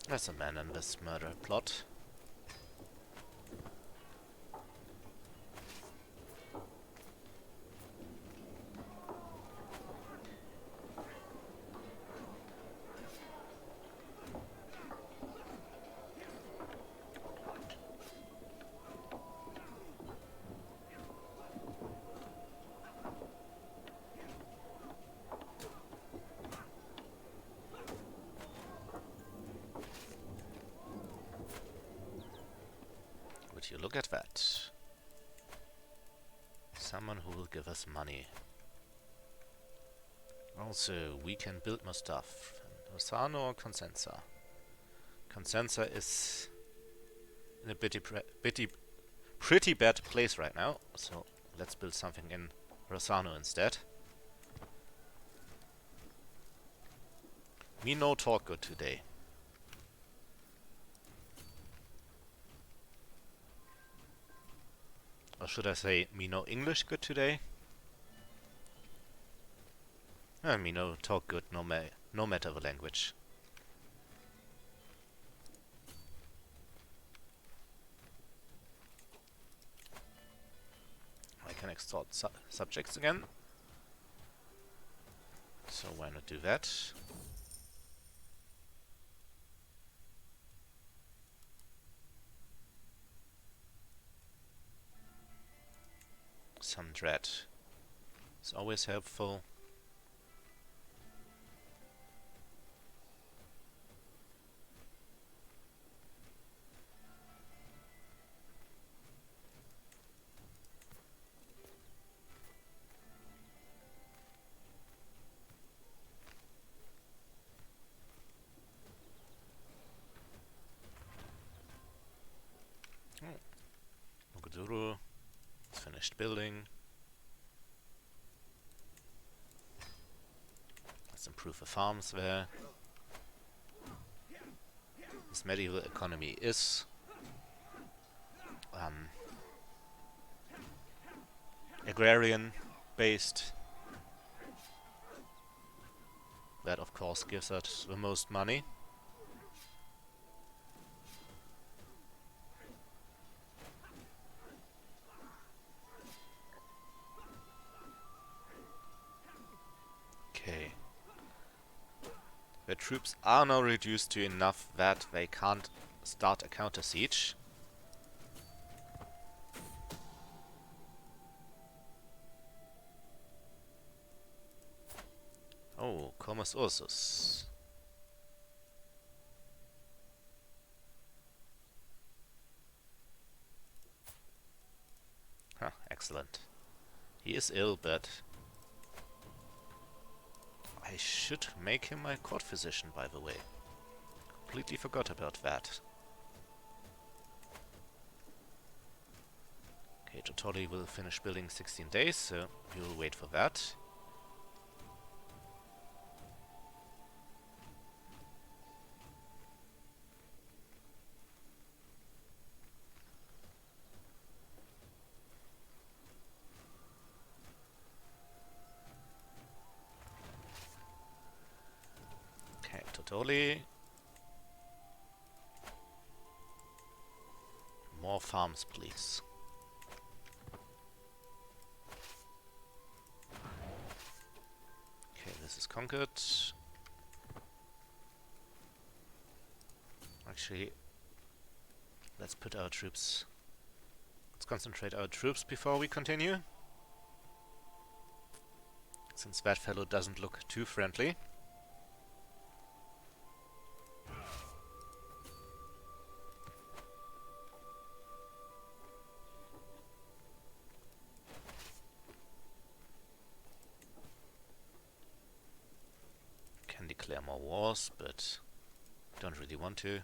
Speaker 1: There's a man in this murder plot. Would you look at that? Someone who will give us money. Also, we can build more stuff. Rosano or Consenza? Consenza is in a pretty bad place right now, so let's build something in Rosano instead. Me no talk good today. Or should I say, me no English good today? Me no talk good, no matter the language. I can extort subjects again. So why not do that? Some dread is always helpful. Mogaduru, finished building. Let's improve the farms there. This medieval economy is agrarian based. That of course gives us the most money. Okay. The troops are now reduced to enough that they can't start a counter siege. Oh, Comus Ursus. Huh, excellent. He is ill, but I should make him my court physician, by the way. Completely forgot about that. Okay, Totori will finish building 16 days, so we will wait for that. Okay, Totori. More farms, please. Okay, this is conquered. Actually, let's put our troops... Let's concentrate our troops before we continue, since that fellow doesn't look too friendly. Can declare more wars, but don't really want to.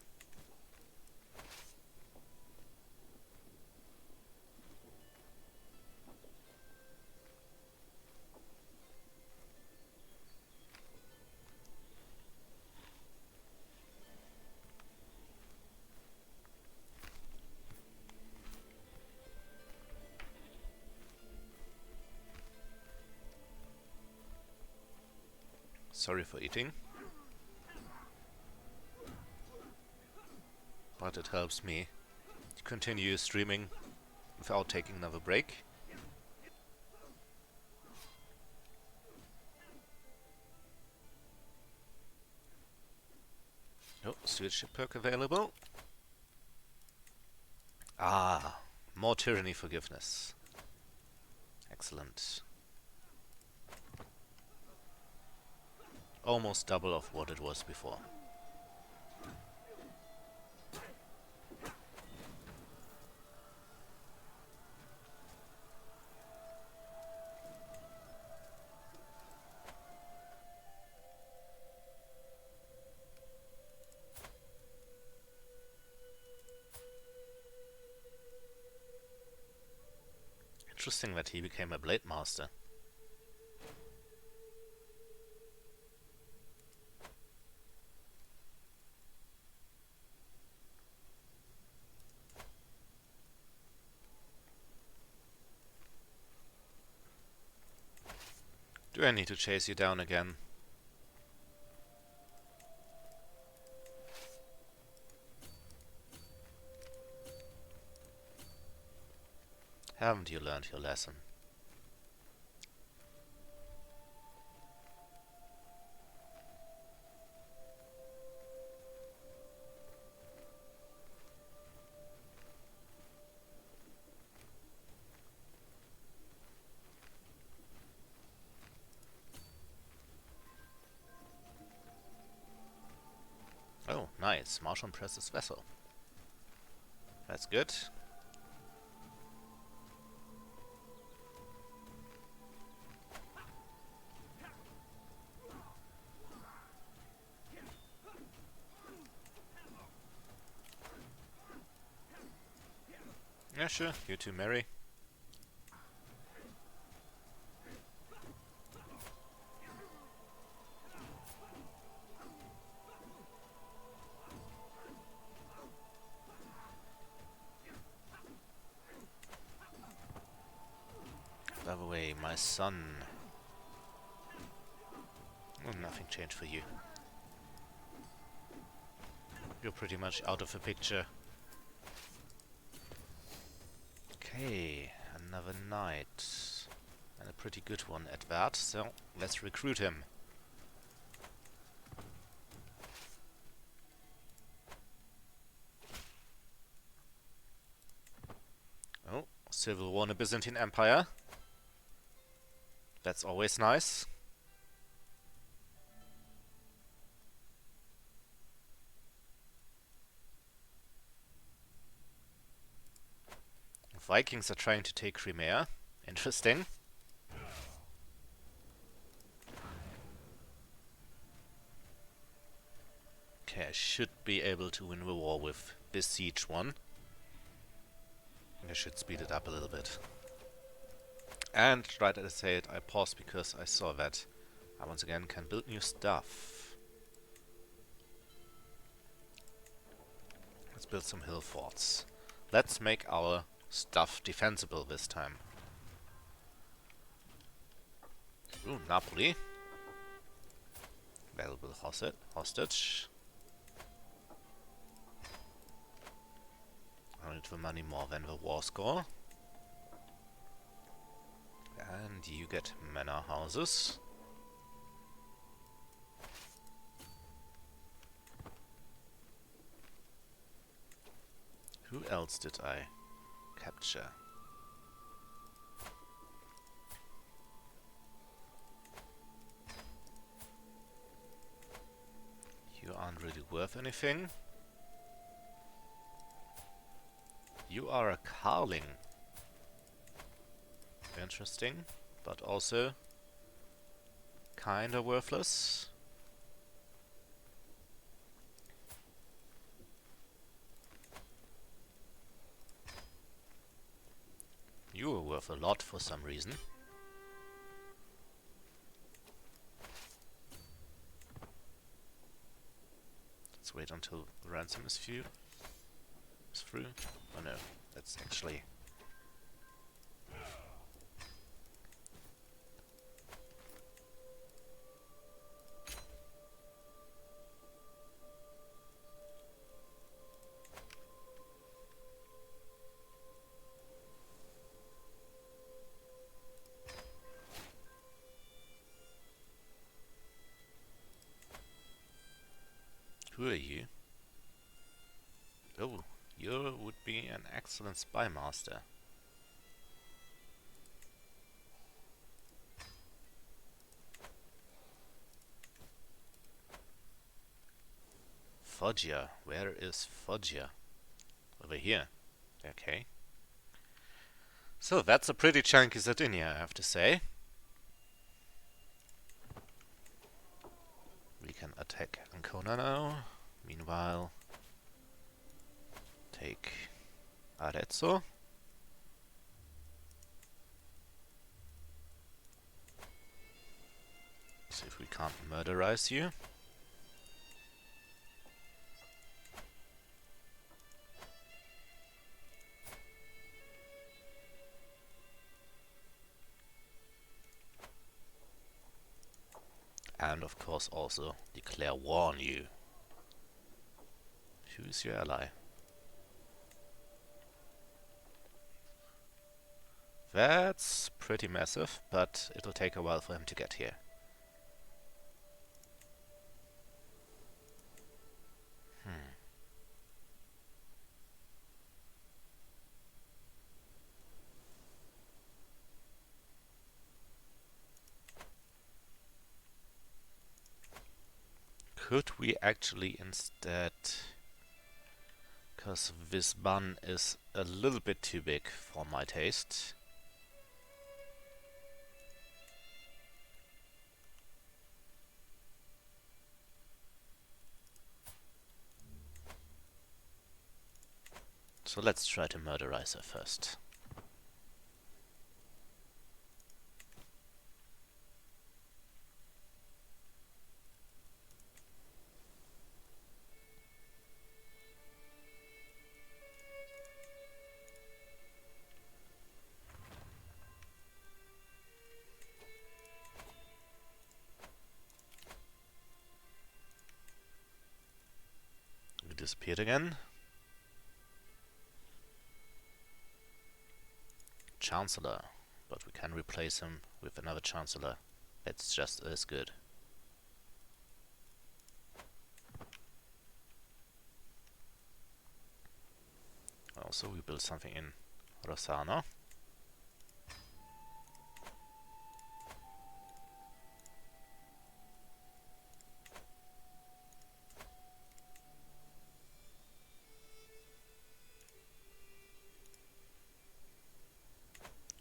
Speaker 1: Sorry for eating, but it helps me to continue streaming without taking another break. Oh, stewardship perk available. Ah, more tyranny forgiveness. Excellent. Almost double of what it was before. Interesting that he became a blade master. Do I need to chase you down again? Haven't you learned your lesson? Oh, nice. March on Press's vessel. That's good. Yeah, sure. You two marry. By the way, my son. Oh, nothing changed for you. You're pretty much out of the picture. Okay, another knight. And a pretty good one at that, so let's recruit him. Oh, civil war in the Byzantine Empire. That's always nice. Vikings are trying to take Crimea. Interesting. Okay, I should be able to win the war with this siege one. I should speed it up a little bit. And right as I say it, I paused because I saw that I once again can build new stuff. Let's build some hill forts. Let's make our stuff defensible this time. Ooh, Napoli. Valuable hostage. I need the money more than the war score. And you get manor houses. Who else did I capture? You aren't really worth anything. You are a carling. Interesting, but also kinda worthless. You are worth a lot for some reason. Let's wait until the ransom is through. Oh no, that's actually... Who are you? Oh, you would be an excellent spy master. Foggia. Where is Foggia? Over here. Okay. So that's a pretty chunky Sardinia, I have to say. We can attack Ancona now. Meanwhile, take Arezzo. See if we can't murderize you. And of course also declare war on you. Who's your ally? That's pretty massive, but it'll take a while for him to get here. Could we actually instead... Because Visban is a little bit too big for my taste. So let's try to murderize her first. He disappeared again. Chancellor, but we can replace him with another Chancellor. It's just as good. Also, we build something in Rossano.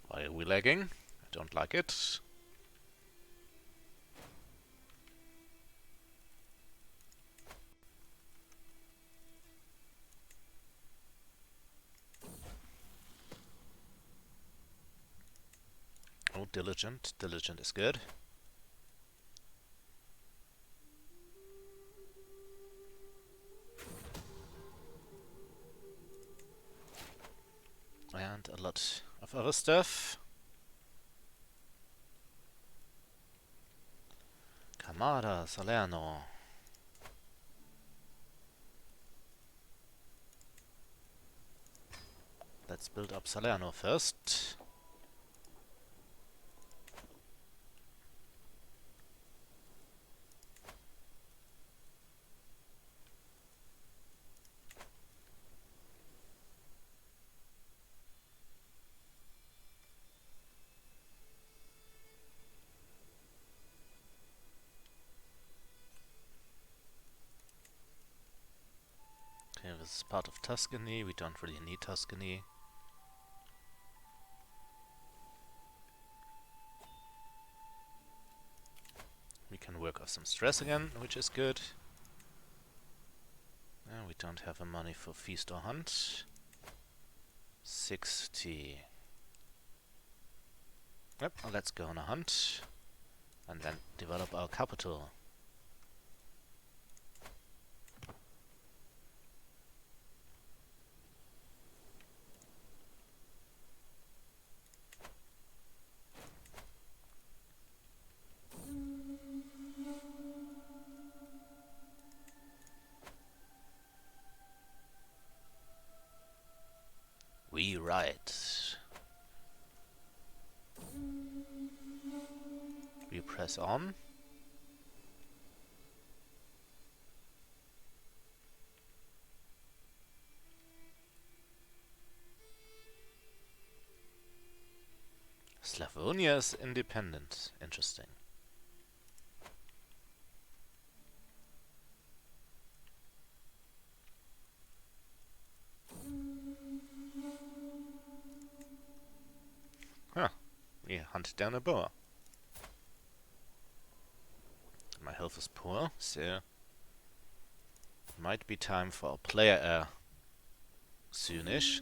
Speaker 1: Why are we lagging? I don't like it. Oh, diligent. Diligent is good. And a lot of other stuff. Camara, Salerno. Let's build up Salerno first. this is part of Tuscany. We don't really need Tuscany. We can work off some stress again, which is good. We don't have the money for feast or hunt. 60. Yep, let's go on a hunt and then develop our capital. We write. We press on. Slavonia is independent. Interesting. Huh. We hunted down a boar. My health is poor, so it might be time for a player error soonish.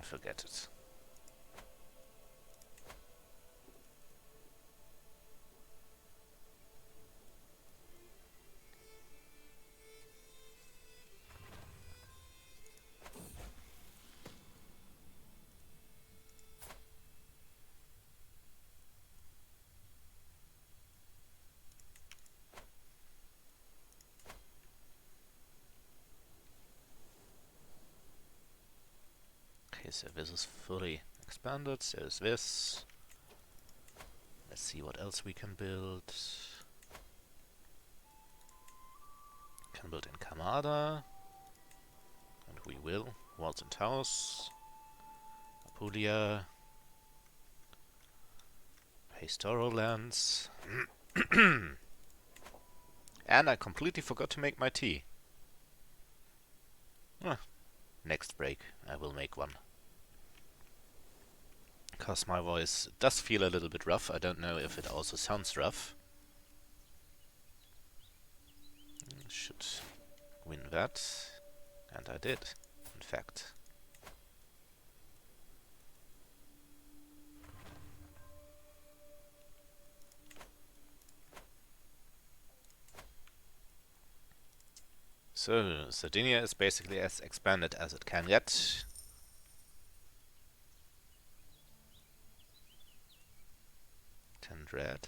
Speaker 1: Forget it. Okay, so this is fully expanded, so is this. Let's see what else we can build. Can build in Kamada. And we will. Walls and towers. Apulia. Pastoral lands. And I completely forgot to make my tea. Next break I will make one. Because my voice does feel a little bit rough. I don't know if it also sounds rough. Should win that. And I did, in fact. So, Sardinia is basically as expanded as it can get. Red.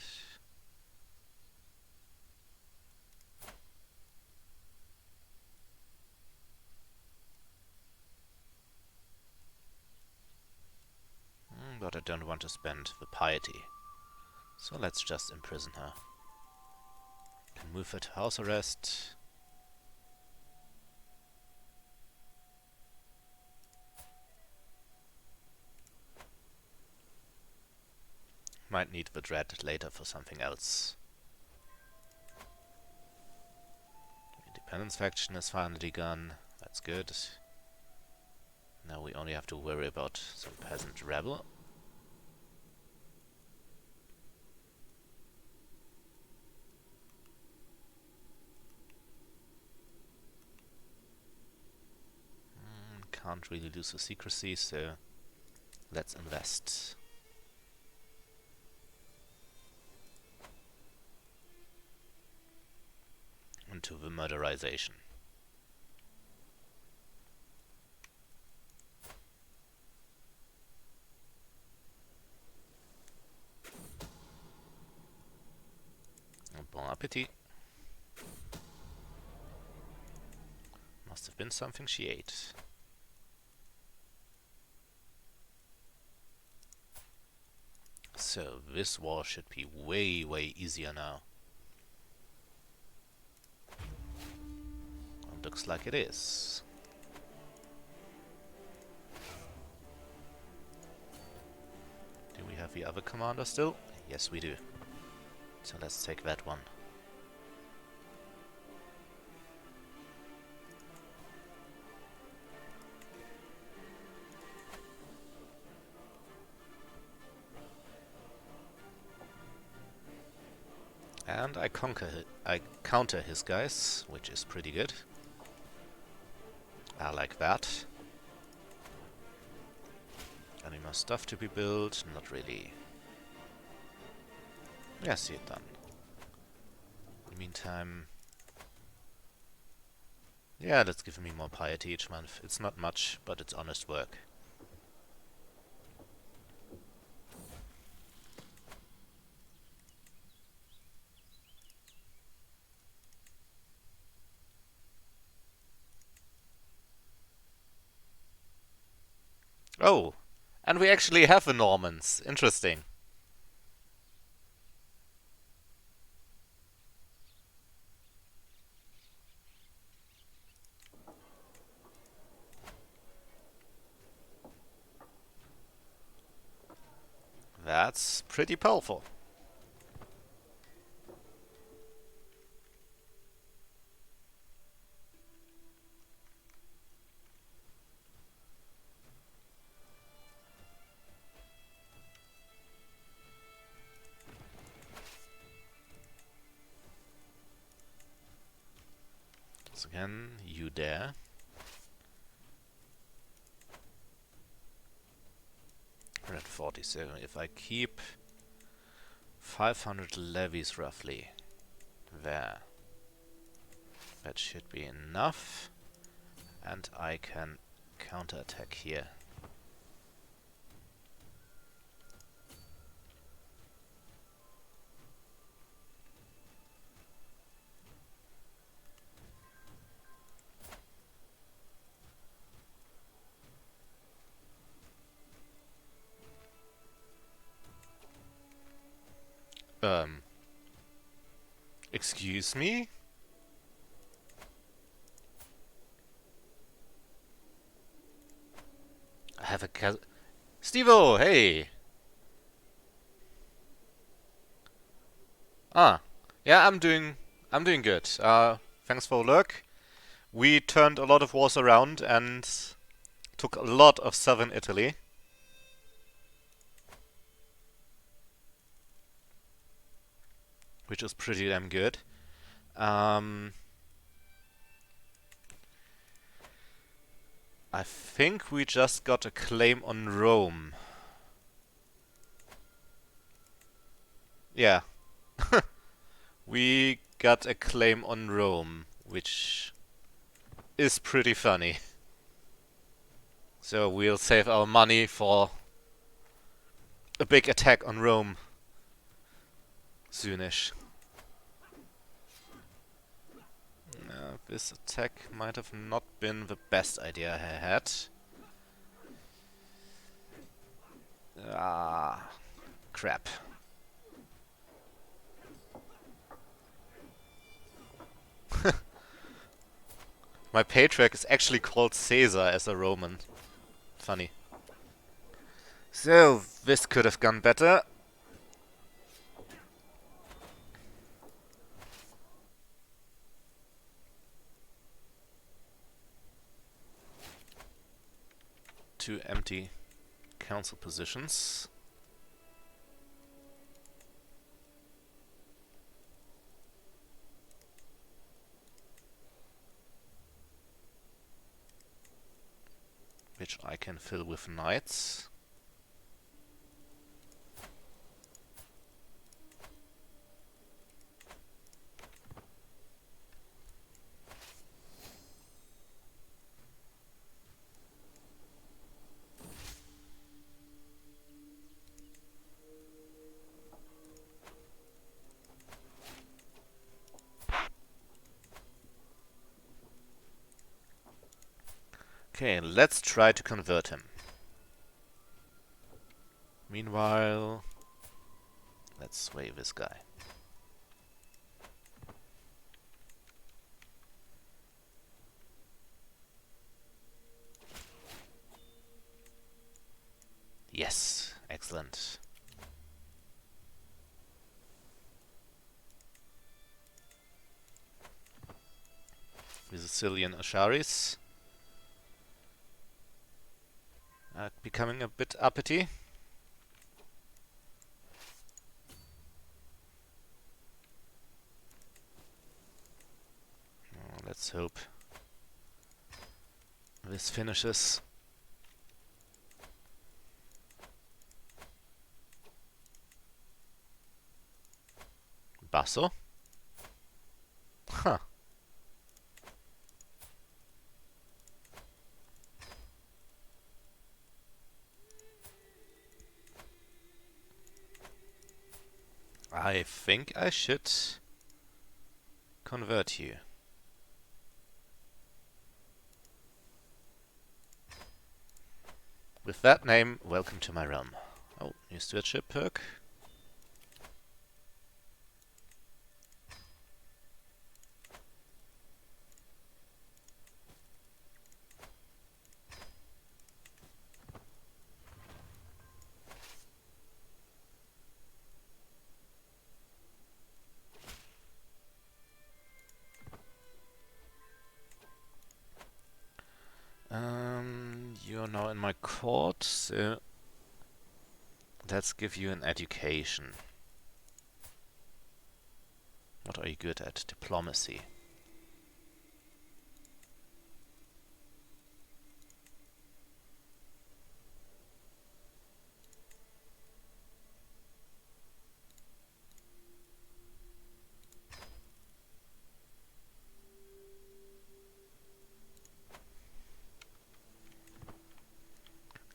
Speaker 1: But I don't want to spend the piety. So let's just imprison her. Can move her to house arrest. Might need the dread later for something else. Independence faction is finally gone. That's good. Now we only have to worry about some peasant rebel. Can't really lose the secrecy, so let's invest. Into the murderization. Bon appetit. Must have been something she ate. So this war should be way, way easier now. And looks like it is. Do we have the other commander still? Yes, we do. So let's take that one. And I counter his guys, which is pretty good. I like that. Any more stuff to be built? Not really. Yeah, see it done. In the meantime... yeah, let's give me more piety each month. It's not much, but it's honest work. Oh! And we actually have the Normans. Interesting. That's pretty powerful. So again, you there. We're at 47. If I keep 500 levies roughly there, that should be enough. And I can counterattack here. Excuse me? I have a Steve-O, hey! Ah, yeah, I'm doing good. Thanks for the look. We turned a lot of wars around and took a lot of southern Italy. Which is pretty damn good. I think we just got a claim on Rome. Yeah. We got a claim on Rome, which is pretty funny. So we'll save our money for a big attack on Rome soonish. This attack might have not been the best idea I had. Ah, crap. My patriarch is actually called Caesar as a Roman. Funny. So, this could have gone better. Two empty council positions. Which I can fill with knights. Okay, let's try to convert him. Meanwhile, let's sway this guy. Yes, excellent. The Sicilian Asharis are becoming a bit uppity. Let's hope this finishes. Basso? Huh. I think I should convert you. With that name, welcome to my realm. Oh, new stewardship perk. You're now in my court, so let's give you an education. What are you good at? Diplomacy.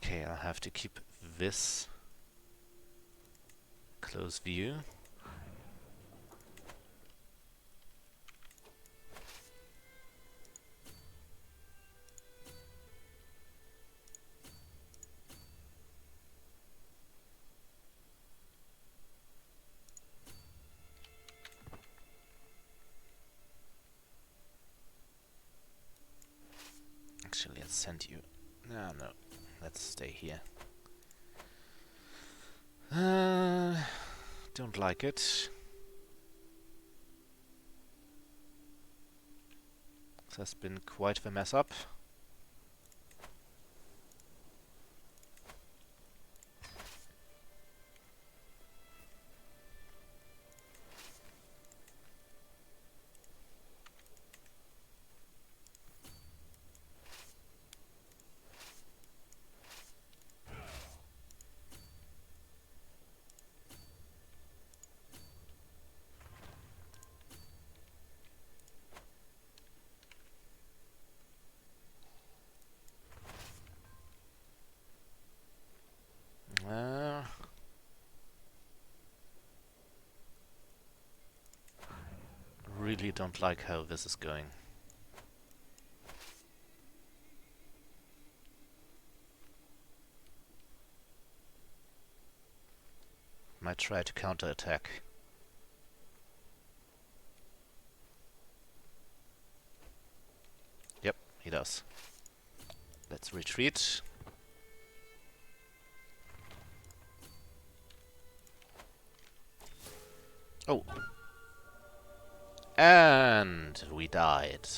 Speaker 1: Okay, I'll have to keep this close view. Actually, let's send you... No, let's stay here. Don't like it. This has been quite the mess up. Really don't like how this is going. Might try to counterattack. Yep, he does. Let's retreat. Oh. And we died.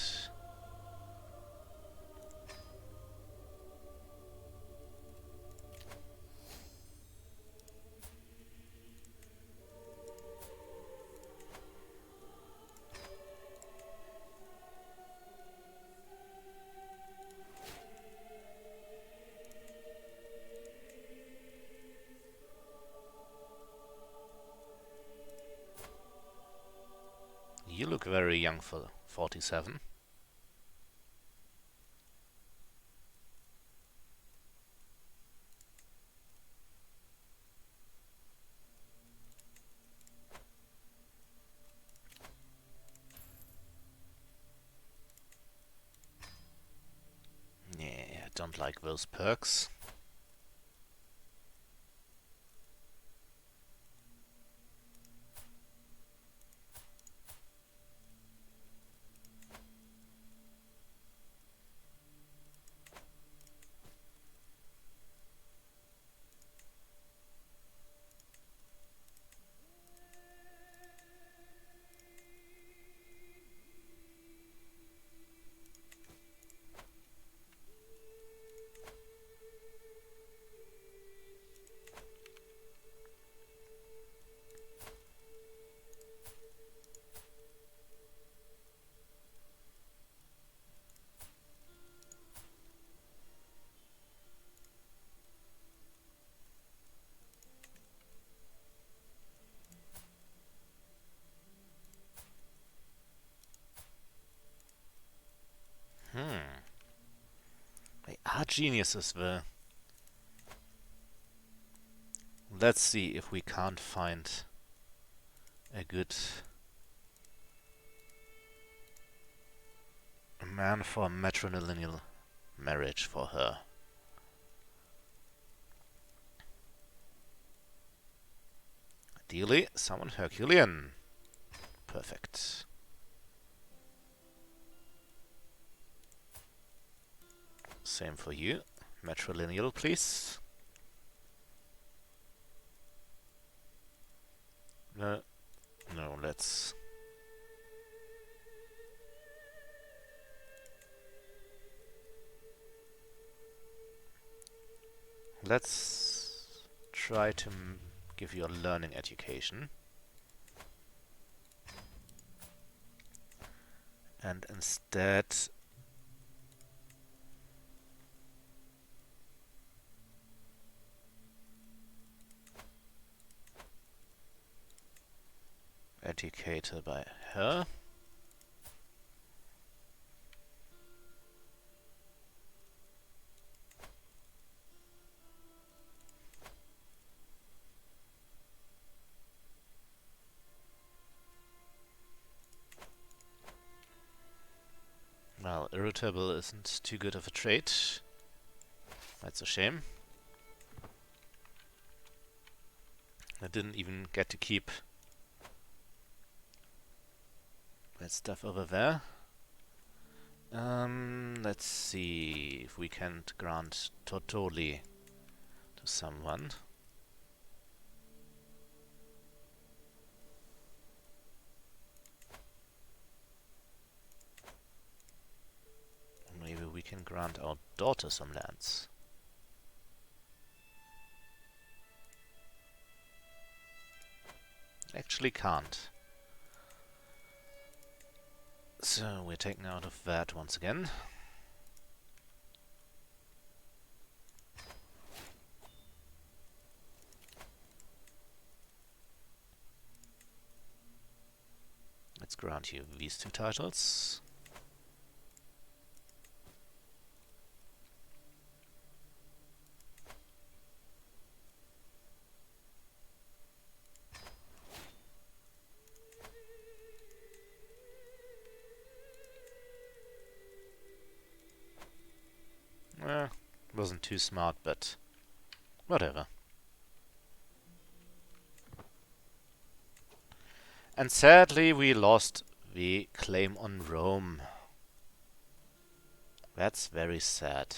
Speaker 1: You look very young for 47. Yeah, I don't like those perks. Ah, geniuses, will. Let's see if we can't find a good man for a matrilineal marriage for her. Ideally, someone Herculean. Perfect. Same for you. Matrilineal, please. No, let's... Let's try to give you a learning education. And instead... educated by her. Well, irritable isn't too good of a trait. That's a shame. I didn't even get to keep that stuff over there. Let's see if we can't grant Tortoli to someone. Maybe we can grant our daughter some lands. Actually can't. So we're taken out of that once again. Let's grant you these two titles. Wasn't too smart, but whatever. And sadly, we lost the claim on Rome. That's very sad.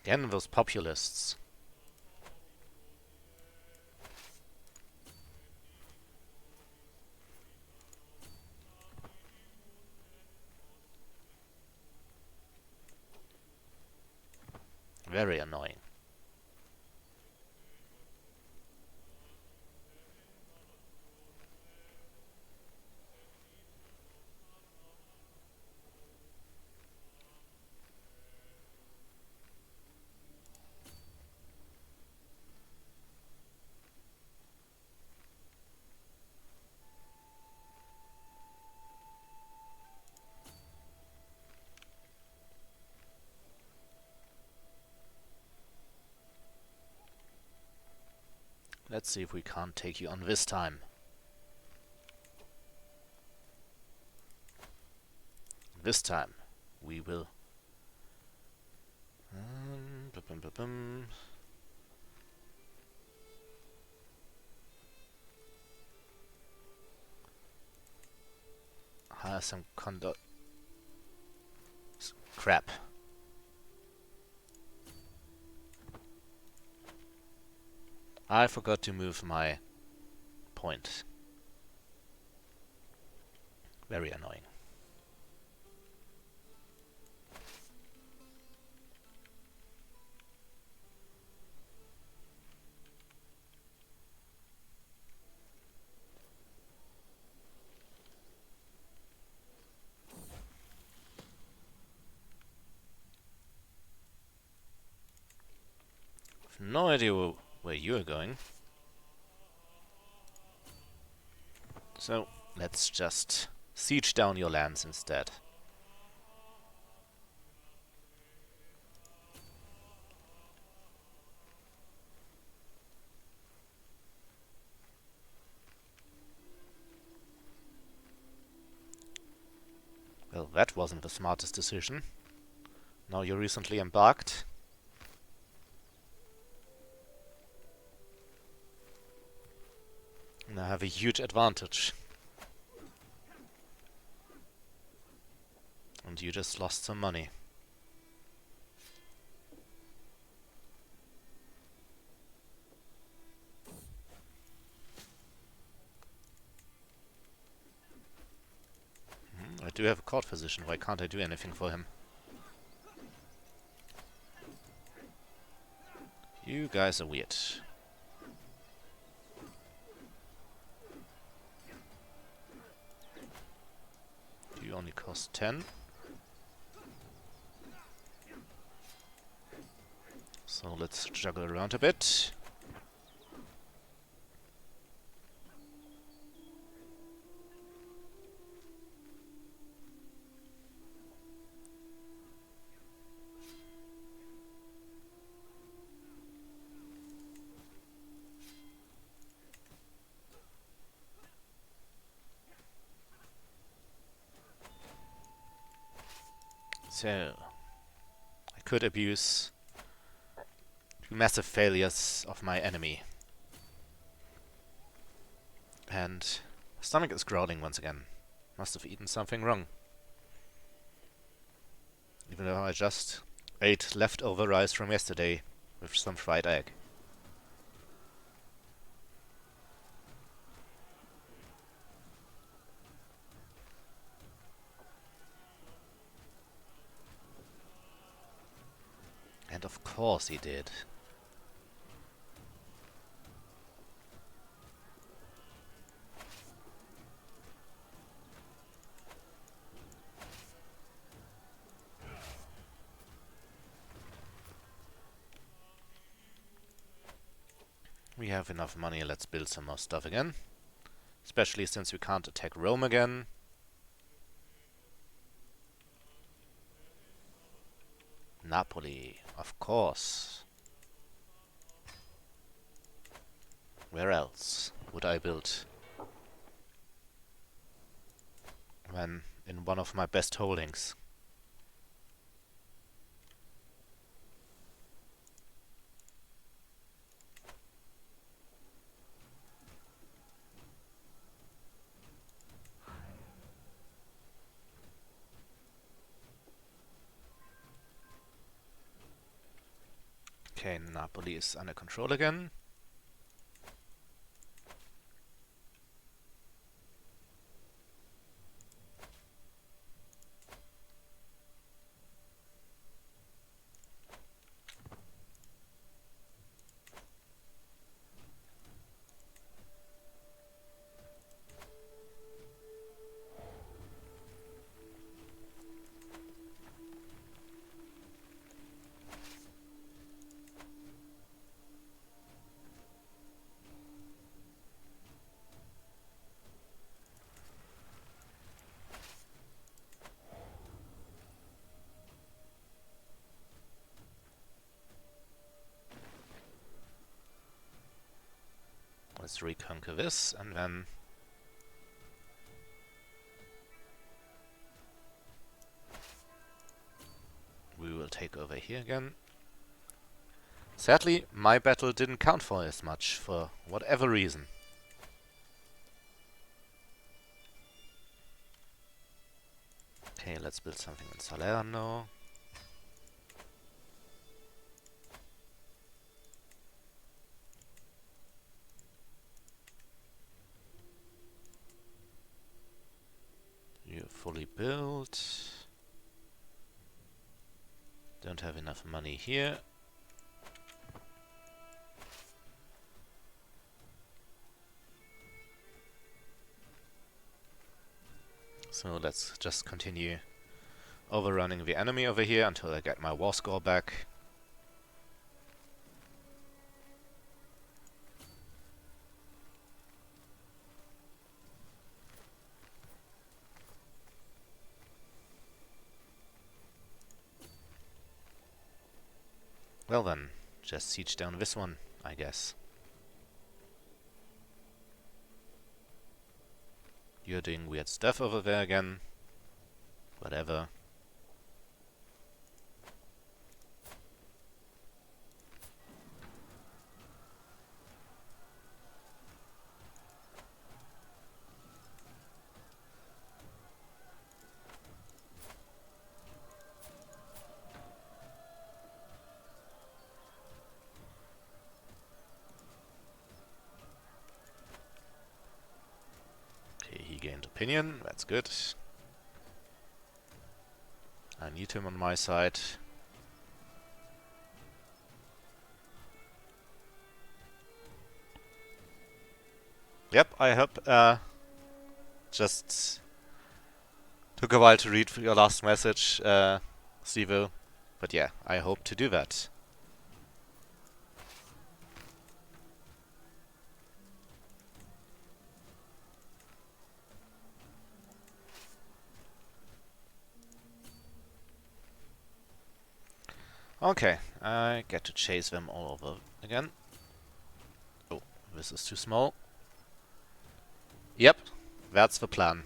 Speaker 1: Again, those populists. Very annoying. Let's see if we can't take you on this time. this time we will... bum, bum, bum, bum. Hire some conduct... Crap. I forgot to move my point. Very annoying. No idea where you are going. So, let's just siege down your lands instead. Well, that wasn't the smartest decision. Now you're recently embarked. And I have a huge advantage. And you just lost some money. I do have a court physician. Why can't I do anything for him? You guys are weird. You only cost 10. So let's juggle around a bit. So, I could abuse the massive failures of my enemy. And my stomach is growling once again. Must have eaten something wrong. Even though I just ate leftover rice from yesterday with some fried egg. And of course he did. We have enough money, let's build some more stuff again. Especially since we can't attack Rome again. Napoli, of course. Where else would I build when in one of my best holdings? Okay, Napoli is under control again. Let's reconquer this and then take over here again. Sadly, my battle didn't count for as much, for whatever reason. Okay, let's build something in Salerno. You're fully built. Don't have enough money here. So let's just continue overrunning the enemy over here until I get my war score back. Well then, just siege down this one, I guess. You're doing weird stuff over there again. Whatever. Okay, he gained opinion, that's good. I need him on my side. Yep, I hope, just took a while to read your last message, Stevo. But yeah, I hope to do that. Okay, I get to chase them all over again. Oh, this is too small. Yep, that's the plan.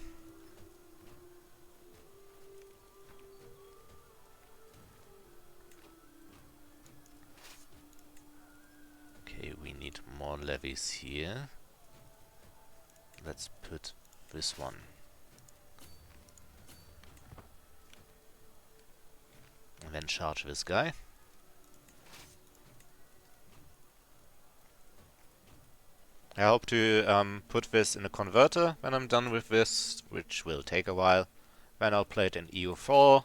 Speaker 1: Okay, we need more levies here. Let's put this one. And then charge this guy. I hope to put this in a converter when I'm done with this, which will take a while. Then I'll play it in EU4.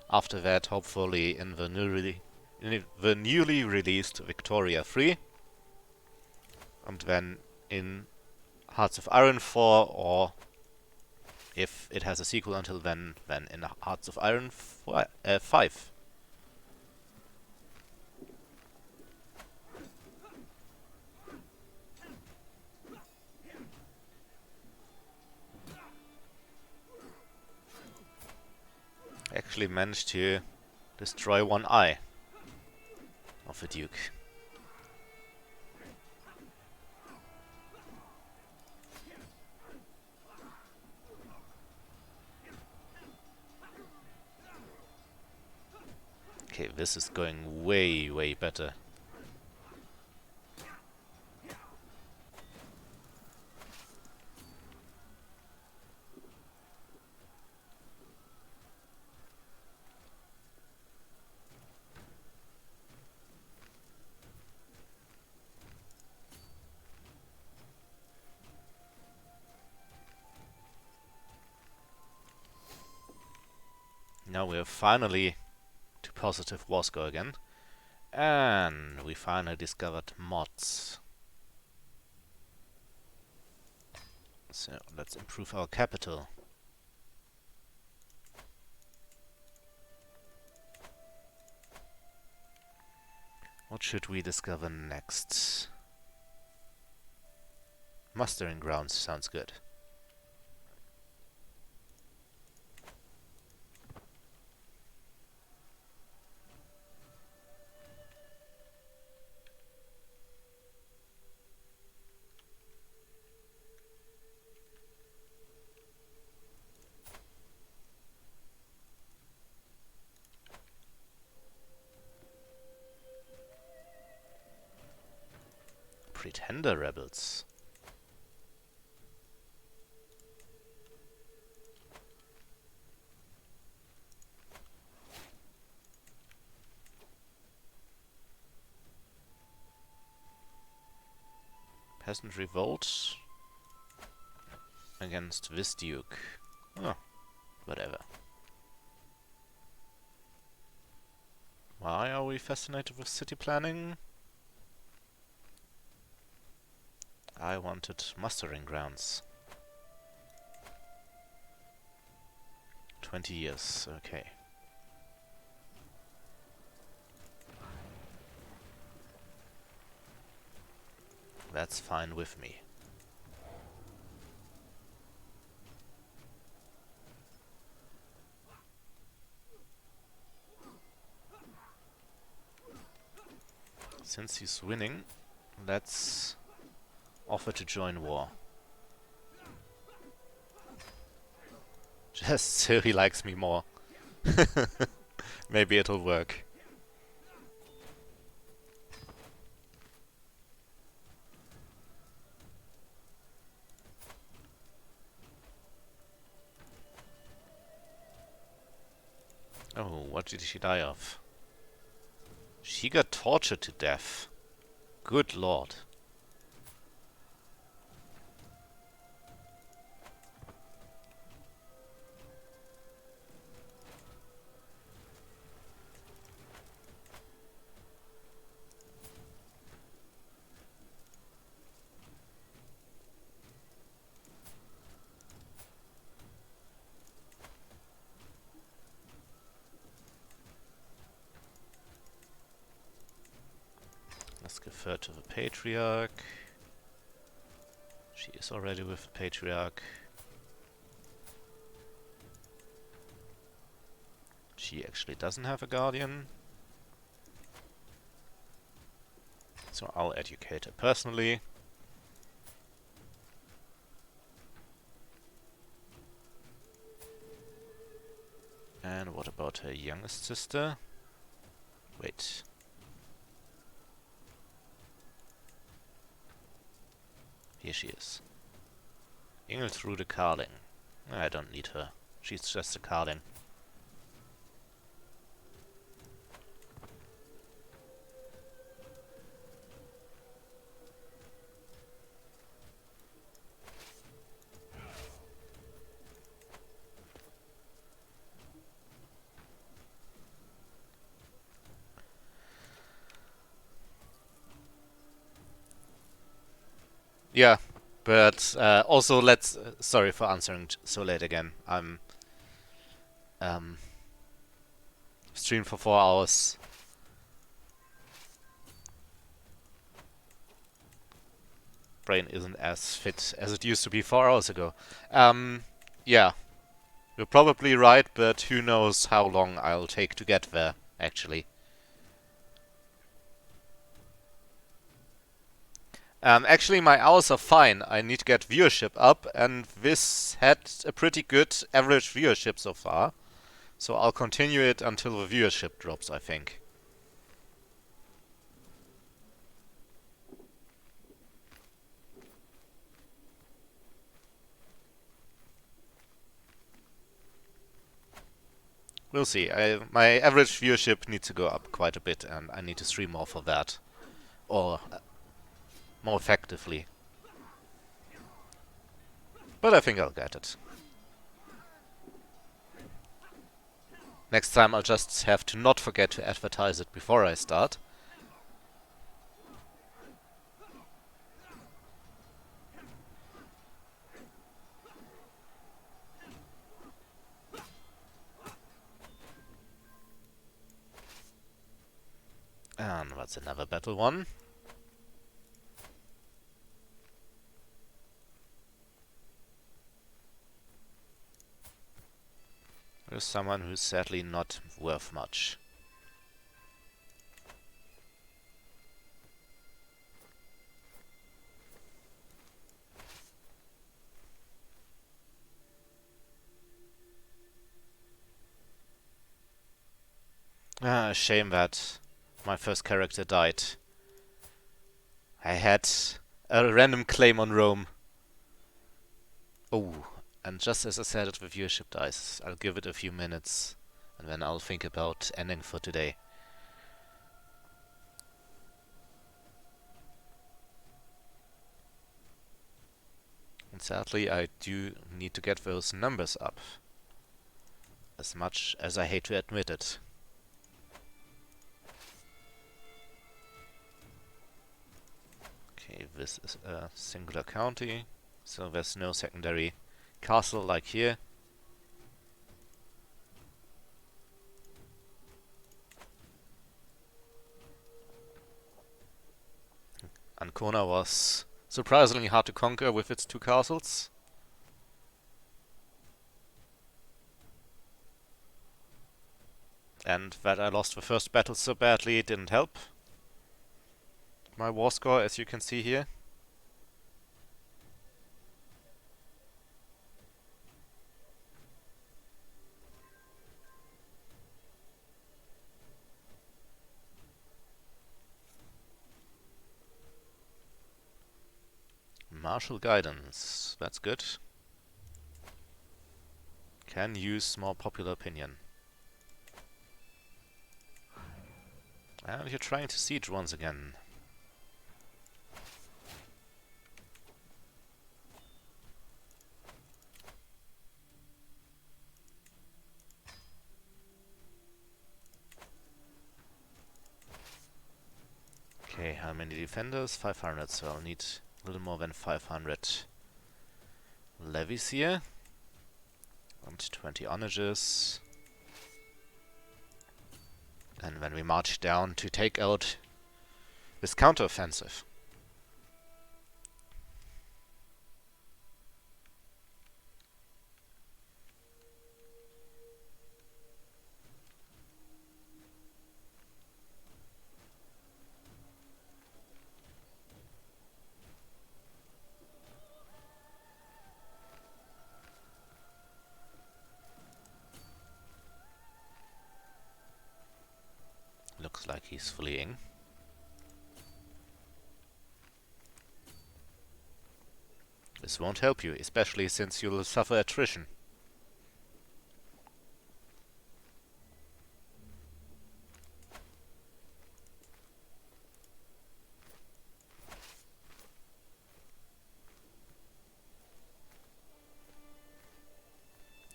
Speaker 1: After that, hopefully in the newly released Victoria 3. And then in Hearts of Iron 4, or if it has a sequel until then in Hearts of Iron 5. Actually managed to destroy one eye of the Duke. Okay, this is going way, way better. Now we're finally to positive war score again. And we finally discovered mods. So let's improve our capital. What should we discover next? Mustering grounds sounds good. Pretender rebels. Peasant revolt against this duke. Oh, whatever. Why are we fascinated with city planning? I wanted mustering grounds. 20 years, okay. That's fine with me. Since he's winning, let's offer to join war. Just so he likes me more. Maybe it'll work. Oh, what did she die of? She got tortured to death. Good lord. Let's give her to the Patriarch. She is already with the Patriarch. She actually doesn't have a Guardian. So I'll educate her personally. And what about her youngest sister? Wait. Here she is. Ingiltrude Carling. I don't need her. She's just a Carling. Yeah, but also let's. Sorry for answering so late again. I'm streamed for 4 hours. Brain isn't as fit as it used to be 4 hours ago. Yeah, you're probably right, but who knows how long I'll take to get there, actually. Actually, my hours are fine. I need to get viewership up, and this had a pretty good average viewership so far. So I'll continue it until the viewership drops, I think. We'll see. My average viewership needs to go up quite a bit, and I need to stream more for that. Or more effectively. But I think I'll get it. Next time I'll just have to not forget to advertise it before I start. And that's another battle one. There's someone who's sadly not worth much. Shame that my first character died. I had a random claim on Rome. Oh, and just as I said it, the viewership dies. I'll give it a few minutes, and then I'll think about ending for today. And sadly, I do need to get those numbers up. As much as I hate to admit it. Okay, this is a singular county, so there's no secondary castle like here. Ancona was surprisingly hard to conquer with its 2 castles. And that I lost the first battle so badly didn't help my war score, as you can see here. Martial guidance, that's good. Can use more popular opinion. And you're trying to siege once again. Okay, how many defenders? 500, so I'll need a little more than 500 levies here. And 20 onages. And then we march down to take out this counter-offensive. Looks like he's fleeing. This won't help you, especially since you'll suffer attrition.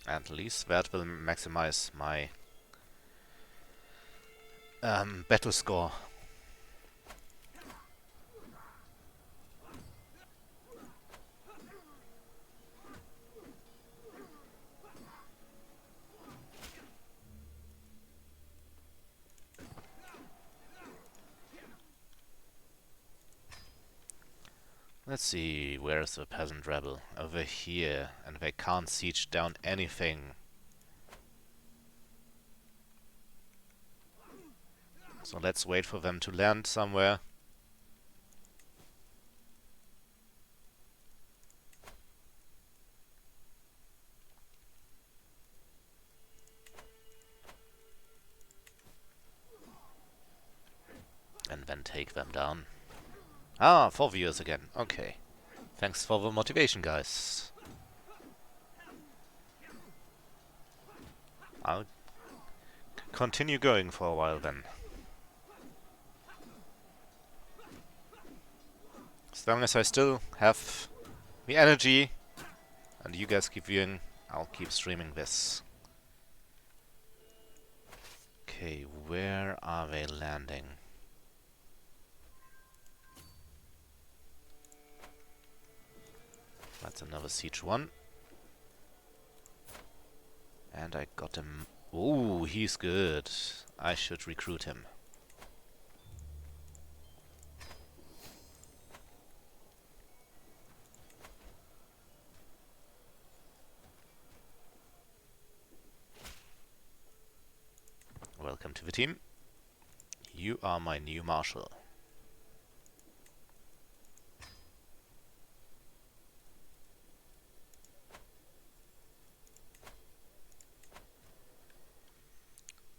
Speaker 1: At least that will maximize my battle score. Let's see, where's the peasant rebel? Over here, and they can't siege down anything. So let's wait for them to land somewhere. And then take them down. Ah, 4 viewers again. Okay. Thanks for the motivation, guys. I'll continue going for a while then. As long as I still have the energy and you guys keep viewing, I'll keep streaming this. Okay, where are they landing? That's another siege 1. And I got him. Ooh, he's good. I should recruit him. Welcome to the team. You are my new marshal.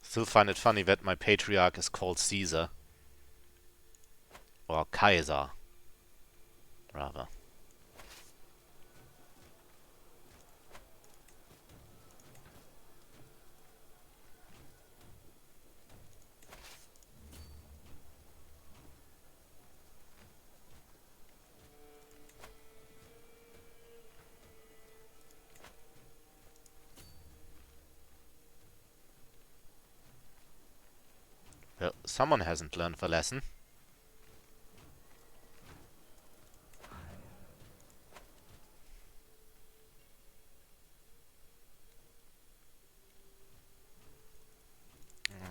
Speaker 1: Still find it funny that my patriarch is called Caesar. Or Kaiser. rather. Well, someone hasn't learned the lesson.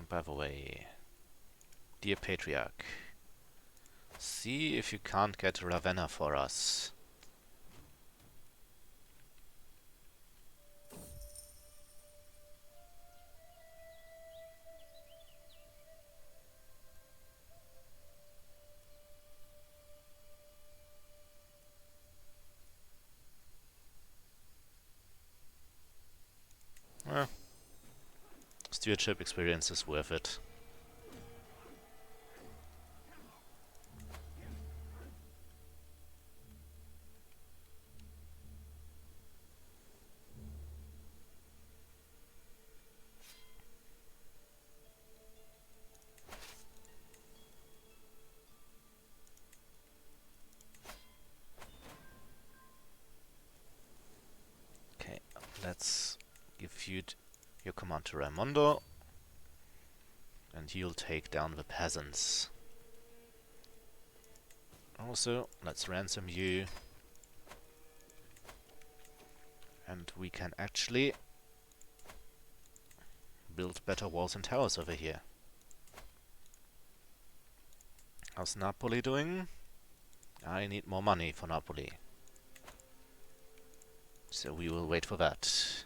Speaker 1: By the way, dear Patriarch, see if you can't get Ravenna for us. Well, stewardship experience is worth it. Okay, let's give you your command to Raimondo, and you'll take down the peasants. Also, let's ransom you, and we can actually build better walls and towers over here. How's Napoli doing? I need more money for Napoli, so we will wait for that.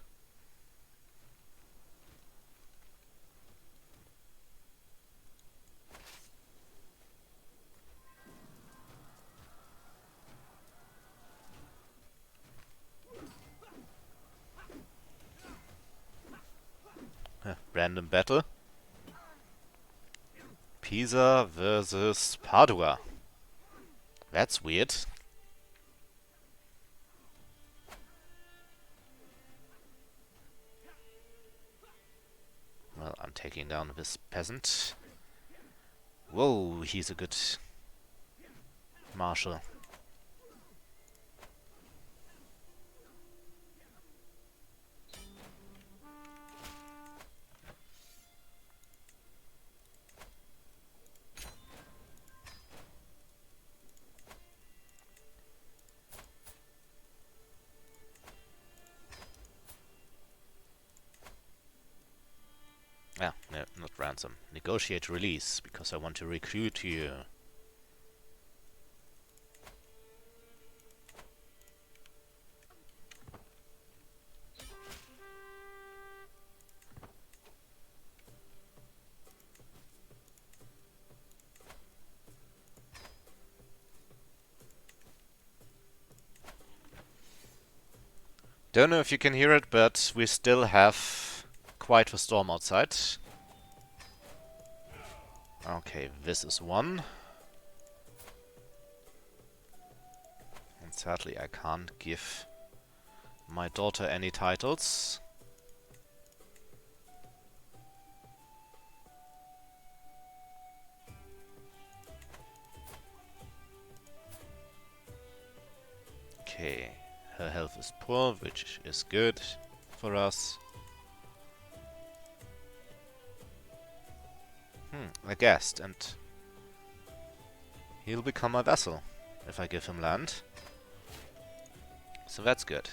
Speaker 1: Random battle. Pisa versus Padua. That's weird. Well, I'm taking down this peasant. Whoa, he's a good marshal. Yeah, no, not ransom. Negotiate release, because I want to recruit you. Don't know if you can hear it, but we still have quite a storm outside. Okay, this is one. And sadly I can't give my daughter any titles. Okay, her health is poor, which is good for us. A guest, and he'll become my vassal if I give him land. So that's good.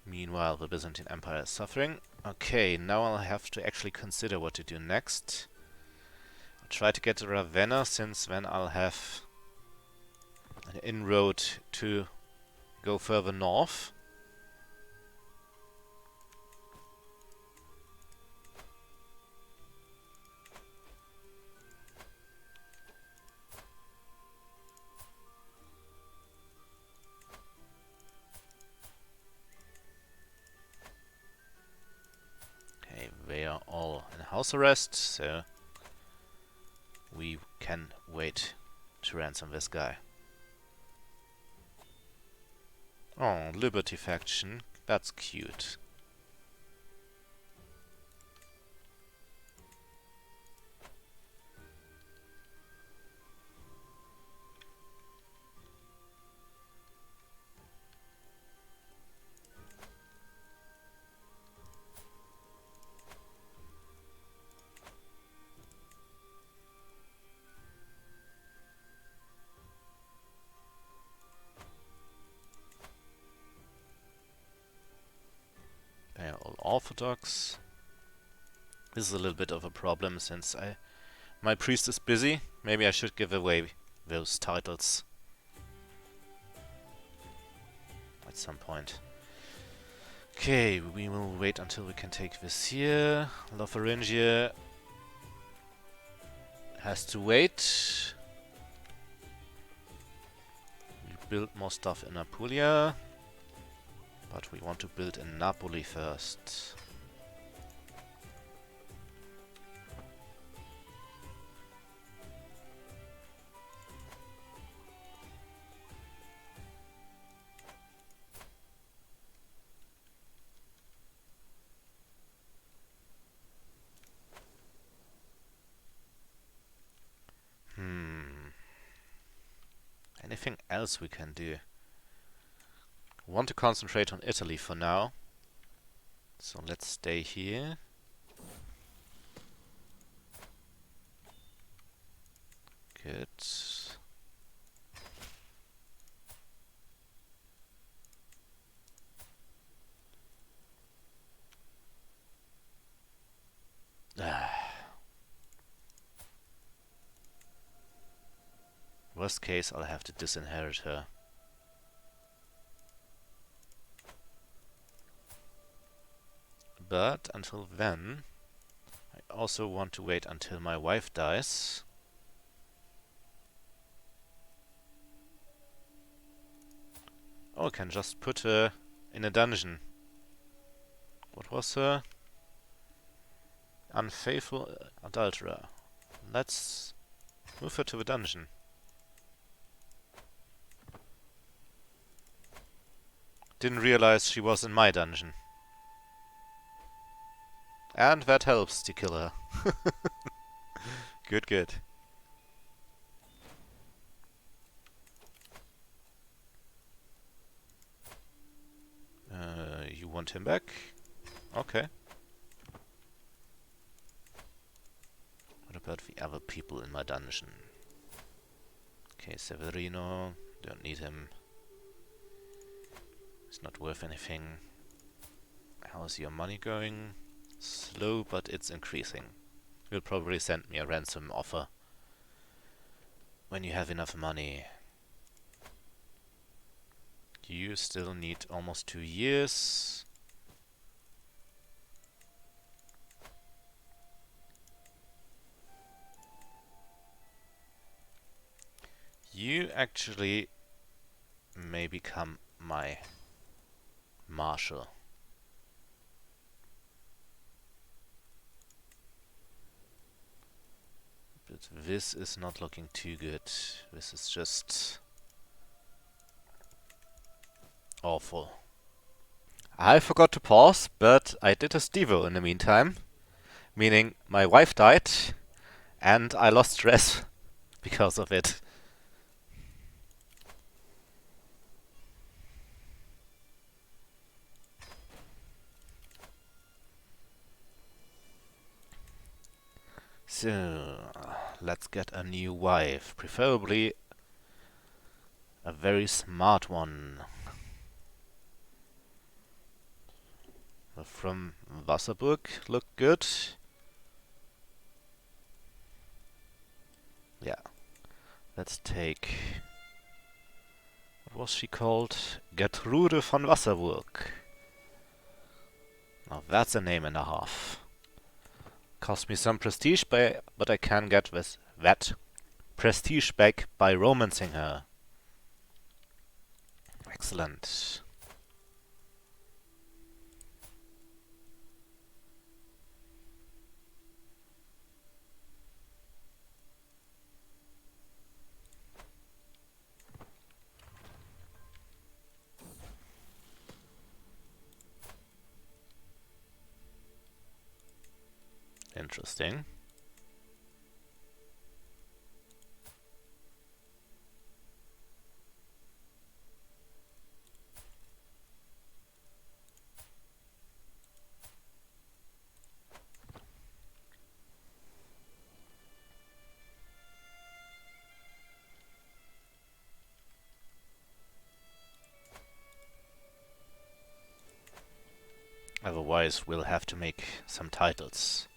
Speaker 1: Meanwhile, the Byzantine Empire is suffering. Okay, now I'll have to actually consider what to do next. I'll try to get to Ravenna, since then I'll have an inroad to go further north. house arrest, so we can wait to ransom this guy. Oh, Liberty faction. That's cute. They are all Orthodox. This is a little bit of a problem since my priest is busy. Maybe I should give away those titles at some point. Okay, we will wait until we can take this here. Lotharingia has to wait. We build more stuff in Apulia, but we want to build in Napoli first. Anything else we can do? We want to concentrate on Italy for now. So let's stay here. Good. Worst case, I'll have to disinherit her. But until then, I also want to wait until my wife dies. Oh, I can just put her in a dungeon. What was her? Unfaithful adulterer. Let's move her to the dungeon. Didn't realize she was in my dungeon. And that helps to kill her. Good, good. You want him back? Okay. What about the other people in my dungeon? Okay, Severino. Don't need him. It's not worth anything. How's your money going? Slow, but it's increasing. You'll probably send me a ransom offer when you have enough money. You still need almost 2 years. You actually may become my marshal. But this is not looking too good. This is just awful. I forgot to pause, but I did a Stevo in the meantime. Meaning my wife died and I lost stress because of it. So, let's get a new wife, preferably a very smart one. From Wasserburg look good. Yeah. Let's take... what was she called? Gertrude von Wasserburg. Now that's a name and a half. Cost me some prestige, but I can get that prestige back by romancing her. Excellent. Interesting. Otherwise, we'll have to make some titles.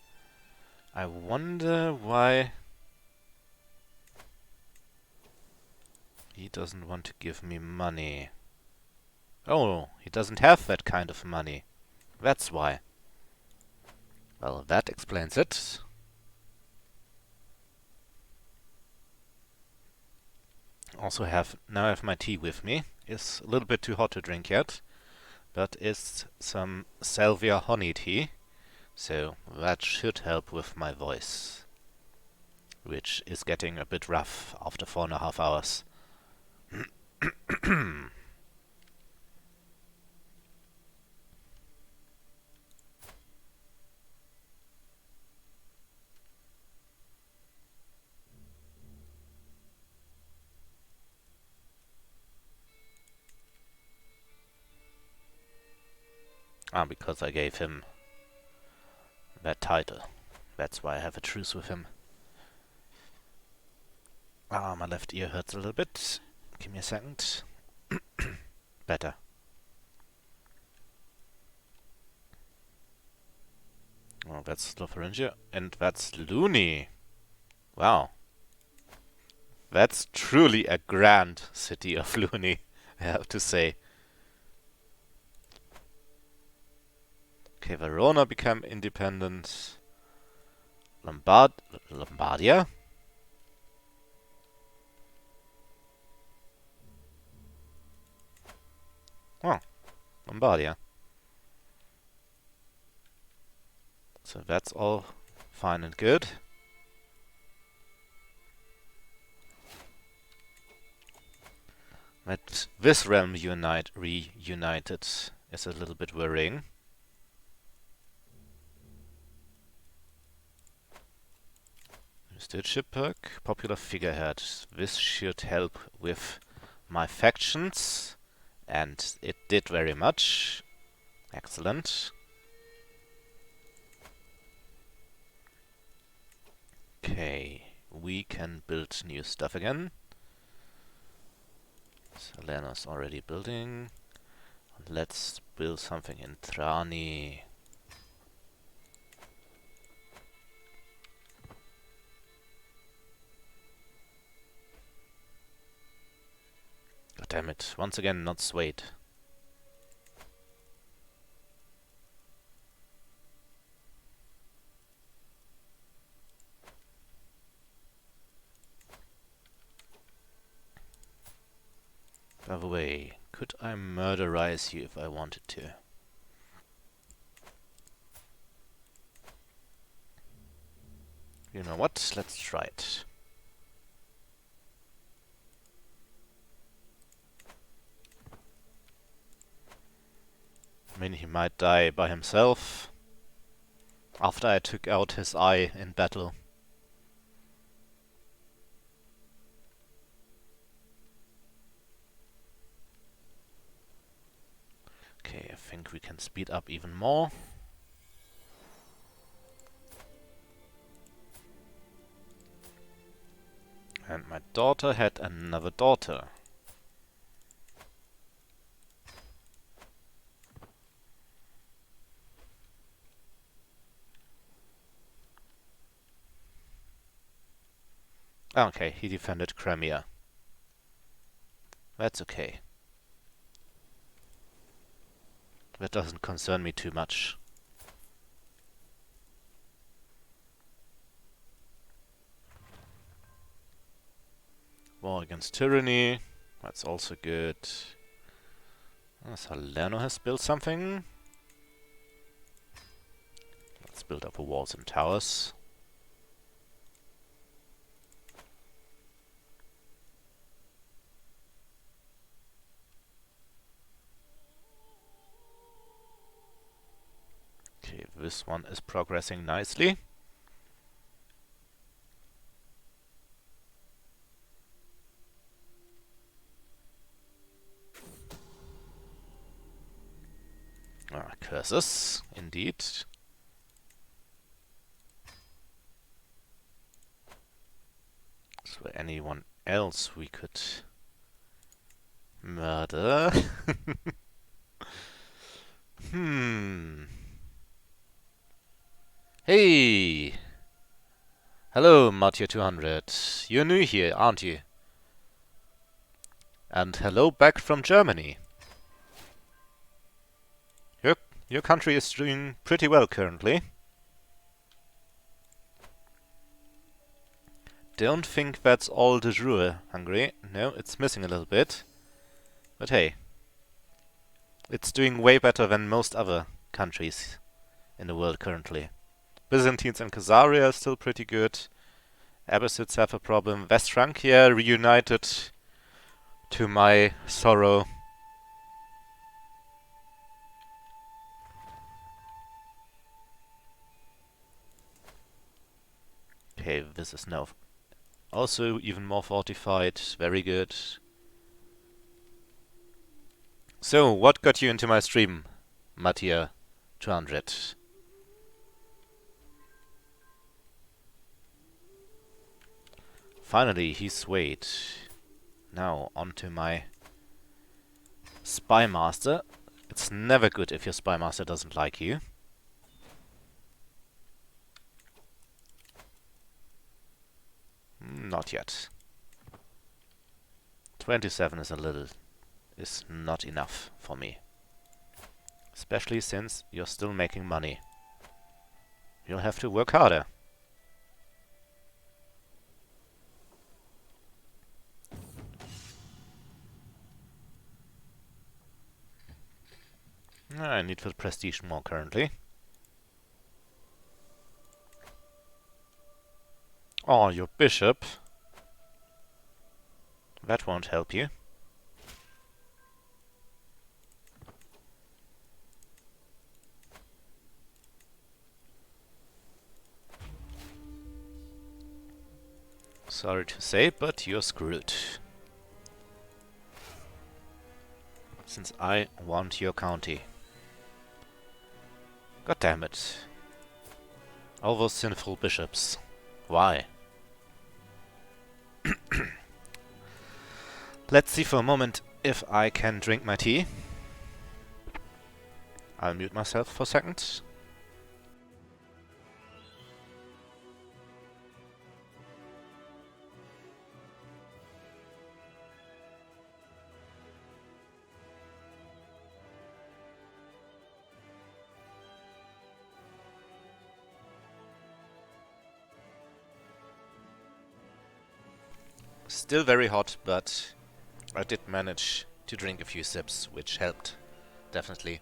Speaker 1: I wonder why he doesn't want to give me money. Oh, he doesn't have that kind of money. That's why. Well, that explains it. Also now I have my tea with me. It's a little bit too hot to drink yet, but it's some salvia honey tea, so that should help with my voice, which is getting a bit rough after 4.5 hours. Because I gave him that title. That's why I have a truce with him. My left ear hurts a little bit. Give me a second. Better. Oh, that's Lotharingia. And that's Looney. Wow. That's truly a grand city of Looney, I have to say. Okay, Verona became independent. Lombardia? Oh, Lombardia. So that's all fine and good. That this realm reunited is a little bit worrying. Stewardship perk, popular figurehead. This should help with my factions, and it did very much. Excellent. Okay, we can build new stuff again. Salerno's already building. Let's build something in Trani. God damn it, once again not swayed. By the way, could I murderize you if I wanted to? You know what? Let's try it. I mean, he might die by himself after I took out his eye in battle. Okay, I think we can speed up even more. And my daughter had another daughter. Okay, he defended Crimea. That's okay. That doesn't concern me too much. War against tyranny. That's also good. Salerno has built something. Let's build up walls and towers. Okay, this one is progressing nicely. Curses, indeed. Is there anyone else we could murder? Hey! Hello, Mattia 200. You're new here, aren't you? And hello back from Germany. Your country is doing pretty well currently. Don't think that's all de jure, Hungary. No, it's missing a little bit. But hey, it's doing way better than most other countries in the world currently. Byzantines and Khazaria are still pretty good. Abbasids have a problem. West Francia reunited to my sorrow. Okay, this is now also even more fortified. Very good. So, what got you into my stream, Mattia 200? Finally, he swayed. Now, onto my Spy Master. It's never good if your Spy Master doesn't like you. Not yet. 27 is not enough for me. Especially since you're still making money. You'll have to work harder. I need for prestige more currently. Oh, your bishop. That won't help you. Sorry to say, but you're screwed. Since I want your county. God damn it. All those sinful bishops. Why? Let's see for a moment if I can drink my tea. I'll mute myself for a second. Still very hot, but I did manage to drink a few sips, which helped, definitely.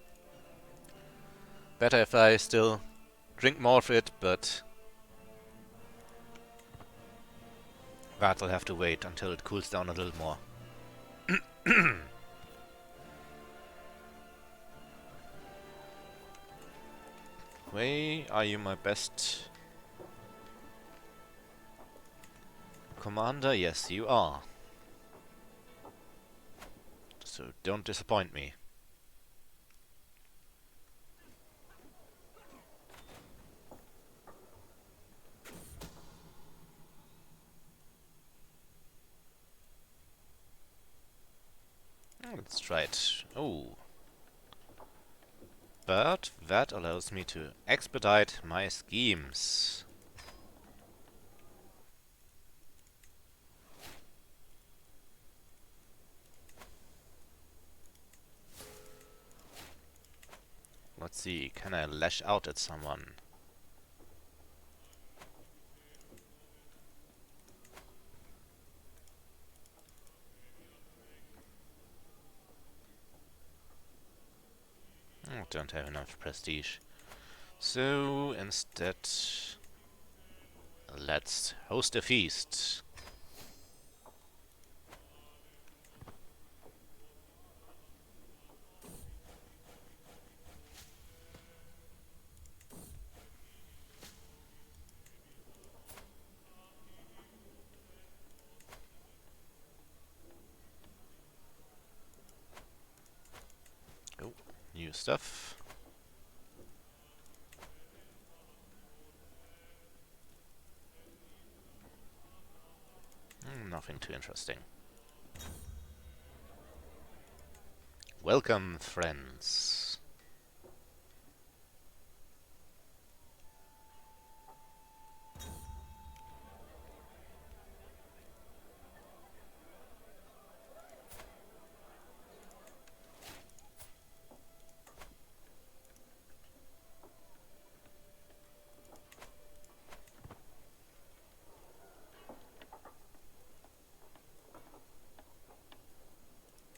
Speaker 1: Better if I still drink more of it, but that'll have to wait until it cools down a little more. Wei, are you my best commander? Yes, you are. So don't disappoint me. Let's try it. Oh. But that allows me to expedite my schemes. Let's see, can I lash out at someone? I don't have enough prestige. So instead, let's host a feast. Oh, new stuff. Nothing too interesting. Welcome, friends.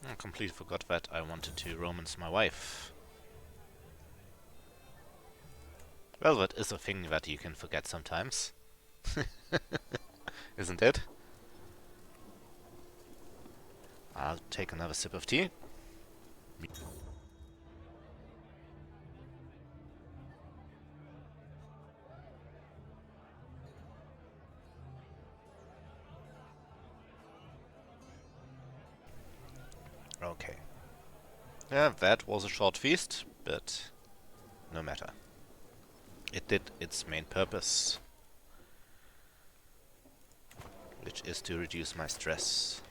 Speaker 1: I completely forgot that I wanted to romance my wife. Well, that is a thing that you can forget sometimes. Isn't it? I'll take another sip of tea. Okay. Yeah, that was a short feast, but no matter. It did its main purpose, which is to reduce my stress.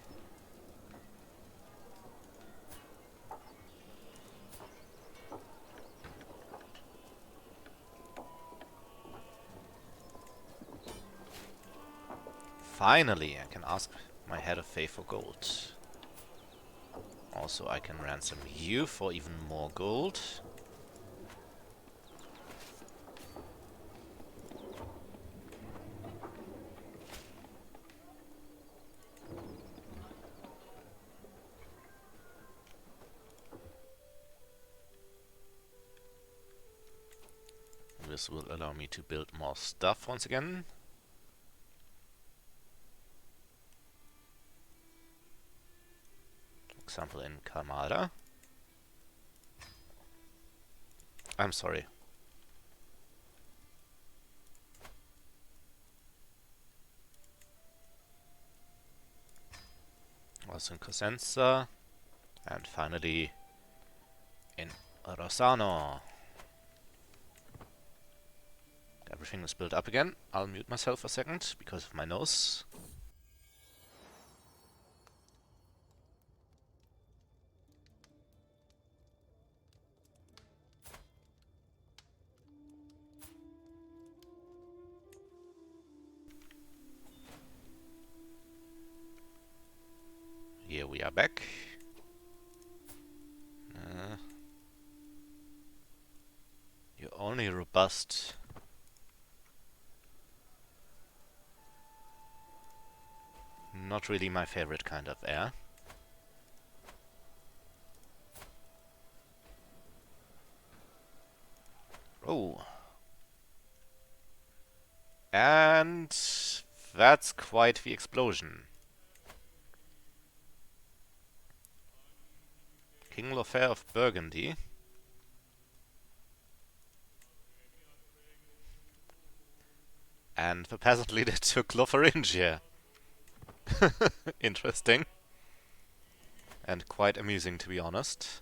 Speaker 1: Finally, I can ask my head of faith for gold. Also, I can ransom you for even more gold. This will allow me to build more stuff once again. Example in Kalmada. I'm sorry. Also in Cosenza. And finally in Rossano. Everything is built up again. I'll mute myself a second because of my nose. Here we are back. You're only robust. Not really my favorite kind of air. Oh. And that's quite the explosion. King Lothair of Burgundy. And the peasant leader took Lotharingia. Interesting. And quite amusing, to be honest.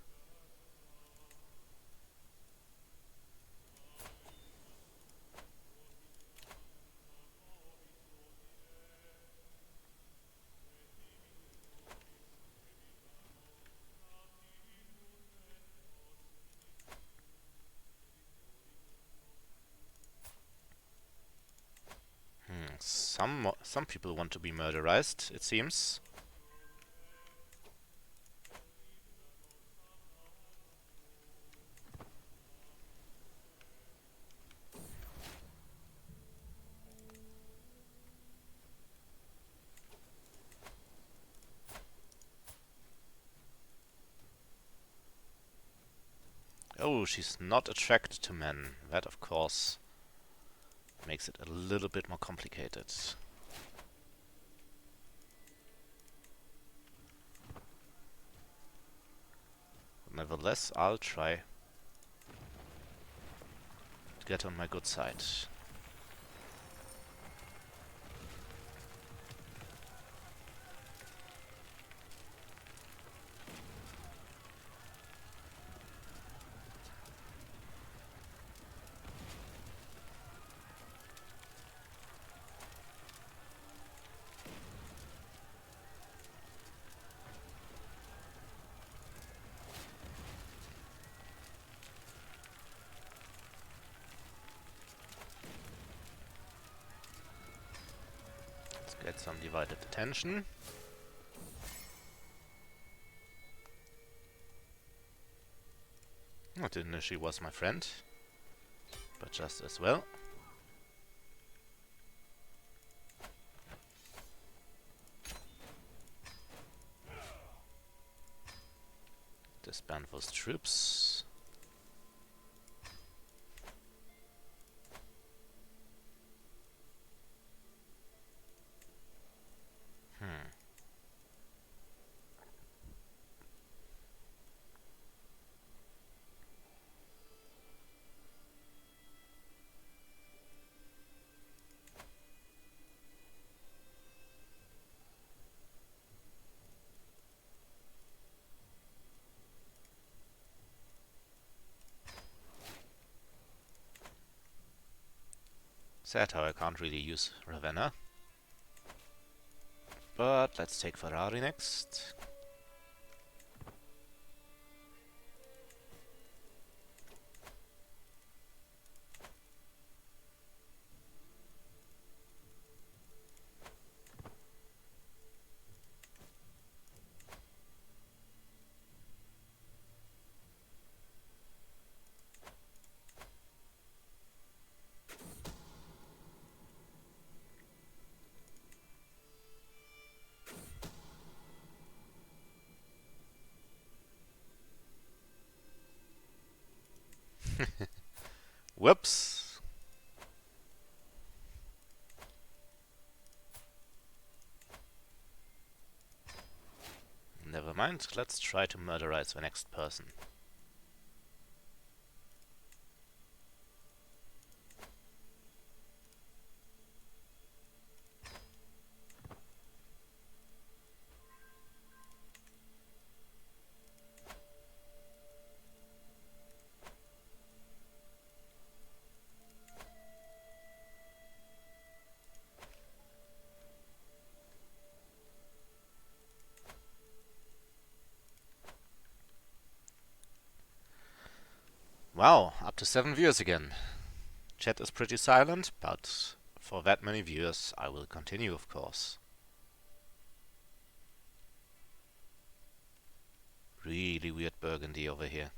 Speaker 1: Some people want to be murderized, it seems. Oh, she's not attracted to men. That, of course, makes it a little bit more complicated. Nevertheless, I'll try to get on my good side. Get some divided attention. I didn't know she was my friend, but just as well. Disband those troops. Sad how I can't really use Ravenna. But let's take Ferrari next. Whoops! Never mind, let's try to murderize the next person. Wow, up to 7 viewers again. Chat is pretty silent, but for that many viewers I will continue, of course. Really weird Burgundy over here.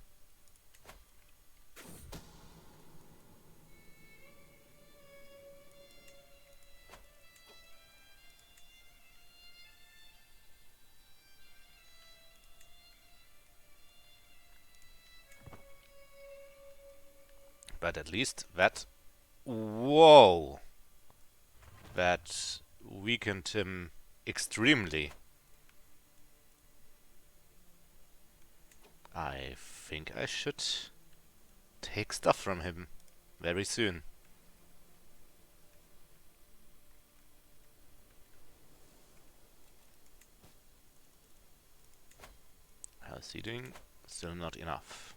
Speaker 1: But at least that... Whoa! That weakened him extremely. I think I should take stuff from him very soon. How's he doing? Still not enough.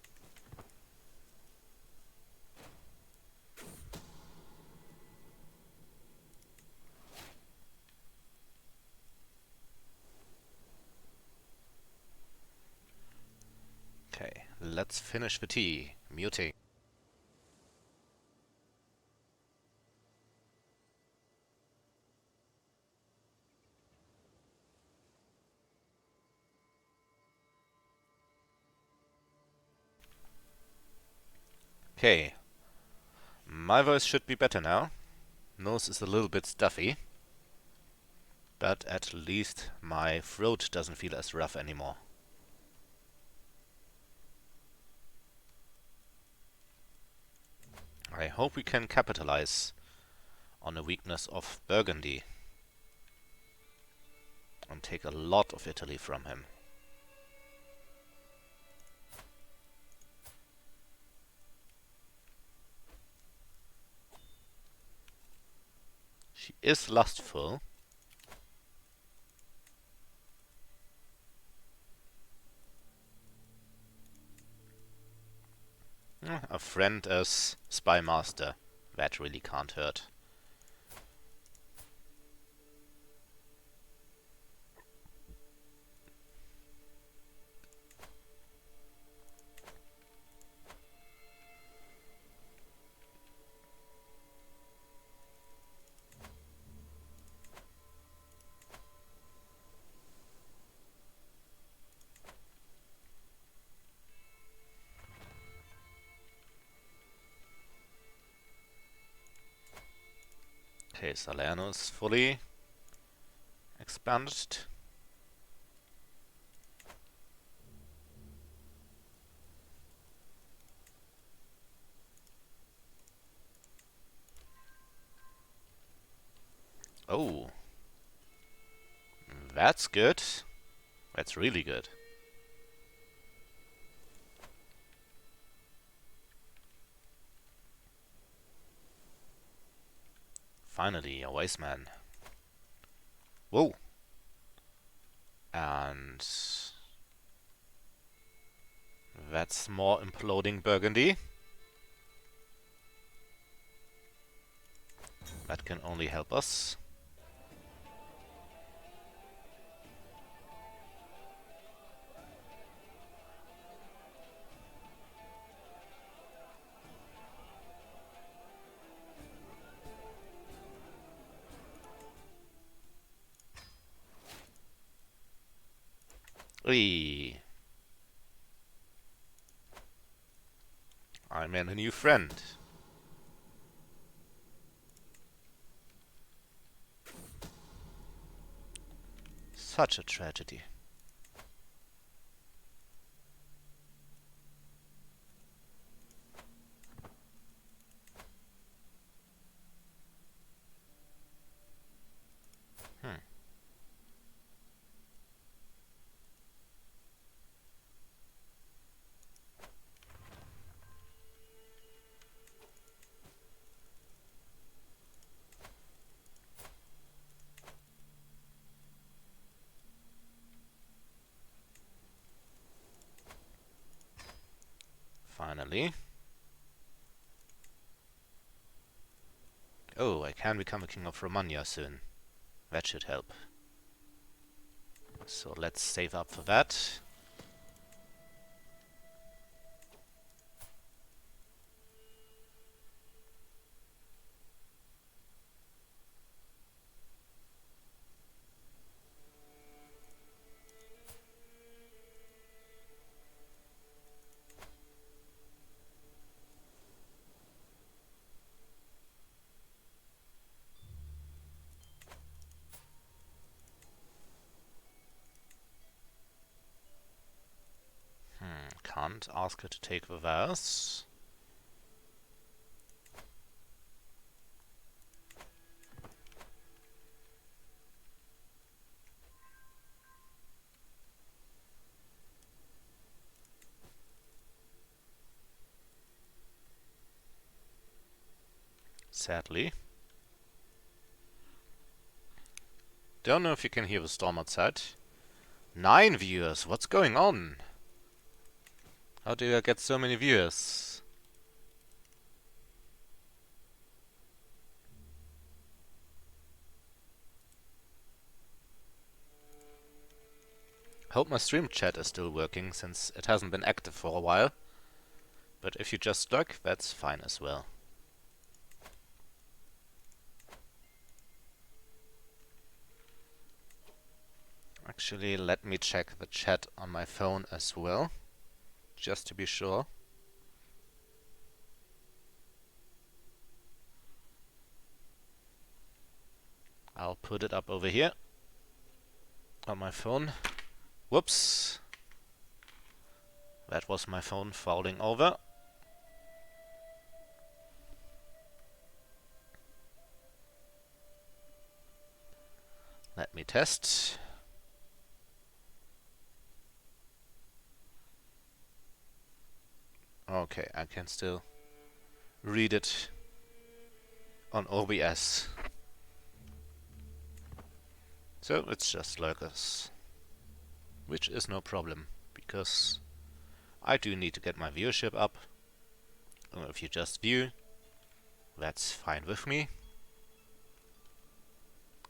Speaker 1: Okay, let's finish the tea. Muting. Okay. My voice should be better now. Nose is a little bit stuffy. But at least my throat doesn't feel as rough anymore. I hope we can capitalize on the weakness of Burgundy and take a lot of Italy from him. She is lustful. A friend as spy master. That really can't hurt. Okay, Salerno is fully expanded. Oh, that's good. That's really good. Finally, a wise man. Whoa. And that's more imploding Burgundy. That can only help us. Eee. I made a new friend. Such a tragedy. Hmm. Finally. Oh, I can become a king of Romagna soon. That should help. So let's save up for that. Can't ask her to take the verse. Sadly. Don't know if you can hear the storm outside. 9 viewers, what's going on? How do I get so many viewers? Hope my stream chat is still working, since it hasn't been active for a while. But if you just stuck, that's fine as well. Actually, let me check the chat on my phone as well, just to be sure. I'll put it up over here on my phone. Whoops. That was my phone falling over. Let me test. Okay, I can still read it on OBS. So it's just lurkers. Which is no problem, because I do need to get my viewership up. And if you just view, that's fine with me.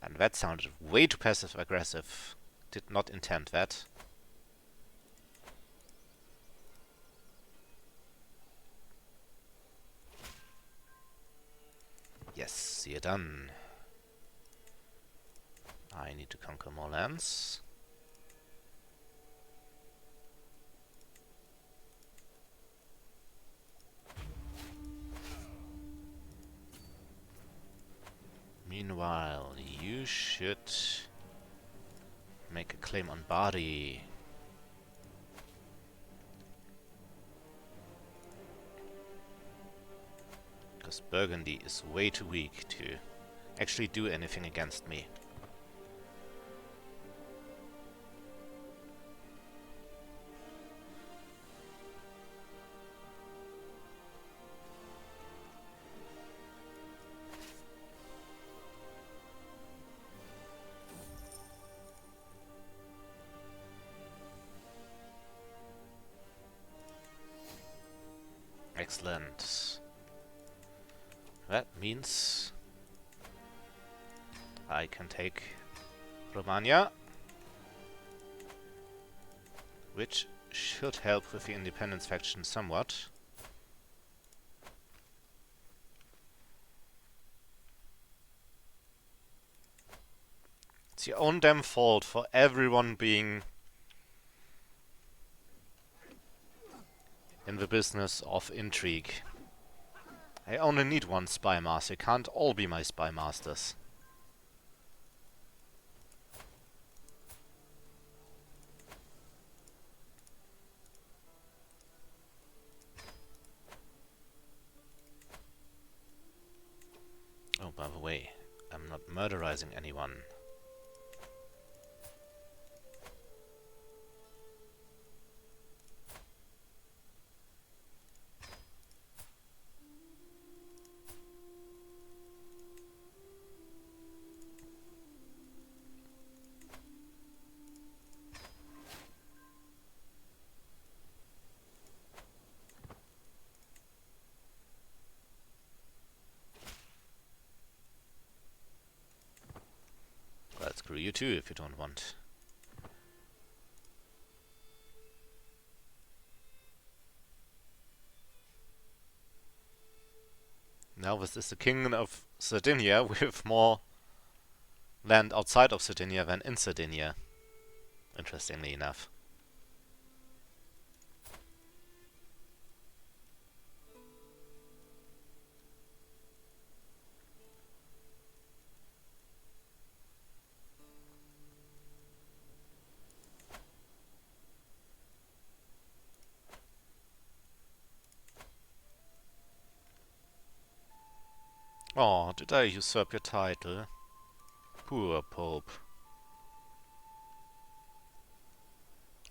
Speaker 1: And that sounded way too passive-aggressive. Did not intend that. Yes, you're done. I need to conquer more lands. Meanwhile, you should make a claim on Bari. Because Burgundy is way too weak to actually do anything against me. Excellent. That means I can take Romagna, which should help with the independence faction somewhat. It's your own damn fault for everyone being in the business of intrigue. I only need one spy master, can't all be my spy masters. Oh, by the way, I'm not murderizing anyone. Well, screw you too if you don't want. Now this is the Kingdom of Sardinia with more land outside of Sardinia than in Sardinia. Interestingly enough. Oh, did I usurp your title? Poor Pope.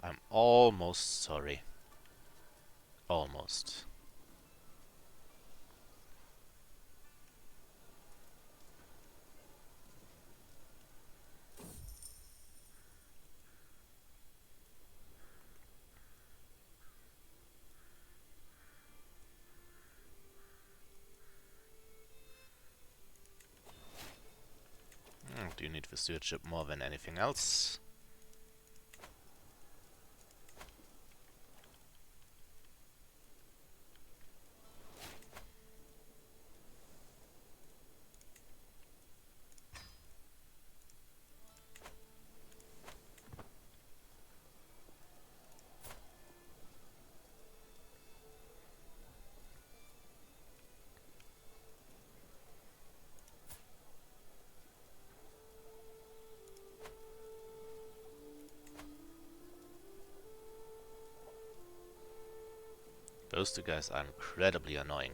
Speaker 1: I'm almost sorry. Almost. Do you need the stewardship more than anything else? Those two guys are incredibly annoying.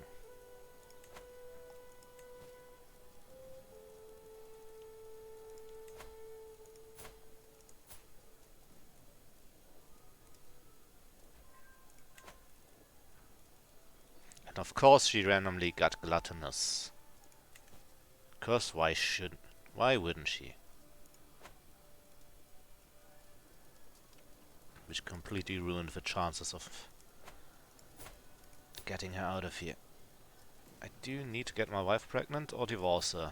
Speaker 1: And of course she randomly got gluttonous. Because why wouldn't she? Which completely ruined the chances of getting her out of here. I do need to get my wife pregnant or divorce her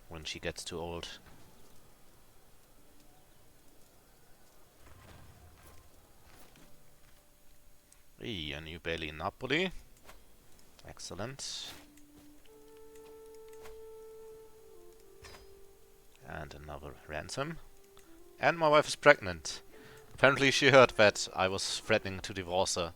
Speaker 1: when she gets too old. Hey, a new bailey in Napoli. Excellent. And another ransom. And my wife is pregnant. Apparently she heard that I was threatening to divorce her.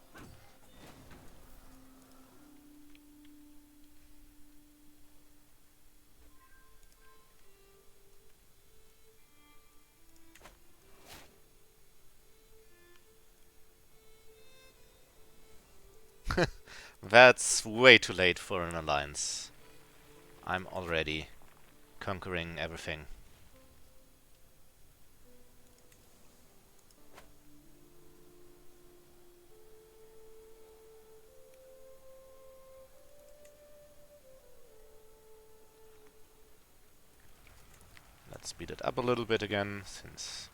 Speaker 1: That's way too late for an alliance. I'm already conquering everything. Let's speed it up a little bit again, since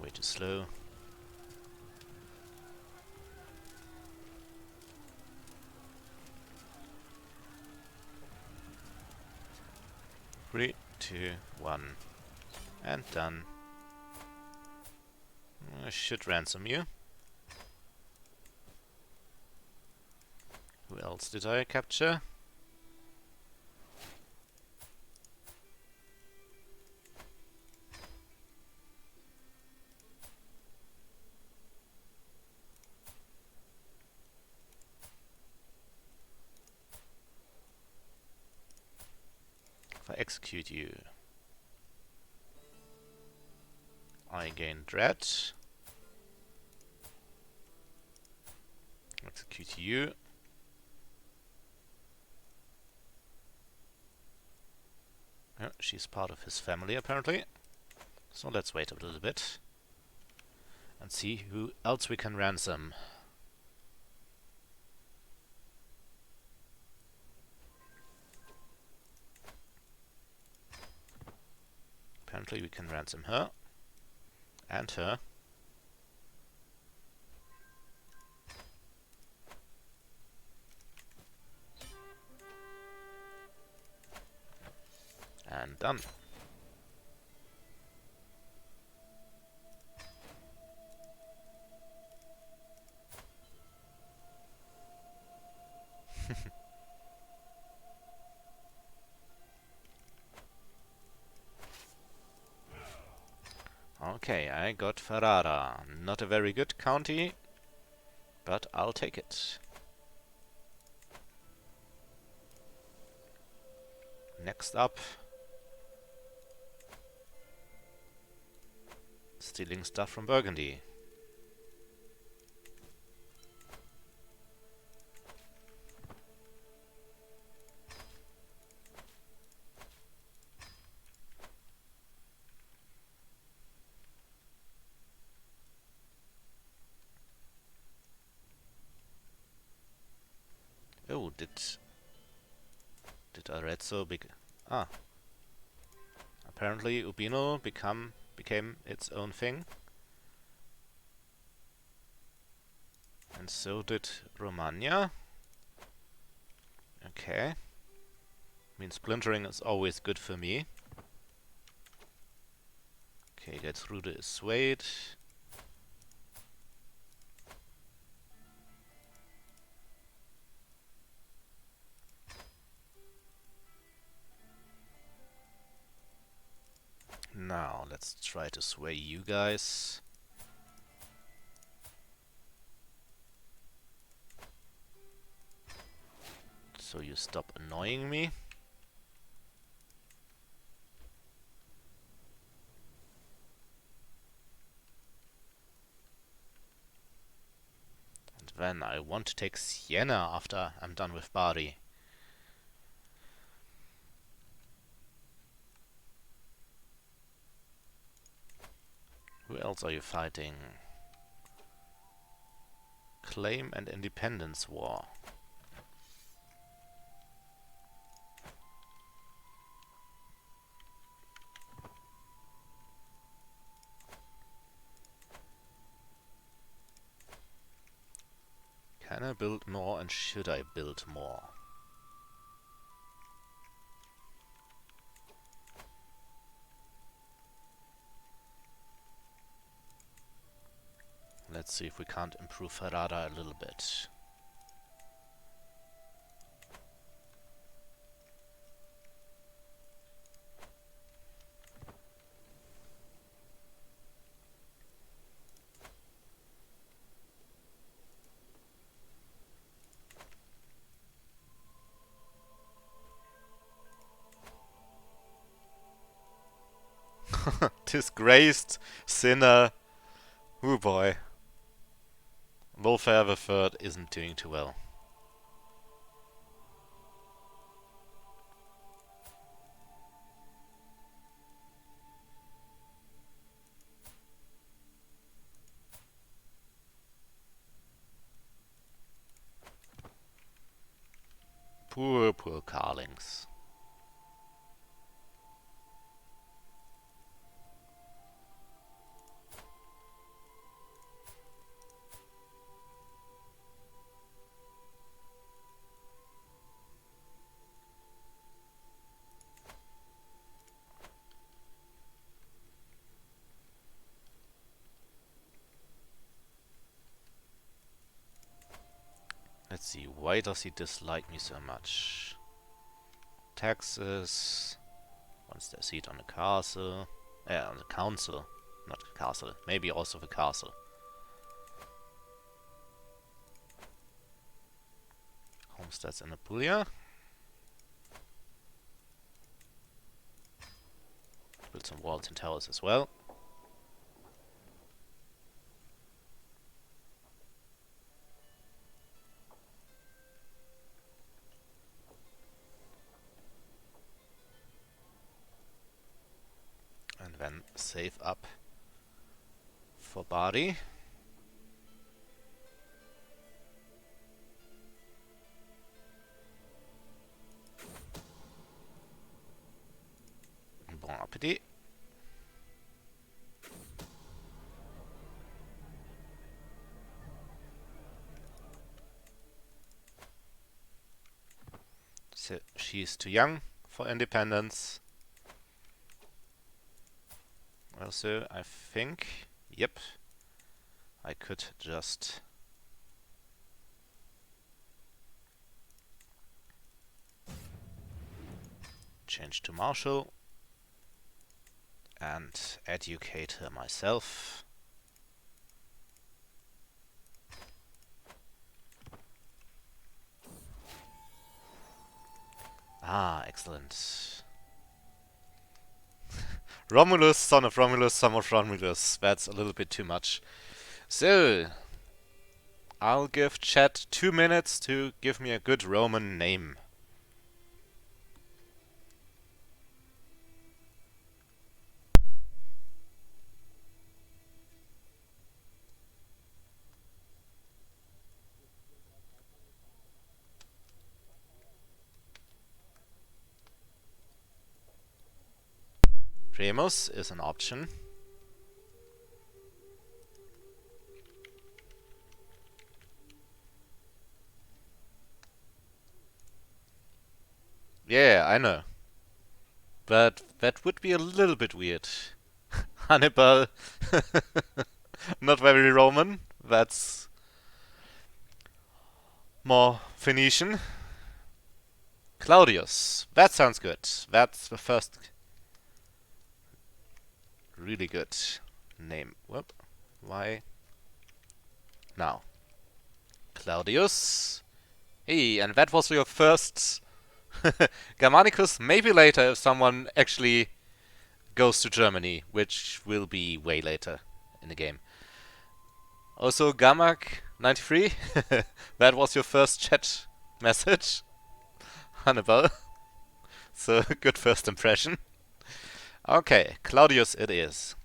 Speaker 1: way too slow. Three, two, one, and done. I should ransom you. Who else did I capture? If I execute you, I gain dread. Execute you. Oh, she's part of his family apparently. So let's wait a little bit and see who else we can ransom. Apparently we can ransom her and her. And done. Okay, I got Ferrara. Not a very good county, but I'll take it. Next up, stealing stuff from Burgundy. Oh, did Arezzo apparently Urbino became its own thing. And so did Romagna. Okay. I mean, splintering is always good for me. Okay, Gertrude is swayed. Now, let's try to sway you guys. So you stop annoying me. And then I want to take Siena after I'm done with Bari. Who else are you fighting? Claim and Independence War. Can I build more, and should I build more? Let's see if we can't improve Ferrara a little bit. Disgraced sinner. Oh boy. Wolfere the Third isn't doing too well. Poor, poor Carlings. Let's see, why does he dislike me so much? Taxes. Wants their seat on the castle. On the council. Not castle. Maybe also the castle. Homesteads in Apulia. Build some walls and towers as well. And then save up for Bari. Bon appétit. So she's too young for independence. Also, I think, yep, I could just change to marshal and educate her myself. Ah, excellent. Romulus, son of Romulus, son of Romulus. That's a little bit too much. So, I'll give chat 2 minutes to give me a good Roman name. Remus is an option. Yeah, I know. But that would be a little bit weird. Hannibal. Not very Roman. That's more Phoenician. Claudius. That sounds good. That's the first really good name. Whoop. Why? Now. Claudius. Hey, and that was your first Germanicus. Maybe later if someone actually goes to Germany, which will be way later in the game. Also, Gamak93. That was your first chat message. Hannibal. So, good first impression. Okay, Claudius it is.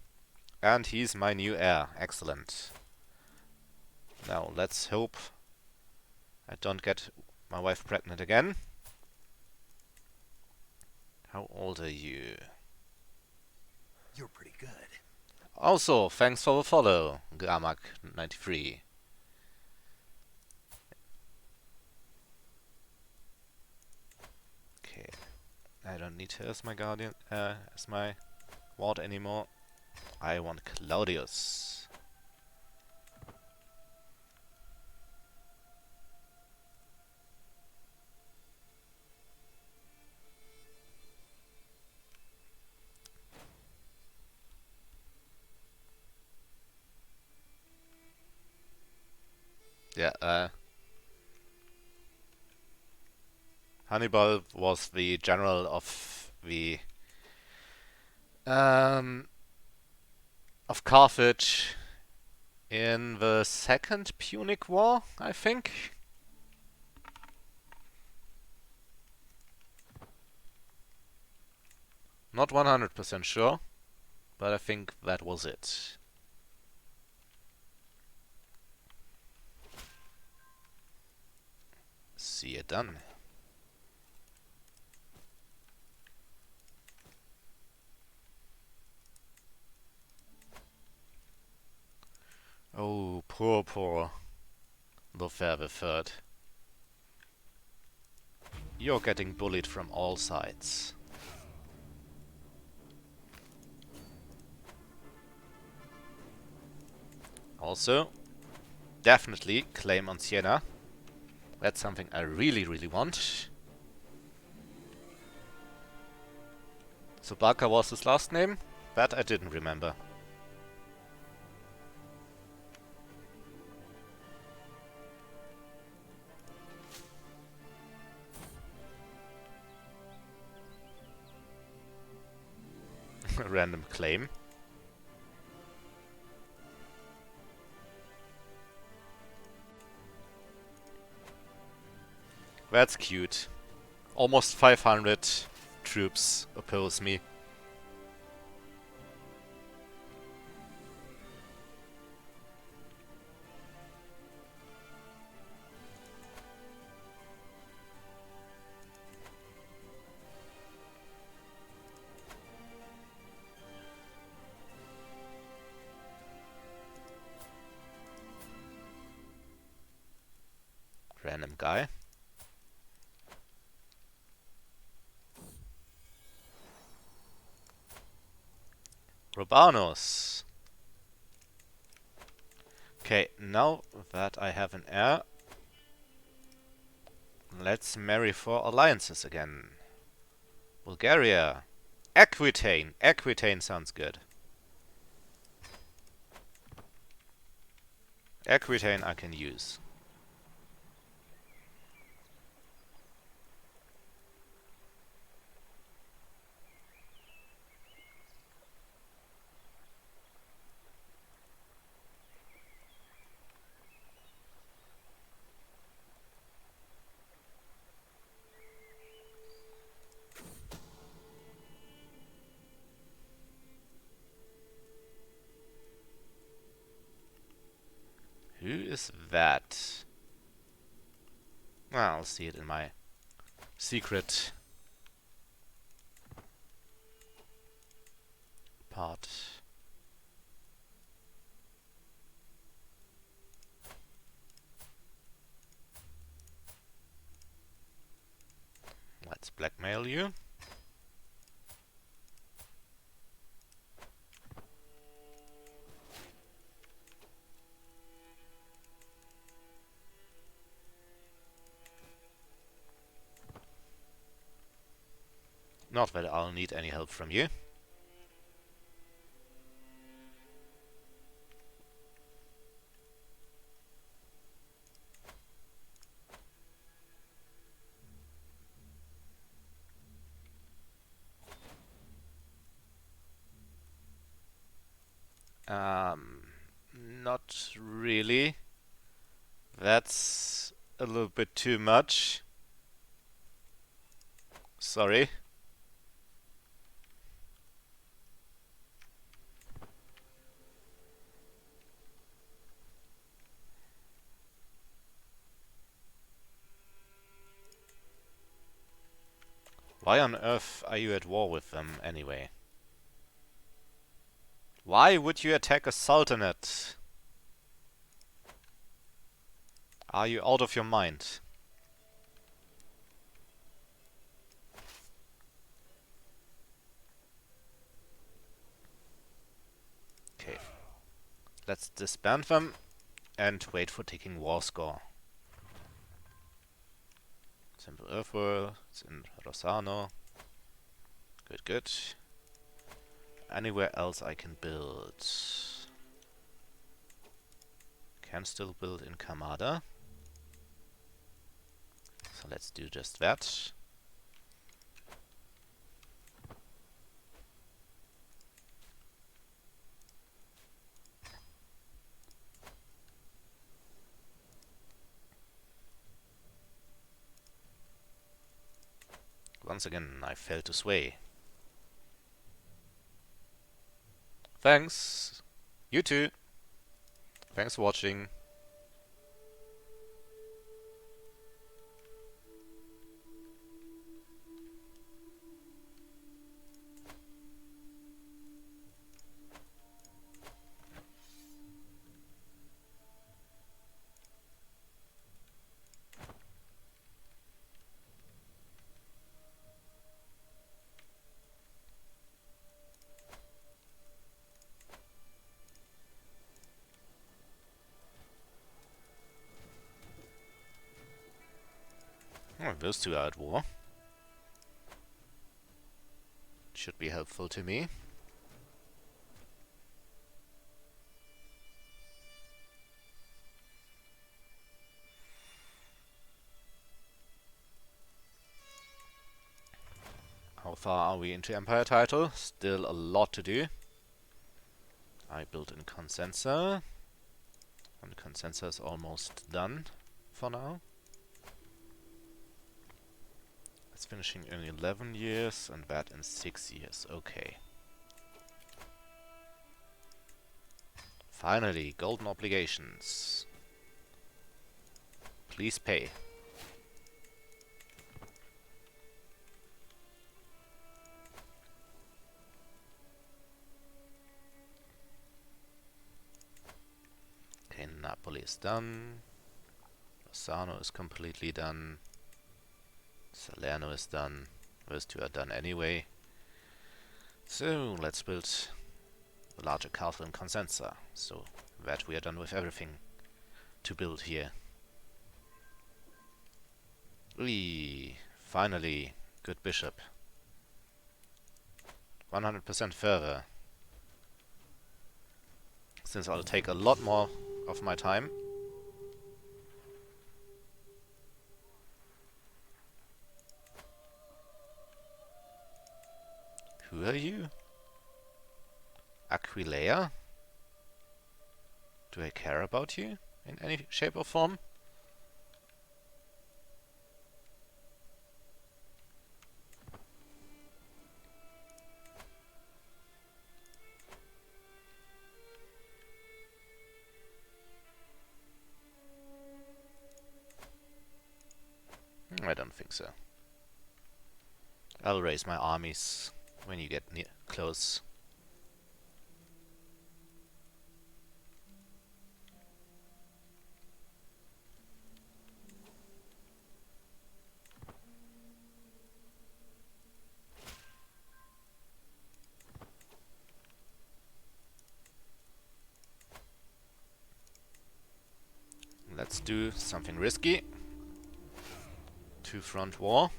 Speaker 1: And he's my new heir. Excellent. Now, let's hope I don't get my wife pregnant again. How old are you?
Speaker 2: You're pretty good.
Speaker 1: Also, thanks for the follow, Gamak93. Okay. I don't need her as my guardian, as my ward anymore. I want Claudius. Yeah, Hannibal was the general of the of Carthage in the Second Punic War, I think. Not 100% sure, but I think that was it. See it done. Oh, poor Lothair the Third. You're getting bullied from all sides. Also, definitely claim on Siena. That's something I really want. Subaka was his last name? That I didn't remember. Random claim. That's cute. Almost 500 troops oppose me. Random guy. Robanos. Okay, now that I have an heir, let's marry for alliances again. Bulgaria. Aquitaine. Aquitaine sounds good. Aquitaine I can use. Who is that? Well, I'll see it in my secret part. Let's blackmail you. Not that I'll need any help from you. Not really. That's a little bit too much. Sorry. Why on earth are you at war with them anyway? Why would you attack a sultanate? Are you out of your mind? Okay. Let's disband them and wait for taking war score. Simple earthwork, it's in Rossano. Good. Anywhere else I can build? Can still build in Kamada. So let's do just that. Once again, I failed to sway. Thanks. You too. Thanks for watching. Oh, those two are at war. Should be helpful to me. How far are we into Empire title? Still a lot to do. I built in Consensa. And Consensa is almost done for now. It's finishing in 11 years and that in 6 years. Okay. Finally, golden obligations. Please pay. Okay, Napoli is done. Bassano is completely done. Salerno is done. Those two are done anyway. So, let's build a larger castle in Consensa, so that we are done with everything to build here. Finally, good bishop. 100% further. Since I'll take a lot more of my time. Who are you? Aquileia? Do I care about you in any shape or form? I don't think so. I'll raise my armies when you get close. Let's do something risky. Two-front war.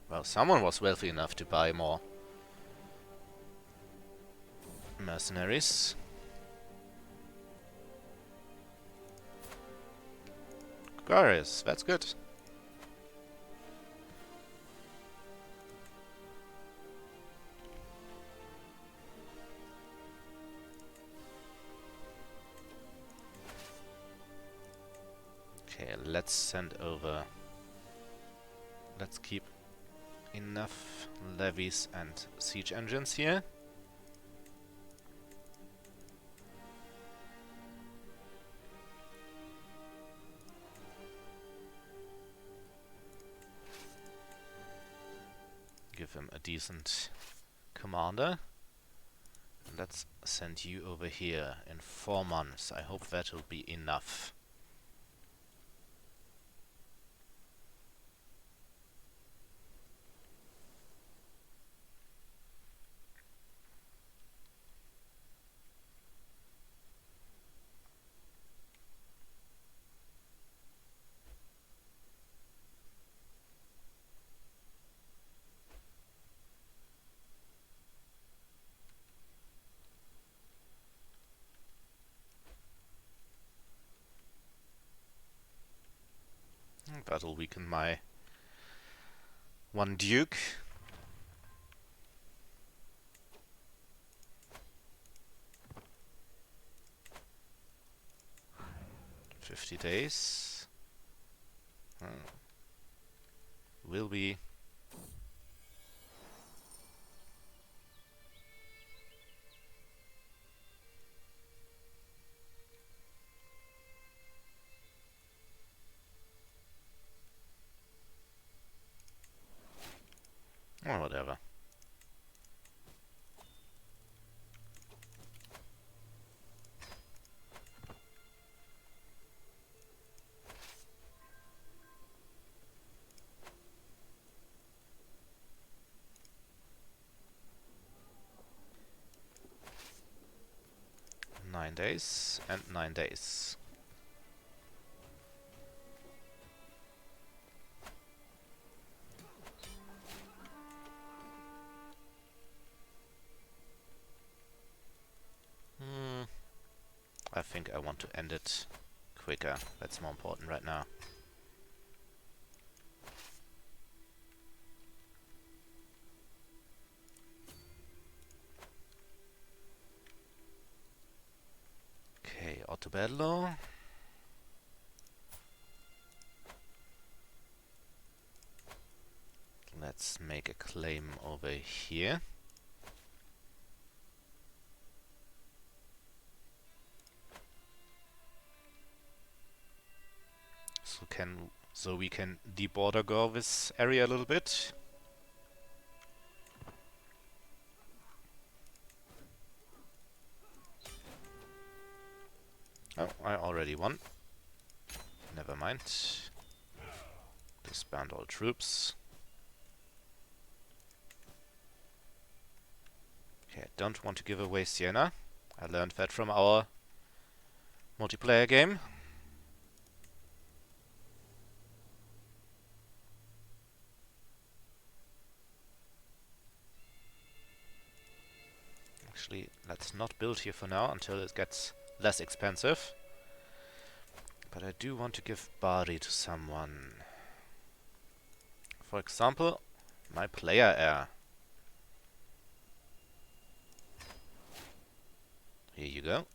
Speaker 1: Well, someone was wealthy enough to buy more mercenaries. Glorious, that's good. Okay, let's send over... Let's keep enough levies and siege engines here. Give him a decent commander. And let's send you over here in 4 months. I hope that will be enough. That'll weaken my 1 duke. 50 days. Will be. Or whatever. Nine days and 9 days. I think I want to end it quicker. That's more important right now. Okay, Ottobello. Let's make a claim over here. So we can deborder go this area a little bit. Oh, I already won. Never mind. Disband all troops. Okay, I don't want to give away Siena. I learned that from our multiplayer game. Actually, let's not build here for now until it gets less expensive. But I do want to give Bari to someone. For example, my player heir. Here you go.